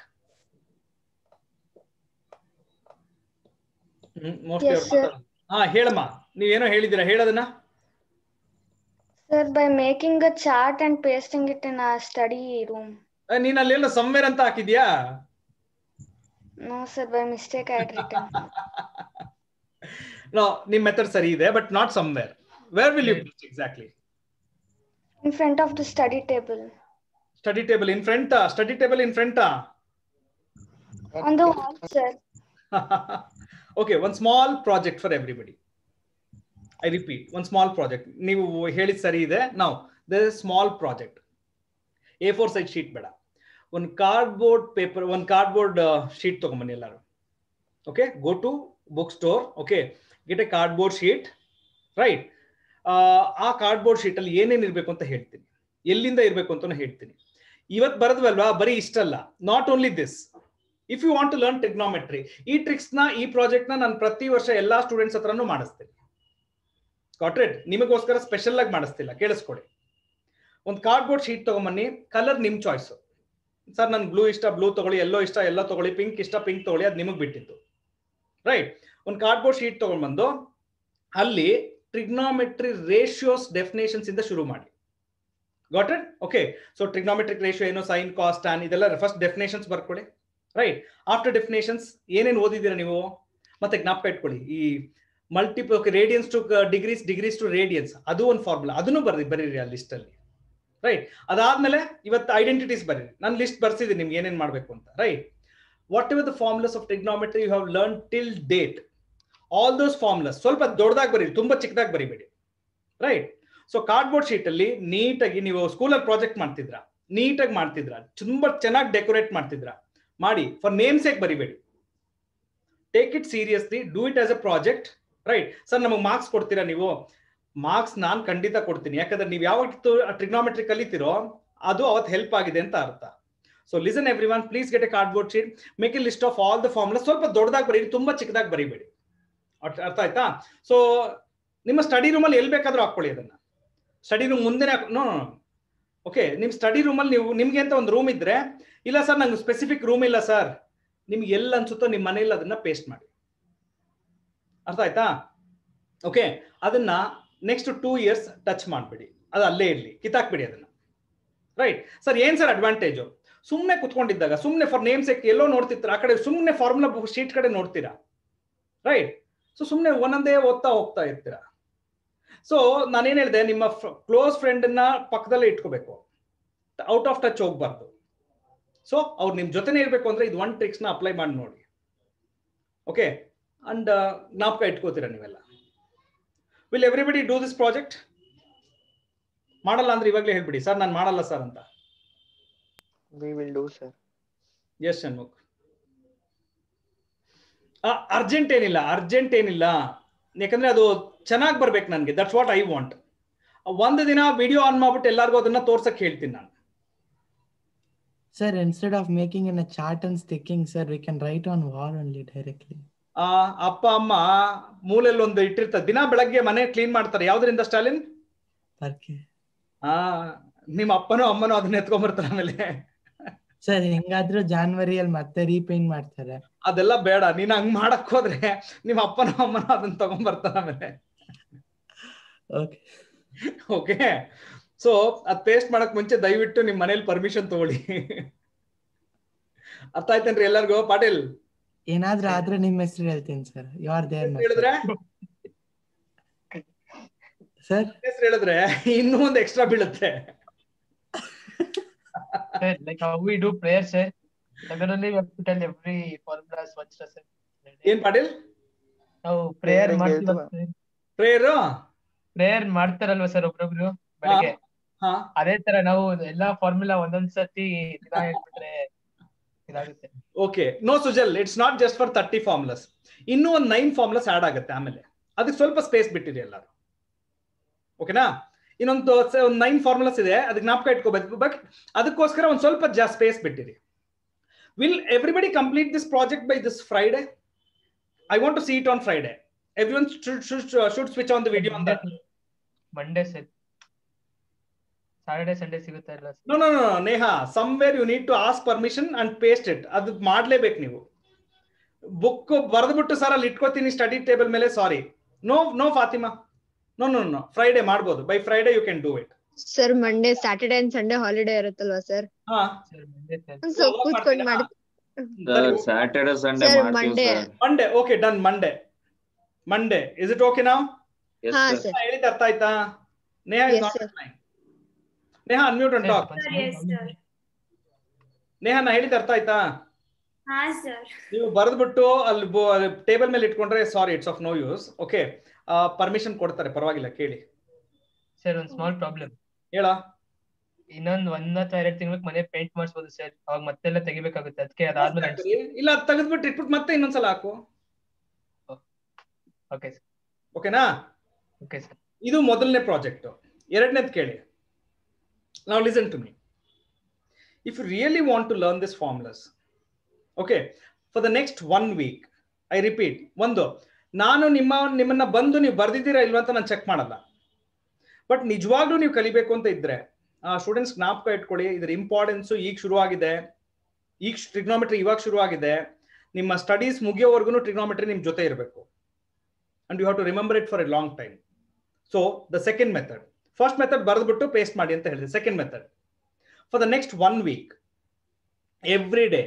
ಹೇಳಮ್ಮ, ನೀವೇನೋ ಹೇಳಿದ್ದೀರಾ, ಹೇಳೋದನ್ನ. Sir, by making a chart and pasting it in a study room. ನೀನ್ ಅಲ್ಲೆಲ್ಲ ಸಮ್ವೇರ್ ಅಂತ ಹಾಕಿದ್ಯಾ? No sir, by mistake I had written. No, ನಿಮ್ method ಸರಿ ಇದೆ, but not somewhere. Where will you put exactly? In front of the study table. Study table in front. Study table in front. On the wall, sir. Okay, one small project for everybody. I repeat, one small project. ನೀವು ಹೇಳಿದ ಸರಿ ಇದೆ. Now, there is a small project. A4 size sheet ಬೇಡ. ಒಂದು cardboard paper, ಒಂದು cardboard sheet ತಗೊಂಬನ್ನಿ ಎಲ್ಲರೂ. Okay, go to book store. Okay, get a cardboard sheet. Right. ಆ ಕಾರ್ಡ್ಬೋರ್ಡ್ ಶೀಟ್ ಅಲ್ಲಿ ಏನೇನು ಇರಬೇಕು ಅಂತ ಹೇಳ್ತೀನಿ, ಎಲ್ಲಿಂದ ಇರಬೇಕು ಅಂತ ಹೇಳ್ತೀನಿ. ಇವತ್ತು ಬರದ್ವಲ್ವಾ, ಬರೀ ಇಷ್ಟಲ್ಲ. Not only this, if you want to learn trigonometry, ಈ ಟ್ರಿಕ್ಸ್ ನ, ಈ ಪ್ರಾಜೆಕ್ಟ್ ನ ನಾನು ಪ್ರತಿ ವರ್ಷ ಎಲ್ಲಾ ಸ್ಟೂಡೆಂಟ್ಸ್ ಹತ್ರನೂ ಮಾಡಿಸ್ತೀನಿ. ಕಾಟ್ರೇಟ್ ನಿಮಗೋಸ್ಕರ ಸ್ಪೆಷಲ್ ಆಗಿ ಮಾಡಿಸ್ತಿಲ್ಲ, ಕೇಳಿಸ್ಕೊಡಿ. ಒಂದು ಕಾರ್ಡ್ಬೋರ್ಡ್ ಶೀಟ್ ತಗೊಂಬನ್ನಿ. ಕಲರ್ ನಿಮ್ ಚಾಯ್ಸ್. ಸರ್ ನನ್ ಬ್ಲೂ ಇಷ್ಟ, ಬ್ಲೂ ತಗೊಳ್ಳಿ. ಎಲ್ಲೋ ಇಷ್ಟ, ಎಲ್ಲೋ ತಗೊಳ್ಳಿ. ಪಿಂಕ್ ಇಷ್ಟ, ಪಿಂಕ್ ತಗೊಳ್ಳಿ. ಅದು ನಿಮಗ್ ಬಿಟ್ಟಿತ್ತು. ರೈಟ್. ಒಂದು ಕಾರ್ಡ್ಬೋರ್ಡ್ ಶೀಟ್ ತಗೊಂಡ್ಬಂದು ಅಲ್ಲಿ ಟ್ರಿಗ್ನೋಮೆಟ್ರಿ ರೇಷಿಯೋಸ್ ಡೆಫಿನೇಷನ್ಸ್ ಇಂದ ಶುರು ಮಾಡಿ. Got it? Okay. So trigonometric ratio ಏನು, ಸೈನ್, ಕಾಸ್, ಟ್ಯಾನ್, ಇದೆಲ್ಲ ಫಸ್ಟ್ ಡೆಫಿನೇಷನ್ಸ್ ಬರ್ಕೊಳ್ಳಿ. ರೈಟ್. ಆಫ್ಟರ್ ಡೆಫಿನೇಷನ್ಸ್ ಏನೇನು ಓದಿದ್ದೀರಾ ನೀವು ಮತ್ತೆ ಜ್ಞಾಪಕ ಇಟ್ಕೊಳ್ಳಿ. ಈ multiple radians to degrees, degrees to radians, ಅದು ಒಂದು ಫಾರ್ಮುಲಾ, ಅದನ್ನು ಬರೀರಿ ಆ ಲಿಸ್ಟ್ ಅಲ್ಲಿ. ರೈಟ್. ಅದಾದ್ಮೇಲೆ ಇವತ್ತು ಐಡೆಂಟಿಟೀಸ್ ಬರೀರಿ. ನಾನು ಲಿಸ್ಟ್ ಬರ್ಸಿದ್ದೀನಿ ನಿಮ್ಗೆ ಏನೇನು ಮಾಡಬೇಕು ಅಂತ. Right. Whatever the formulas of trigonometry you have learn till date, all those formulas ಸ್ವಲ್ಪ ದೊಡ್ಡದಾಗಿ ಬರೀರಿ, ತುಂಬಾ ಚಿಕ್ಕದಾಗಿ ಬರೀಬೇಡಿ. ರೈಟ್. ಸೊ ಕಾರ್ಡ್ಬೋರ್ಡ್ ಶೀಟ್ ಅಲ್ಲಿ ನೀಟಾಗಿ, ನೀವು ಸ್ಕೂಲಲ್ಲಿ ಪ್ರಾಜೆಕ್ಟ್ ಮಾಡ್ತಿದ್ರ, ನೀಟಾಗಿ ಮಾಡ್ತಿದ್ರ, ತುಂಬಾ ಚೆನ್ನಾಗಿ ಡೆಕೋರೇಟ್ ಮಾಡ್ತಿದ್ರ, ಮಾಡಿ. ಫಾರ್ ನೇಮ್ ಸೇಕ್ ಬರಿಬೇಡಿ. Take it seriously, do it as a project. Right. Sir ನಮಗೆ ಮಾರ್ಕ್ಸ್ ಕೊಡ್ತೀರಾ ನೀವು? ಮಾರ್ಕ್ಸ್ ನಾನು ಖಂಡಿತ ಕೊಡ್ತೀನಿ, ಯಾಕಂದ್ರೆ ನೀವು ಯಾವತ್ತು ಟ್ರಿಗ್ನೋಮೆಟ್ರಿ ಕಲಿತೀರೋ ಅದು ಅವತ್ತು ಹೆಲ್ಪ್ ಆಗಿದೆ ಅಂತ ಅರ್ಥ. So listen every one, please get a cardboard sheet, make a list of all the formulas. ಸ್ವಲ್ಪ ದೊಡ್ಡದಾಗಿ ಬರೀರಿ, ತುಂಬಾ ಚಿಕ್ಕದಾಗಿ ಬರೀಬೇಡಿ. ಅರ್ಥ ಆಯ್ತಾ? ಸೊ ನಿಮ್ಮ ಸ್ಟಡಿ ರೂಮಲ್ಲಿ ಎಲ್ಲಿ ಬೇಕಾದ್ರೂ ಹಾಕೊಳ್ಳಿ ಅದನ್ನ. ಸ್ಟಡಿ ರೂಮ್ ಮುಂದೆನೆ ಓಕೆ. ನಿಮ್ಮ ಸ್ಟಡಿ ರೂಮಲ್ಲಿ ನೀವು, ನಿಮ್ಗೆ ಅಂತ ಒಂದು ರೂಮ್ ಇದ್ರೆ, ಇಲ್ಲ ಸರ್ ನಂಗೆ ಸ್ಪೆಸಿಫಿಕ್ ರೂಮ್ ಇಲ್ಲ ಸರ್, ನಿಮ್ಗೆ ಎಲ್ಲಿ ಅನ್ಸುತ್ತೋ ನಿಮ್ಮ ಮನೇಲಿ ಅದನ್ನ ಪೇಸ್ಟ್ ಮಾಡಿ. ಅರ್ಥ ಆಯ್ತಾ? ಓಕೆ. ಅದನ್ನ ನೆಕ್ಸ್ಟ್ 2 years ಟಚ್ ಮಾಡಬೇಡಿ, ಅದು ಅಲ್ಲೇ ಇರಲಿ, ಕಿತ್ತಾಕ್ಬಿಡಿ ಅದನ್ನ. ರೈಟ್. ಸರ್ ಏನ್ ಸರ್ ಅಡ್ವಾಂಟೇಜು? ಸುಮ್ಮನೆ ಕುತ್ಕೊಂಡಿದ್ದಾಗ, ಸುಮ್ಮನೆ ಫಾರ್ ನೇಮ್ ಸೇಕ್ ಎಲ್ಲೋ ನೋಡ್ತಿರ್ತೀರ, ಆ ಕಡೆ ಸುಮ್ಮನೆ ಫಾರ್ಮುಲಾ ಶೀಟ್ ಕಡೆ ನೋಡ್ತೀರಾ. ರೈಟ್. ಸೊ ಸುಮ್ಮನೆ ಒಂದೊಂದೇ ಓದ್ತಾ ಹೋಗ್ತಾ ಇರ್ತೀರಾ. ಸೊ ನಾನೇನ್ ಹೇಳಿದೆ, ನಿಮ್ಮ ಕ್ಲೋಸ್ ಫ್ರೆಂಡ್ ನ ಪಕ್ಕದಲ್ಲೇ ಇಟ್ಕೋಬೇಕು, ಔಟ್ ಆಫ್ ಟಚ್ ಹೋಗ್ಬಾರ್ದು. ಸೊ ಅವ್ರು ನಿಮ್ ಜೊತೆನೇ ಇರ್ಬೇಕು ಅಂದ್ರೆ ಇದು ಒನ್ ಟ್ರಿಕ್ಸ್ ನ ಅಪ್ಲೈ ಮಾಡಿ ನೋಡಿ. ಓಕೆ, ಅಂಡ್ ಜ್ಞಾಪಕ ಇಟ್ಕೋತೀರಾ ನೀವೆಲ್ಲ. Will everybody do this project? ಮಾಡಲ್ಲ ಅಂದ್ರೆ ಇವಾಗಲೇ ಹೇಳ್ಬಿಡಿ, ಸರ್ ನಾನು ಮಾಡಲ್ಲ ಸರ್ ಅಂತ. We will do, sir. Yes Shanmukh. Urgent ಏನಿಲ್ಲ, ಯಾಕಂದ್ರೆ ಅದು ಚೆನ್ನಾಗಿ ಬರ್ಬೇಕು ನನಗೆ. That's what I want. ಒಂದು ದಿನ ವಿಡಿಯೋ ಆನ್ ಮಾಡ್ಬಿಟ್ಟು ಎಲ್ಲರಿಗೂ ಅದನ್ನ ತೋರ್ಸಕ್ ಹೇಳ್ತೀನಿ ನಾನು. Sir, instead of making in a chart and sticking, sir, we can write on wall only directly. ಅಪ್ಪ ಅಮ್ಮ ಮೂಲೆಯಲ್ಲಿ ಒಂದು ಇಟ್ಟಿರ್ತಾರೆ, ದಿನ ಬೆಳಗ್ಗೆ ಮನೆ ಕ್ಲೀನ್ ಮಾಡ್ತಾರೆ. ಯಾವ್ದ್ರಿಂದ ಸ್ಟಾಲಿನ್? ನಿಮ್ಮ ಅಪ್ಪನೋ ಅಮ್ಮನೋ ಅದನ್ನ ಎತ್ಕೊಂಡ್ಬರ್ತಾರೆ ಆಮೇಲೆ. ಸರ್ ಹೆಂಗಾದ್ರೂ ಜಾನ್ವರಿಯಲ್ಲಿ ಮತ್ತೆ ರೀಪೇಂಟ್ ಮಾಡ್ತಾರೆ. ಅದೆಲ್ಲ ಬೇಡ, ನೀನ್ ಹಂಗ್ ಮಾಡಕ್ ಹೋದ್ರೆ ನಿಮ್ಮ ಅಪ್ಪನೋ ಅಮ್ಮನೋ ಅದನ್ನ ತಗೊಂಡ್ಬರ್ತಾರೆ ಆಮೇಲೆ. ಓಕೆ, ಸೊ ಅದ್ ಪೇಸ್ಟ್ ಮಾಡಕ್ ಮುಂಚೆ ದಯವಿಟ್ಟು ನಿಮ್ ಮನೇಲಿ ಪರ್ಮಿಷನ್ ತಗೊಳ್ಳಿ. ಅರ್ಥ ಆಯ್ತೇನ್ರಿ ಎಲ್ಲರಿಗೂ? ಪಾಟೀಲ್ ಏನಾದ್ರೂ ಆದ್ರೆ ನಿಮ್ ಹೆಸರು ಹೇಳ್ತೀನಿ ಸರ್. ಯಾರ್ ದೇರ್ ಹೇಳಿದ್ರೆ ಸರ್ ಹೆಸರು ಹೇಳಿದ್ರೆ ಇನ್ನೂ ಒಂದು ಎಕ್ಸ್ಟ್ರಾ ಬೀಳುತ್ತೆ. Like how we do prayer, sir. Regularly we have to tell every formulas once, sir. ಏನ್ ಪಾಟೀಲ್? ನಾವು ಪ್ರೇಯರ್ ಮಾಡ್ತೀವಿ. ಪ್ರೇಯರ್ ಮಾಡ್ತಾರಲ್ವಾ ಸರ್ ಒಬ್ರೊಬ್ರು ಬೆಳಗ್ಗೆ, ಅದೇ ತರ ನಾವು ಎಲ್ಲಾ ಫಾರ್ಮುಲಾ ಒಂದೊಂದ್ ಸತಿ ದಿನ ಹೇಳ್ಬಿಟ್ರೆ ಇದಾಗುತ್ತೆ. Okay, no Sujal, it's not just for 30 formulas. ಇನ್ನೂ ಒಂದು 9 ಫಾರ್ಮುಲಾಸ್ ಆಡ್ ಆಗುತ್ತೆ ಆಮೇಲೆ. ಅದಕ್ಕೆ ಸ್ವಲ್ಪ ಸ್ಪೇಸ್ ಬಿಟ್ಟಿರಿ ಎಲ್ಲರೂ. ಓಕೆನಾ? ಇನ್ನೊಂದು 9 ಫಾರ್ಮುಲಾಸ್ ಇದೆ, ಅದಕ್ಕೆ ಜ್ಞಾಪಕ ಇಟ್ಕೋಬೇಕು. ಬಟ್ ಅದಕ್ಕೋಸ್ಕರ ಒಂದು ಸ್ವಲ್ಪ ಜಾಸ್ತಿ ಸ್ಪೇಸ್ ಬಿಟ್ಟಿರಿ. Will everybody complete this project by this Friday? I want to see it on Friday. Everyone should switch on the video on that. Monday, sir. Saturday, Sunday ಸಿಗುತ್ತೆ ಅಲ್ಲ? No, Neha. Somewhere you need to ask permission and paste it. ಅದು ಮಾಡ್ಲೇಬೇಕು ನೀವು. Book ಬರೆದ್ಬಿಟ್ಟು sir ಅಲ್ಲಿ ಇಟ್ಕೋತೀನಿ study table ಮೇಲೆ. Sorry, no Fatima, no. Friday ಮಾಡ್ಬೋದು. By Friday you can do it. Sir Monday, Saturday and Sunday holiday ಇರುತ್ತಲ್ವಾ sir? So ಕೂತ್ಕೊಂಡು ಮಾಡಿ. Saturday Sunday ಮಾಡ್ತೀವಿ sir. Monday, okay, done. Monday is it okay now? Yes sir. ಹೇಳಿದ ಅರ್ಥ ಆಯ್ತಾ? Neha is not replying. Neha unmute and talk. Yes sir. Neha ನಾ ಹೇಳಿದ ಅರ್ಥ ಆಯ್ತಾ? ಹಾ ಸರ್. ನೀವು ಬರೆದ್ಬಿಟ್ಟು ಅಲ್ಲಿ ಟೇಬಲ್ ಮೇಲೆ ಇಟ್ಕೊಂಡ್ರೆ sorry, it's of no use. Okay, permission ಕೊಡ್ತಾರೆ, ಪರವಾಗಿಲ್ಲ, ಕೇಳಿ. ಸರ್ ಒಂದು ಸ್ಮಾಲ್ ಪ್ರಾಬ್ಲಮ್. ಹೇಳ. ಇನ್ನೊಂದು 1 ಅಥವಾ 2 ತಿಂಗಳಿಗೆ ಮನೆ ಪೇಂಟ್ ಮಾಡಿಸಬಹುದು ಸರ್. ಅವಾಗ ಮತ್ತೆಲ್ಲ ತೆಗಿಬೇಕಾಗುತ್ತೆ. ಅದಕ್ಕೆ ಅದಾದ್ಮೇಲೆ ಇಲ್ಲ, ಅದು ತೆಗೆದ್ಬಿಟ್ಟು ಇಟ್ಬಿಟ್ಟು ಮತ್ತೆ ಇನ್ನೊಂದ್ಸಲ ಹಾಕು. Okay sir. ಓಕೆನಾ? Okay sir. ಇದು ಮೊದಲನೇ ಪ್ರಾಜೆಕ್ಟ್. ಎರಡನೇದು ಕೇಳಿ. Now listen to me. If you really want to learn these formulas, okay, for the next 1 week, I repeat, ನಾನು ನಿಮ್ಮನ್ನ ಬಂದು ನೀವು ಬರ್ದಿದ್ದೀರಾ ಇಲ್ವಾ ಅಂತ ನಾನು ಚೆಕ್ ಮಾಡಲ್ಲ. ಬಟ್ ನಿಜವಾಗ್ಲೂ ನೀವು ಕಲಿಬೇಕು ಅಂತ ಇದ್ರೆ ಸ್ಟೂಡೆಂಟ್ಸ್ ಜ್ಞಾಪಕ ಇಟ್ಕೊಳ್ಳಿ, ಇದ್ರ ಇಂಪಾರ್ಟೆನ್ಸ್ ಈಗ ಶುರುವಾಗಿದೆ. ಈಗ ಟ್ರಿಗ್ನೋಮೆಟ್ರಿ ಇವಾಗ ಶುರುವಾಗಿದೆ. ನಿಮ್ಮ ಸ್ಟಡೀಸ್ ಮುಗಿಯೋವರೆಗೂ ಟ್ರಿಗ್ನೋಮೆಟ್ರಿ ನಿಮ್ ಜೊತೆ ಇರಬೇಕು. And you have to remember it for a long time. So the second method, first method ಬರೆದ್ಬಿಟ್ಟು ಪೇಸ್ಟ್ ಮಾಡಿ ಅಂತ ಹೇಳಿದೆ. Second method, for the next 1 week, every day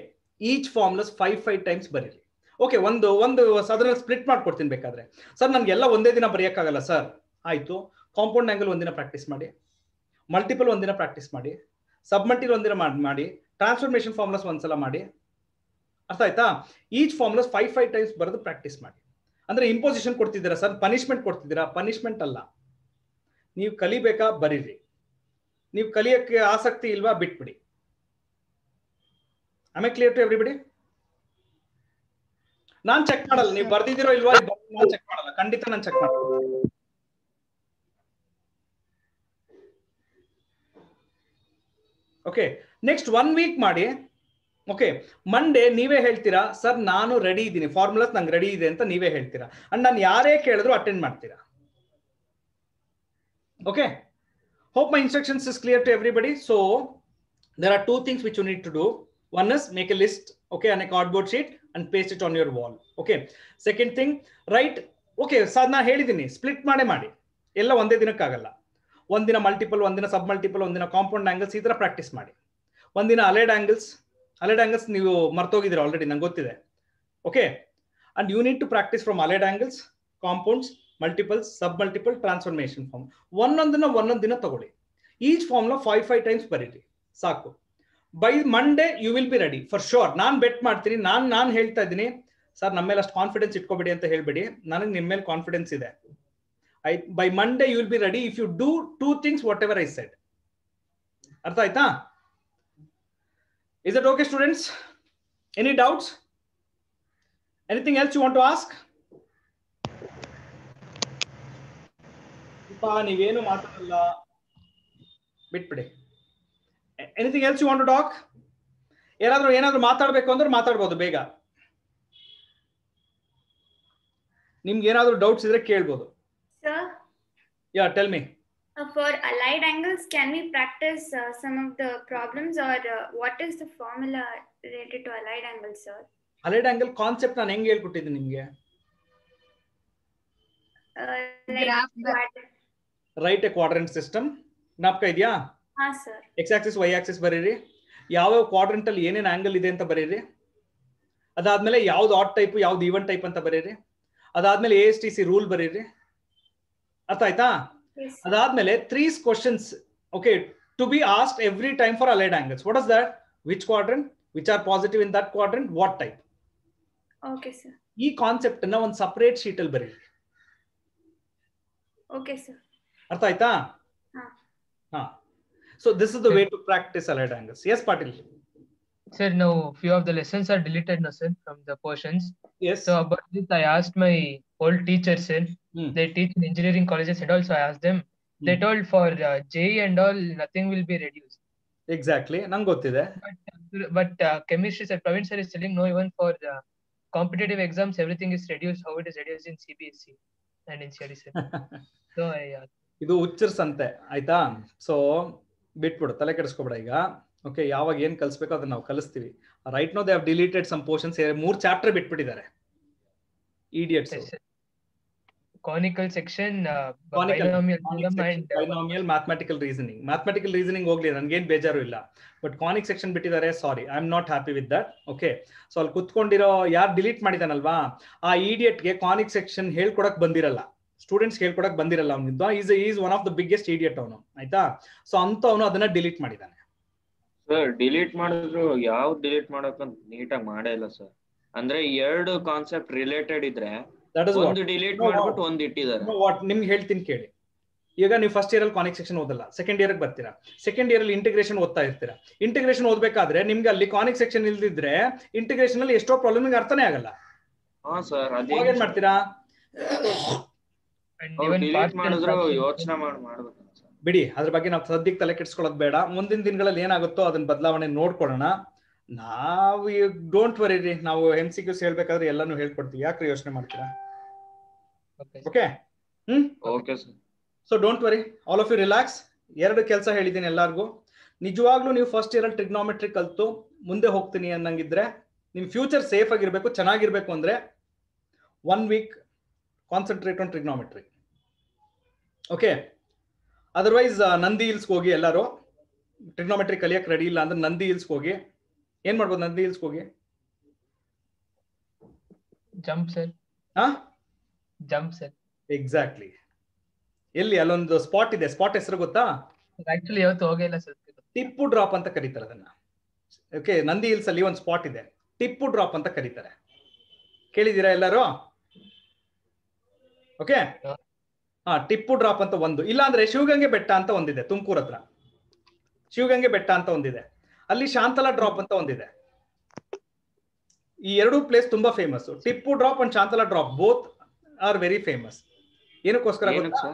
each formulas 5 times ಬರೀರಿ. ಓಕೆ, ಒಂದು ಅದನ್ನ ಸ್ಪ್ಲಿಟ್ ಮಾಡ್ಕೊಡ್ತೀನಿ ಬೇಕಾದ್ರೆ. ಸರ್ ನನ್ಗೆಲ್ಲ ಒಂದೇ ದಿನ ಬರೆಯಕ್ಕಾಗಲ್ಲ ಸರ್. ಆಯ್ತು, ಕಾಂಪೌಂಡ್ ಆಂಗಲ್ ಒಂದಿನ ಪ್ರಾಕ್ಟೀಸ್ ಮಾಡಿ, ಮಲ್ಟಿಪಲ್ ಒಂದಿನ ಪ್ರಾಕ್ಟೀಸ್ ಮಾಡಿ, ಸಬ್ಮಲ್ಟಿಪಲ್ ಒಂದಿನ ಮಾಡಿ, ಟ್ರಾನ್ಸ್ಫಾರ್ಮೇಶನ್ ಫಾರ್ಮುಲಾಸ್ ಒಂದ್ಸಲ ಮಾಡಿ. ಅರ್ಥ ಆಯ್ತಾ? ಈಚ್ ಫಾರ್ಮುಲಾಸ್ 5 ಟೈಮ್ಸ್ ಬರೆದು ಪ್ರಾಕ್ಟೀಸ್ ಮಾಡಿ. ಅಂದ್ರೆ ಇಂಪೋಸಿಷನ್ ಕೊಡ್ತಿದ್ದೀರಾ ಸರ್, ಪನಿಷ್ಮೆಂಟ್ ಕೊಡ್ತಿದ್ದೀರಾ? ಪನಿಷ್ಮೆಂಟ್ ಅಲ್ಲ, ನೀವು ಕಲಿಬೇಕಾ ಬರೀರಿ. ನೀವು ಕಲಿಯಕ್ಕೆ ಆಸಕ್ತಿ ಇಲ್ವಾ ಬಿಟ್ಬಿಡಿ. ಆಮೇಲೆ ಕ್ಲಿಯರ್ ಟು ಎವ್ರಿಬಡಿ? ನಾನ್ ಚೆಕ್ ಮಾಡಲ್ಲ, ನೀವು ಬರ್ದಿದ್ದೀರೋ ಇಲ್ವಾ ನಾನು ಚೆಕ್ ಮಾಡಲ್ಲ, ಖಂಡಿತ ನಾನು ಚೆಕ್ ಮಾಡಲ್ಲ. ಓಕೆ, ನೆಕ್ಸ್ಟ್ 1 ವೀಕ್ ಮಾಡಿ. ಓಕೆ, ಮಂಡೇ ನೀವೇ ಹೇಳ್ತೀರಾ ಸರ್ ನಾನು ರೆಡಿ ಇದ್ದೀನಿ, ಫಾರ್ಮುಲಾಸ್ ನಂಗೆ ರೆಡಿ ಇದೆ ಅಂತ ನೀವೇ ಹೇಳ್ತೀರಾ. ಅಂಡ್ ನಾನು ಯಾರೇ ಕೇಳಿದ್ರು ಅಟೆಂಡ್ ಮಾಡ್ತೀರಾ. Okay, hope my instructions is clear to everybody. So there are 2 things which you need to do. One is make a list, okay, on a cardboard sheet and paste it on your wall. Okay, second thing, write. Okay, sir ನಾನು ಹೇಳಿದ್ದೀನಿ split ಮಾಡಿ, ಎಲ್ಲ ಒಂದೇ ದಿನಕ್ಕಾಗಲ್ಲ. ಒಂದಿನ multiple, ಒಂದಿನ ಸಬ್ multiple, ಒಂದಿನ compound angles, ಈ ತರ ಪ್ರಾಕ್ಟೀಸ್ ಮಾಡಿ. ಒಂದಿನ ಅಲೈಡ್ ಆಂಗಲ್ಸ್ ನೀವು ಮರ್ತೋಗಿದ್ದೀರಾ ಆಲ್ರೆಡಿ, ನಂಗೆ ಗೊತ್ತಿದೆ. Okay, and you need to practice from allied angles, compounds, multiples, submultiple, transformation form. ಒಂದೊಂದು ದಿನ ತಗೊಳ್ಳಿ. Each formula 5 times ಬರೀರಿ ಸಾಕು. By Monday you will be ready for sure. ನಾನು ಬೆಟ್ ಮಾಡ್ತೀನಿ. ನಾನು ಹೇಳ್ತಾ ಇದ್ದೀನಿ ಸರ್ ನಮ್ಮ ಮೇಲೆ ಅಷ್ಟು ಕಾನ್ಫಿಡೆನ್ಸ್ ಇಟ್ಕೋಬೇಡಿ ಅಂತ ಹೇಳ್ಬೇಡಿ. ನನಗೆ ನಿಮ್ಮ ಮೇಲೆ ಕಾನ್ಫಿಡೆನ್ಸ್ ಇದೆ. By Monday you will be ready if you do 2 things whatever I said. ಅರ್ಥ ಆಯ್ತಾ? Is it okay, students? Any doubts? Anything else you want to ask? ನೀವೇನು ಮಾತಾಡಲ್ಲ ಬಿಟ್ಬಿಡಿ. Anything else you want to talk? ಏನಾದ್ರೂ ಮಾತಾಡ್ಬೇಕು ಅಂದ್ರೆ ಮಾತಾಡ್ಬೋದು ಬೇಗ. ನಿಮ್ಗೆ ಏನಾದ್ರೂ ಡೌಟ್ಸ್ ಇದ್ರೆ ಕೇಳ್ಬೋದು. Sir? Yeah, tell me. For allied angles, can we practice some of the problems, or what is the formula related to allied angles, sir? Allied angle concept ನಾನು ಹೆಂಗೆ ಹೇಳ್ಕೊಟ್ಟಿದ್ದೀನಿ ನಿಮಗೆ? Write a quadrant system. ಜ್ಞಾಪಕ ಇದೆಯಾ? ಹಾ sir. X axis y axis ಬರೀರಿ. ಯಾವ quadrant ಅಲ್ಲಿ ಏನೇನು ಆಂಗಲ್ ಇದೆ ಅಂತ ಬರೀರಿ. ಅದಾದ್ಮೇಲೆ ಯಾವ್ದು ಆಡ್ ಟೈಪ್ ಯಾವ್ದು ಈವನ್ ಟೈಪ್ ಅಂತ ಬರೀರಿ. ಅದಾದ್ಮೇಲೆ ASTC ರೂಲ್ ಬರೀರಿ. ಅರ್ಥ ಆಯ್ತಾ? ಅದಾದ್ಮೇಲೆ 3 questions, okay, to be asked every time for allied angles. What is that? Which quadrant? Which are positive in that quadrant? What type? Okay, sir. ಈ concept ಅನ್ನ ಒಂದು ಸಪರೇಟ್ ಶೀಟ್ ಅಲ್ಲಿ ಬರೀರಿ. Okay, sir. ಅರ್ಥ ಆಯ್ತಾ? ಹಾ. So this is the way to practice allied angles. Yes, Patil. Sir, now few of the lessons are deleted now, sir, from the portions. Yes. So about this, I asked my old teachers, sir. They teach in engineering colleges and also I asked them. They told for JEE and all, nothing will be reduced. Exactly. ನಂಗೆ ಗೊತ್ತಿದೆ. But chemistry, sir, Praveen sir is telling no, even for the competitive exams, everything is reduced. How it is reduced in CBSE and in CRE, sir. So ಇದು ಹುಚ್ಚರ್ಸ್ ಅಂತೆ ಆಯ್ತಾ? So ಬಿಟ್ಬಿಡು, ತಲೆ ಕೆಡಿಸ್ಕೊಬೇಡ ಈಗ. Okay, ಯಾವಾಗ ಏನ್ ಕಲಿಸ್ಬೇಕೋ ಅದನ್ನ ನಾವು ಕಲಿಸ್ತೀವಿ. Right no they have deleted some portions. 3 chapter ಬಿಟ್ಬಿಟ್ಟಿದ್ದಾರೆ. Idiots. Conical section, binomial, mathematical reasoning. Mathematical reasoning ಹೋಗ್ಲಿ, ನನ್ಗೇನ್ ಬೇಜಾರು ಇಲ್ಲ. ಬಟ್ ಕಾನಿಕ್ ಸೆಕ್ಷನ್ ಬಿಟ್ಟಿದ್ದಾರೆ. Sorry, I am not happy with that. Okay, so ಅಲ್ಲಿ ಕುತ್ಕೊಂಡಿರೋ ಯಾರು ಡಿಲೀಟ್ ಮಾಡಿದಾನಲ್ವಾ, ಆ ಇಡಿಯಟ್ಗೆ ಕಾನಿಕ್ ಸೆಕ್ಷನ್ ಹೇಳ್ಕೊಡಕ್ ಬಂದಿರಲ್ಲ, ಸ್ಟೂಡೆಂಟ್ಸ್ ಹೇಳ್ಕೊಡಕ್ ಬಂದಿರಲ್ಲ. ಅವನಿದ್ದ is one of the biggest idiot ಅವನು, ಆಯ್ತಾ? ಸೊ ಅಂತ ಅವನು ಅದನ್ನ ಡಿಲೀಟ್ ಮಾಡಿದಾನೆ. ಸರ್ ಡಿಲೀಟ್ ಮಾಡಿದ್ರು ಯಾವ ಡಿಲೀಟ್ ಮಾಡೋಕಂತ ನೀಟಾಗಿ ಮಾಡೇ ಇಲ್ಲ ಸರ್. ಅಂದ್ರೆ 2 ಕಾನ್ಸೆಪ್ಟ್ ರಿಲೇಟೆಡ್ ಇದ್ರೆ ಒಂದು ಡಿಲೀಟ್ ಮಾಡ್ಬಿಟ್ಟು ಒಂದು ಇಟ್ಟಿದ್ದಾರೆ. ನಿಮ್ಗೆ ಹೇಳ್ತೀನಿ ಕೇಳಿ. ಈಗ ನೀವು ಫಸ್ಟ್ ಇಯರ್ ಅಲ್ಲಿ ಕಾನಿಕ್ ಸೆಕ್ಷನ್ ಓದಲ್ಲ, ಸೆಕೆಂಡ್ ಇಯರ್ ಬರ್ತೀರಾ. ಸೆಕೆಂಡ್ ಇಯರ್ ಅಲ್ಲಿ ಇಂಟಿಗ್ರೇಷನ್ ಓದ್ತಾ ಇರ್ತೀರಾ. ಇಂಟಿಗ್ರೇಷನ್ ಓದ್ಬೇಕಾದ್ರೆ ನಿಮ್ಗೆ ಅಲ್ಲಿ ಕಾನಿಕ್ ಸೆಕ್ಷನ್ ಇಲ್ದಿದ್ರೆ ಇಂಟಿಗ್ರೇಷನ್ ಅಲ್ಲಿ ಎಷ್ಟೋ ಪ್ರಾಬ್ಲಮ್ ನಿಮ್ಗೆ ಅರ್ಥನೇ ಆಗಲ್ಲ. ಹಾ ಸರ್, ಏನ್ ಮಾಡ್ತೀರಾ? ಯೋಚನೆ ಮಾಡ್ಬೇಕು ಬಿಡಿ, ಅದ್ರ ಬಗ್ಗೆ ನಾವು ಸದ್ಯಕ್ಕೆ ತಲೆ ಕೆಡಿಸ್ಕೊಳ್ಳೋದು ಬೇಡ. ಮುಂದಿನ ದಿನಗಳಲ್ಲಿ ಏನಾಗುತ್ತೋ ಅದನ್ನ ಬದಲಾವಣೆ ನೋಡ್ಕೊಳ್ಳೋಣ. ನಾವು ಡೋಂಟ್ ವರಿ ರೀ, ನಾವು MCQs ಹೇಳ್ಬೇಕಾದ್ರೆ ಎಲ್ಲಾನು ಹೇಳ್ಕೊಡ್ತೀವಿ. ಯಾಕ್ರಿ ಯೋಚನೆ ಮಾಡ್ತೀರಾ? Okay. Okay sir. So don't worry, all of you relax. 2 ಕೆಲಸ ಹೇಳಿದ್ದೀನಿ ಎಲ್ಲಾರ್ಗು. ನಿಜವಾಗ್ಲೂ ನೀವು ಫಸ್ಟ್ ಇಯರ್ ಅಲ್ಲಿ ಟ್ರಿಗ್ನೋಮೆಟ್ರಿ ಕಲ್ತು ಮುಂದೆ ಹೋಗ್ತೀನಿ ಅನ್ನಂಗಿದ್ರೆ, ನಿಮ್ ಫ್ಯೂಚರ್ ಸೇಫ್ ಆಗಿರ್ಬೇಕು, ಚೆನ್ನಾಗಿರ್ಬೇಕು ಅಂದ್ರೆ 1 week concentrate on trigonometry. Okay, otherwise Nandi ಹಿಲ್ಸ್ಗೆ ಹೋಗಿ. ಎಲ್ಲರೂ ಟ್ರಿಗ್ನೋಮೆಟ್ರಿ ಕಲಿಯಕ್ ರೆಡಿ ಇಲ್ಲ ಅಂದ್ರೆ ನಂದಿ ಹಿಲ್ಸ್ಗೆ ಹೋಗಿ. ಏನ್ ಮಾಡ್ಬೋದು ನಂದಿ ಹಿಲ್ಸ್ಗೆ ಹೋಗಿ? Jump sir. ಹಾ, ಜಂಪ್ ಸರ್. ಎಕ್ಸಾಕ್ಟ್ಲಿ. ಎಲ್ಲಿ ಅಲ್ಲೊಂದು ಸ್ಪಾಟ್ ಇದೆ. ಸ್ಪಾಟ್ ಹೆಸರು ಗೊತ್ತಾ? ಆಕ್ಚುಲಿ ಯಾವತ್ತು ಹೋಗಿಲ್ಲ ಸರ್. ಟಿಪ್ಪು ಡ್ರಾಪ್ ಅಂತ ಕರೀತಾರೆ ಅದನ್ನ. ಓಕೆ, ನಂದಿ ಹಿಲ್ಸ್ ಅಲ್ಲಿ ಒಂದು ಸ್ಪಾಟ್ ಇದೆ, ಟಿಪ್ಪು ಡ್ರಾಪ್ ಅಂತ ಕರೀತಾರೆ. ಕೇಳಿದೀರಾ ಎಲ್ಲರೂ? ಓಕೆ, ಹಾ, ಟಿಪ್ಪು ಡ್ರಾಪ್ ಅಂತ ಒಂದು. ಇಲ್ಲ ಅಂದ್ರೆ ಶಿವಗಂಗೆ ಬೆಟ್ಟ ಅಂತ ಒಂದಿದೆ ತುಮಕೂರ್ ಹತ್ರ. ಶಿವಗಂಗೆ ಬೆಟ್ಟ ಅಂತ ಒಂದಿದೆ. ಅಲ್ಲಿ ಶಾಂತಲಾ ಡ್ರಾಪ್ ಅಂತ ಒಂದಿದೆ. ಈ 2 ಪ್ಲೇಸ್ ತುಂಬಾ famous. Tipu drop and Shantala drop both are very famous. ಏನಕ್ಕೋಸ್ಕರ ಗೊತ್ತಾ?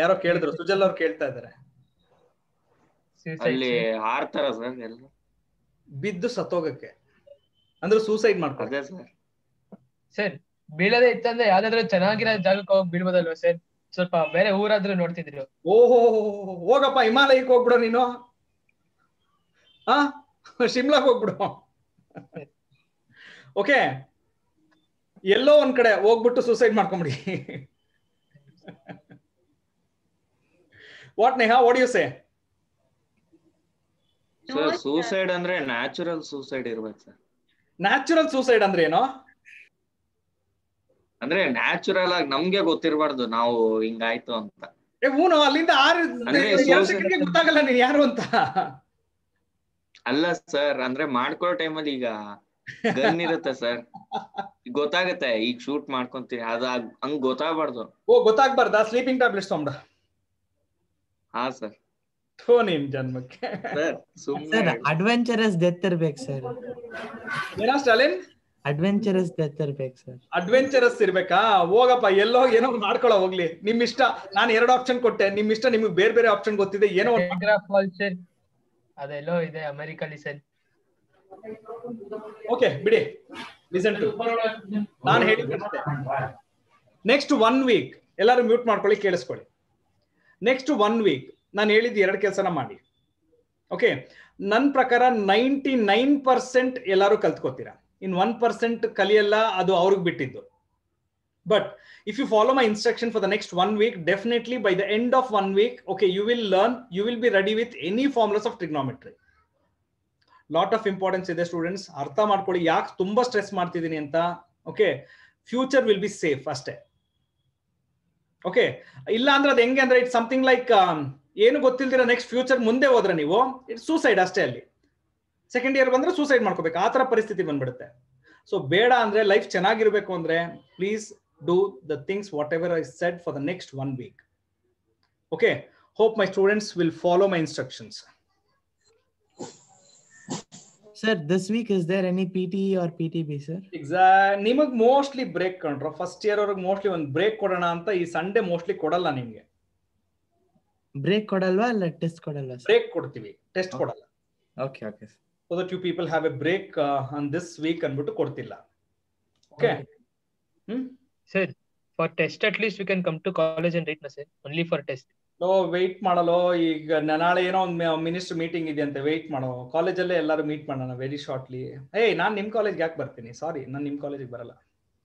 ಯಾರೋ ಕೇಳಿದ್ರು, ಸುಜಲ್ ಅವ್ರು ಕೇಳ್ತಾ ಇದಾರೆ. ಅಲ್ಲಿ ಹಾರ್ತಾರ ಸರ್ ಎಲ್ಲ, ಬಿದ್ದು ಸತ್ತೋಗಕ್ಕೆ, ಅಂದ್ರೆ ಸೂಸೈಡ್ ಮಾಡ್ತಾರೆ ಸರ್. ಬೀಳದೇ ಇತ್ತಂದ್ರೆ ಯಾವ್ದಾದ್ರು ಚೆನ್ನಾಗಿರೋ ಜಾಗಕ್ಕೆ ಹೋಗಿ ಬೀಳ್ಬೋದಲ್ವಾ ಸರ್? ಸ್ವಲ್ಪ ಬೇರೆ ಊರಾದ್ರೂ ನೋಡ್ತಿದ್ರು. ಓಹೋ, ಹೋಗಪ್ಪ ಹಿಮಾಲಯಕ್ಕೆ ಹೋಗ್ಬಿಡು ನೀನು. ಶಿಮ್ಲಾಗ್ ಹೋಗ್ಬಿಡು. ಓಕೆ, ಎಲ್ಲೋ ಒಂದ್ ಕಡೆ ಹೋಗ್ಬಿಟ್ಟು ಸೂಸೈಡ್ ಮಾಡ್ಕೊಂಬಿಡಿ. What Neha, what you say? Sir suicide ಅಂದ್ರೆ ನ್ಯಾಚುರಲ್ ಸೂಸೈಡ್ ಇರ್ಬೇಕು ಸರ್. ನ್ಯಾಚುರಲ್ ಸೂಸೈಡ್ ಅಂದ್ರೆ ಏನೋ? ಅಂದ್ರೆ ನ್ಯಾಚುರಲ್ ಆಗಿ ನಮ್ಗೆ ಗೊತ್ತಿರಬಾರ್ದು ನಾವು ಹಿಂಗಾಯ್ತು ಅಂತ. ಹೂನು ಅಲ್ಲಿಂದ 2 ಸೆಕೆಂಡ್ಗೆ ಗೊತ್ತಾಗಲ್ಲ ನೀನ್ ಯಾರು ಅಂತ. ಅಲ್ಲ ಸರ್, ಅಂದ್ರೆ ಮಾಡ್ಕೊಳ್ಳೋ ಟೈಮಲ್ಲಿ ಈಗ ಗನ್ ಇರುತ್ತೆ ಸರ್, ಗೊತ್ತಾಗತ್ತೆ ಈಗ ಶೂಟ್ ಮಾಡ್ಕೊಂತೀನಿ, ಅದ ಹಂಗ್ ಗೊತ್ತಾಗ್ಬಾರ್ದು. ಗೊತ್ತಾಗ್ಬಾರ್ದಾ? ಸ್ಲೀಪಿಂಗ್ ಟ್ಯಾಬ್ಲೆಟ್ಸ್ ತಗೊಂಡ? ಹಾ ಸರ್. ನಿಮ್ ಜನ್ಮಕ್ಕೆ ಸರ್ ಅಡ್ವೆಂಚರಸ್ ಡೆತ್ ಇರ್ಬೇಕು ಸರ್. ಏನೋ ಸ್ಟಾಲಿನ್? ಅಡ್ವೆಂಚರಸ್ ಡೆತ್ ಇರ್ಬೇಕು ಸರ್. ಅಡ್ವೆಂಚರಸ್ ಇರ್ಬೇಕಾ? ಹೋಗಪ್ಪ, ಎಲ್ಲೋ ಏನೋ ಮಾಡ್ಕೊಳ್ಳೋ ಹೋಗ್ಲಿ, ನಿಮ್ ಇಷ್ಟ. ನಾನು 2 ಆಪ್ಷನ್ ಕೊಟ್ಟೆ, ನಿಮ್ ಇಷ್ಟ. ನಿಮ್ಗೆ ಬೇರೆ ಬೇರೆ ಆಪ್ಷನ್ ಗೊತ್ತಿದೆ, ಏನೋ ಅದೆಲ್ಲೋ ಇದೆ ಅಮೆರಿಕಲ್ಲಿ ಸರ್. ಓಕೆ ಬಿಡಿ, ಲಿಸನ್ ಟು ನಾನು ಹೇಳಿದ್ದೆ. ನೆಕ್ಸ್ಟ್ 1 ವೀಕ್ ಎಲ್ಲರೂ ಮ್ಯೂಟ್ ಮಾಡ್ಕೊಳ್ಳಿ, ಕೇಳಿಸ್ಕೊಳ್ಳಿ. ನೆಕ್ಸ್ಟ್ 1 ವೀಕ್ ನಾನು ಹೇಳಿದ್ದು 2 ಕೆಲಸನ ಮಾಡಿ. ಓಕೆ, ನನ್ನ ಪ್ರಕಾರ 99% ಎಲ್ಲರೂ ಕಲ್ತ್ಕೋತೀರಾ. ಇನ್ 1% ಕಲಿಯಲ್ಲ, ಅದು ಅವ್ರಿಗೆ ಬಿಟ್ಟಿದ್ದು. But if you follow my instruction for the next 1 week, definitely by the end of 1 week, okay, you will learn, you will be ready with any formulas of trigonometry. Lot of importance ಇದೆ students, ಅರ್ಥ ಮಾಡ್ಕೊಳ್ಳಿ ಯಾಕೆ ತುಂಬಾ stress ಮಾಡ್ತಿದ್ದೀನಿ ಅಂತ. Okay, future will be safe ಅಷ್ಟೇ. Okay, ಇಲ್ಲ ಅಂದ್ರೆ ಅದು ಹೆಂಗೆ ಅಂದ್ರೆ ಇಟ್ಸ್ ಸಮಥಿಂಗ್ ಲೈಕ್ ಏನು ಗೊತ್ತಿಲ್ದಿರ ನೆಕ್ಸ್ಟ್ ಫ್ಯೂಚರ್ ಮುಂದೆ ಹೋದ್ರೆ ನೀವು ಇಟ್ಸ್ ಸೂಸೈಡ್ ಅಷ್ಟೇ. ಅಲ್ಲಿ ಸೆಕೆಂಡ್ ಇಯರ್ ಬಂದ್ರೆ ಸೂಸೈಡ್ ಮಾಡ್ಕೋಬೇಕು, ಆ ತರ ಪರಿಸ್ಥಿತಿ ಬಂದ್ಬಿಡುತ್ತೆ. ಸೊ ಬೇಡ ಅಂದ್ರೆ ಲೈಫ್ ಚೆನ್ನಾಗಿರ್ಬೇಕು ಅಂದ್ರೆ please do the things whatever I said for the next 1 week. Okay, hope my students will follow my instructions. Sir, this week is there any PTE or PTB sir? Exactly, ನಿಮಗೆ mostly break ಕಂಡ್ರ first year ಅವ್ರಿಗೆ mostly ಒಂದು break ಕೊಡೋಣ ಅಂತ. ಈ Sunday mostly ಕೊಡಲ್ಲ ನಿಮಗೆ. Break ಕೊಡಲ್ವಾ? ಅಲ್ಲ test ಕೊಡಲ್ವಾ? Break ಕೊಡ್ತೀವಿ, ಟೆಸ್ಟ್ ಕೊಡಲ್ಲ. Okay okay, so that you people have a break on this week ಅಂದ್ಬಿಟ್ಟು ಕೊಡ್ತಿಲ್ಲ. Okay Sir, for test at least we can come to college and write, na sir, only for test. No, wait ಮಾಡಲು. ಈಗ ನಾಳೆ ಏನೋ ಒಂದು minister meeting ಇದೆ ಅಂತ wait ಮಾಡೋ. ಕಾಲೇಜಲ್ಲೇ ಎಲ್ಲರೂ ಮೀಟ್ ಮಾಡೋಣ ವೆರಿ ಶಾರ್ಟ್ಲಿ. ನಾನು ನಿಮ್ಮ ಕಾಲೇಜ್ಗೆ ಯಾಕೆ ಬರ್ತೀನಿ? ಸಾರಿ, ನಾನು ನಿಮ್ಮ ಕಾಲೇಜಿಗೆ ಬರಲ್ಲ.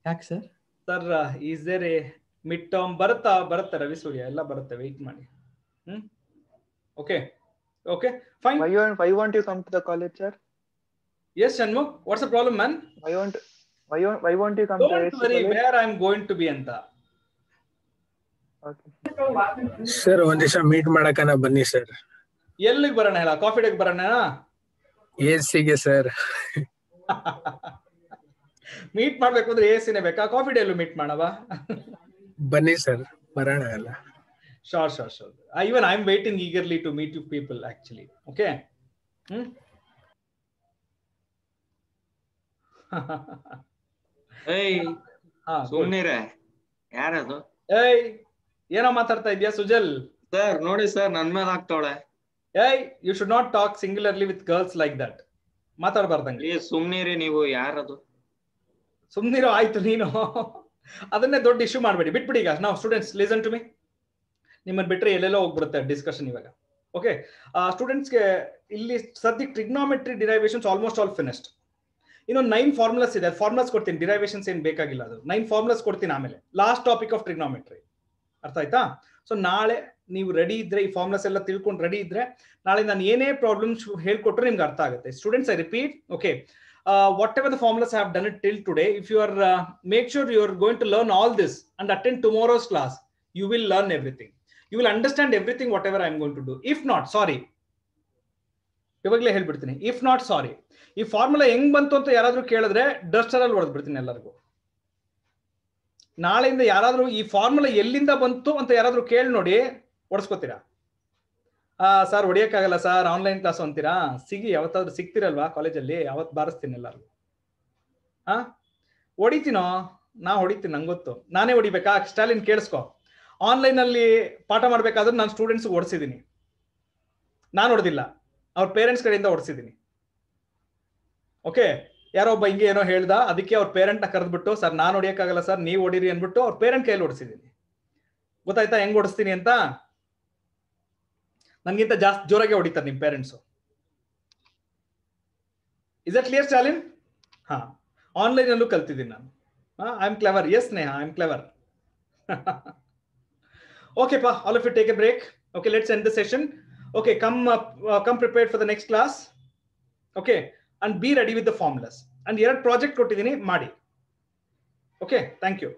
ಯಾಕೆ sir? Sir, is there a mid term? ಬರುತ್ತೆ ರವಿ ಸೂರ್ಯ, ಎಲ್ಲ ಬರುತ್ತೆ, ವೆಯ್ಟ್ ಮಾಡಿ. Okay okay fine. Why won't you come to the college, sir? Yes, Shanmugh, what's the problem, man? Why won't you come? Don't worry where I'm going to be anta. Okay sir, ಒಂದ್ ದಿವಸ meet ಮಾಡಕನ ಬನ್ನಿ sir. ಎಲ್ಲಿಗೆ ಬರೋಣ ಹೇಳ? Coffee ಡೇಗೆ ಬರೋಣ? ಎಸಿಗೆ sir. Meet ಮಾಡ್ಬೇಕು ಅಂದ್ರೆ ಎಸಿನೇ ಬೇಕಾ? ಕಾಫಿ ಡೇಲ್ಲೂ ಮೀಟ್ ಮಾಡವಾ? ಬನ್ನಿ ಸರ್, ಬರೋಣ ಅಲ್ಲ. Sure. Even I'm waiting eagerly to meet you people actually. Okay. ಸುಮ್ನಿರೆ, ಯಾರದು? ಏನೋ ಮಾತಾಡ್ತಾ ಇದ್ಯಾ ಸುಜಲ್? ಸರ್ ನೋಡಿ ಸರ್, ನನ್ ಮೇಲೆ ಆಗ್ತಾವಳೆ. You should not talk singularly with girls like that. ಮಾತಾಡಬಾರ್ದಂಗೆ. ಸುಮ್ನಿರಿ ನೀವು, ಯಾರದು? ಸುಮ್ನಿರೋ ಆಯ್ತು ನೀನು. ಅದನ್ನೇ ದೊಡ್ಡ ಇಶ್ಯೂ ಮಾಡಬೇಡಿ, ಬಿಟ್ಬಿಡಿ. ಈಗ ನಾವು ಸ್ಟೂಡೆಂಟ್ಸ್ ಲಿಸನ್ ಟು ಮೀ. ನಿಮ್ಮನ್ನು ಬಿಟ್ಟರೆ ಎಲ್ಲೆಲ್ಲೋ ಹೋಗ್ಬಿಡುತ್ತೆ ಡಿಸ್ಕಷನ್ ಇವಾಗ. ಓಕೆ, ಸ್ಟೂಡೆಂಟ್ಸ್ಗೆ ಇಲ್ಲಿ ಸದ್ಯಕ್ಕೆ trigonometry derivations almost all finished. ಇನ್ನು 9 ಫಾರ್ಮುಲಾಸ್ ಇದೆ, ಫಾರ್ಮುಲಾಸ್ ಕೊಡ್ತೀನಿ, ಡಿರೈವೇಷನ್ಸ್ ಏನು ಬೇಕಾಗಿಲ್ಲ. ಅದು 9 ಫಾರ್ಮುಲಾಸ್ ಕೊಡ್ತೀನಿ ಆಮೇಲೆ, ಲಾಸ್ಟ್ ಟಾಪಿಕ್ ಆಫ್ ಟ್ರಿಗ್ನೋಮೆಟ್ರಿ. ಅರ್ಥ ಆಯ್ತಾ? ಸೊ ನಾಳೆ ನೀವು ರೆಡಿ ಇದ್ರೆ, ಈ ಫಾರ್ಮುಲಾಸ್ ಎಲ್ಲ ತಿಳ್ಕೊಂಡು ರೆಡಿ ಇದ್ರೆ, ನಾಳೆ ನಾನು ಏನೇ ಪ್ರಾಬ್ಲಮ್ಸ್ ಹೇಳ್ಕೊಟ್ರೆ ನಿಮ್ಗೆ ಅರ್ಥ ಆಗುತ್ತೆ. Students, I repeat, okay, whatever the formulas I have done it till today, if you are make sure you are going to learn all this and attend tomorrow's class, you will learn everything. You will understand everything whatever I am going to do. If not, sorry, ಇವಾಗಲೇ ಹೇಳ್ಬಿಡ್ತೀನಿ, if not ಸಾರಿ. ಈ formula ಹೆಂಗ್ ಬಂತು ಅಂತ ಯಾರಾದ್ರೂ ಕೇಳಿದ್ರೆ Duster ಅಲ್ಲಿ ಹೊಡೆದ್ ಬಿಡ್ತೀನಿ ಎಲ್ಲರಿಗೂ. ನಾಳೆಯಿಂದ ಯಾರಾದ್ರೂ ಈ ಫಾರ್ಮುಲಾ ಎಲ್ಲಿಂದ ಬಂತು ಅಂತ ಯಾರಾದ್ರೂ ಕೇಳಿ ನೋಡಿ, ಹೊಡೆಸ್ಕೋತೀರಾ? ಸರ್ ಹೊಡಿಯಕ್ಕಾಗಲ್ಲ ಸರ್, ಆನ್ಲೈನ್ ಕ್ಲಾಸ್ ಅಂತೀರಾ? ಯಾವತ್ತಾದ್ರೂ ಸಿಗ್ತಿರಲ್ವಾ ಕಾಲೇಜಲ್ಲಿ? ಯಾವತ್ತು ಬಾರಿಸ್ತೀನಿ ಎಲ್ಲರಿಗೂ. ಹೊಡಿತೀನೋ? ನಾ ಹೊಡಿತೀನಿ, ನಂಗೆ ಗೊತ್ತು. ನಾನೇ ಹೊಡಿಬೇಕಾ? ಸ್ಟಾಲಿನ್ ಕೇಳಿಸ್ಕೊ, ಆನ್ಲೈನ್ ಅಲ್ಲಿ ಪಾಠ ಮಾಡ್ಬೇಕಾದ್ರೆ ನಾನು ಸ್ಟೂಡೆಂಟ್ಸ್ ಓಡಿಸಿದ್ದೀನಿ. ನಾನು ಹೊಡೆದಿಲ್ಲ, ಅವ್ರ ಪೇರೆಂಟ್ಸ್ ಕಡೆಯಿಂದ ಓಡಿಸಿದ್ದೀನಿ. ಓಕೆ, ಯಾರೋ ಒಬ್ಬ ಹಿಂಗೆ ಏನೋ ಹೇಳ್ದ, ಅದಕ್ಕೆ ಅವ್ರ ಪೇರೆಂಟ್ನ ಕರೆದ್ಬಿಟ್ಟು, ಸರ್ ನಾನು ಹೊಡಿಯಕ್ಕಾಗಲ್ಲ ಸರ್, ನೀವು ಹೊಡೀರಿ ಅಂದ್ಬಿಟ್ಟು ಅವ್ರ ಪೇರೆಂಟ್ ಕೈಯಲ್ಲಿ ಓಡಿಸಿದ್ದೀನಿ. ಗೊತ್ತಾಯ್ತಾ ಹೆಂಗ್ ಓಡಿಸ್ತೀನಿ ಅಂತ? ನನ್ಗಿಂತ ಜಾಸ್ತಿ ಜೋರಾಗೆ ಹೊಡಿತಾರೆ ನಿಮ್ parents. Is it clear Stalin? Online ಅಲ್ಲೂ ಕಲ್ತಿದ್ದೀನಿ ನಾನು. I am clever. Yes Neha, I am clever. Okay, pa, all of you take a break. Okay, let's end the session. Okay, come prepared for the next class. Okay, and be ready with the formulas. And here project kottidini maadi. Okay, thank you.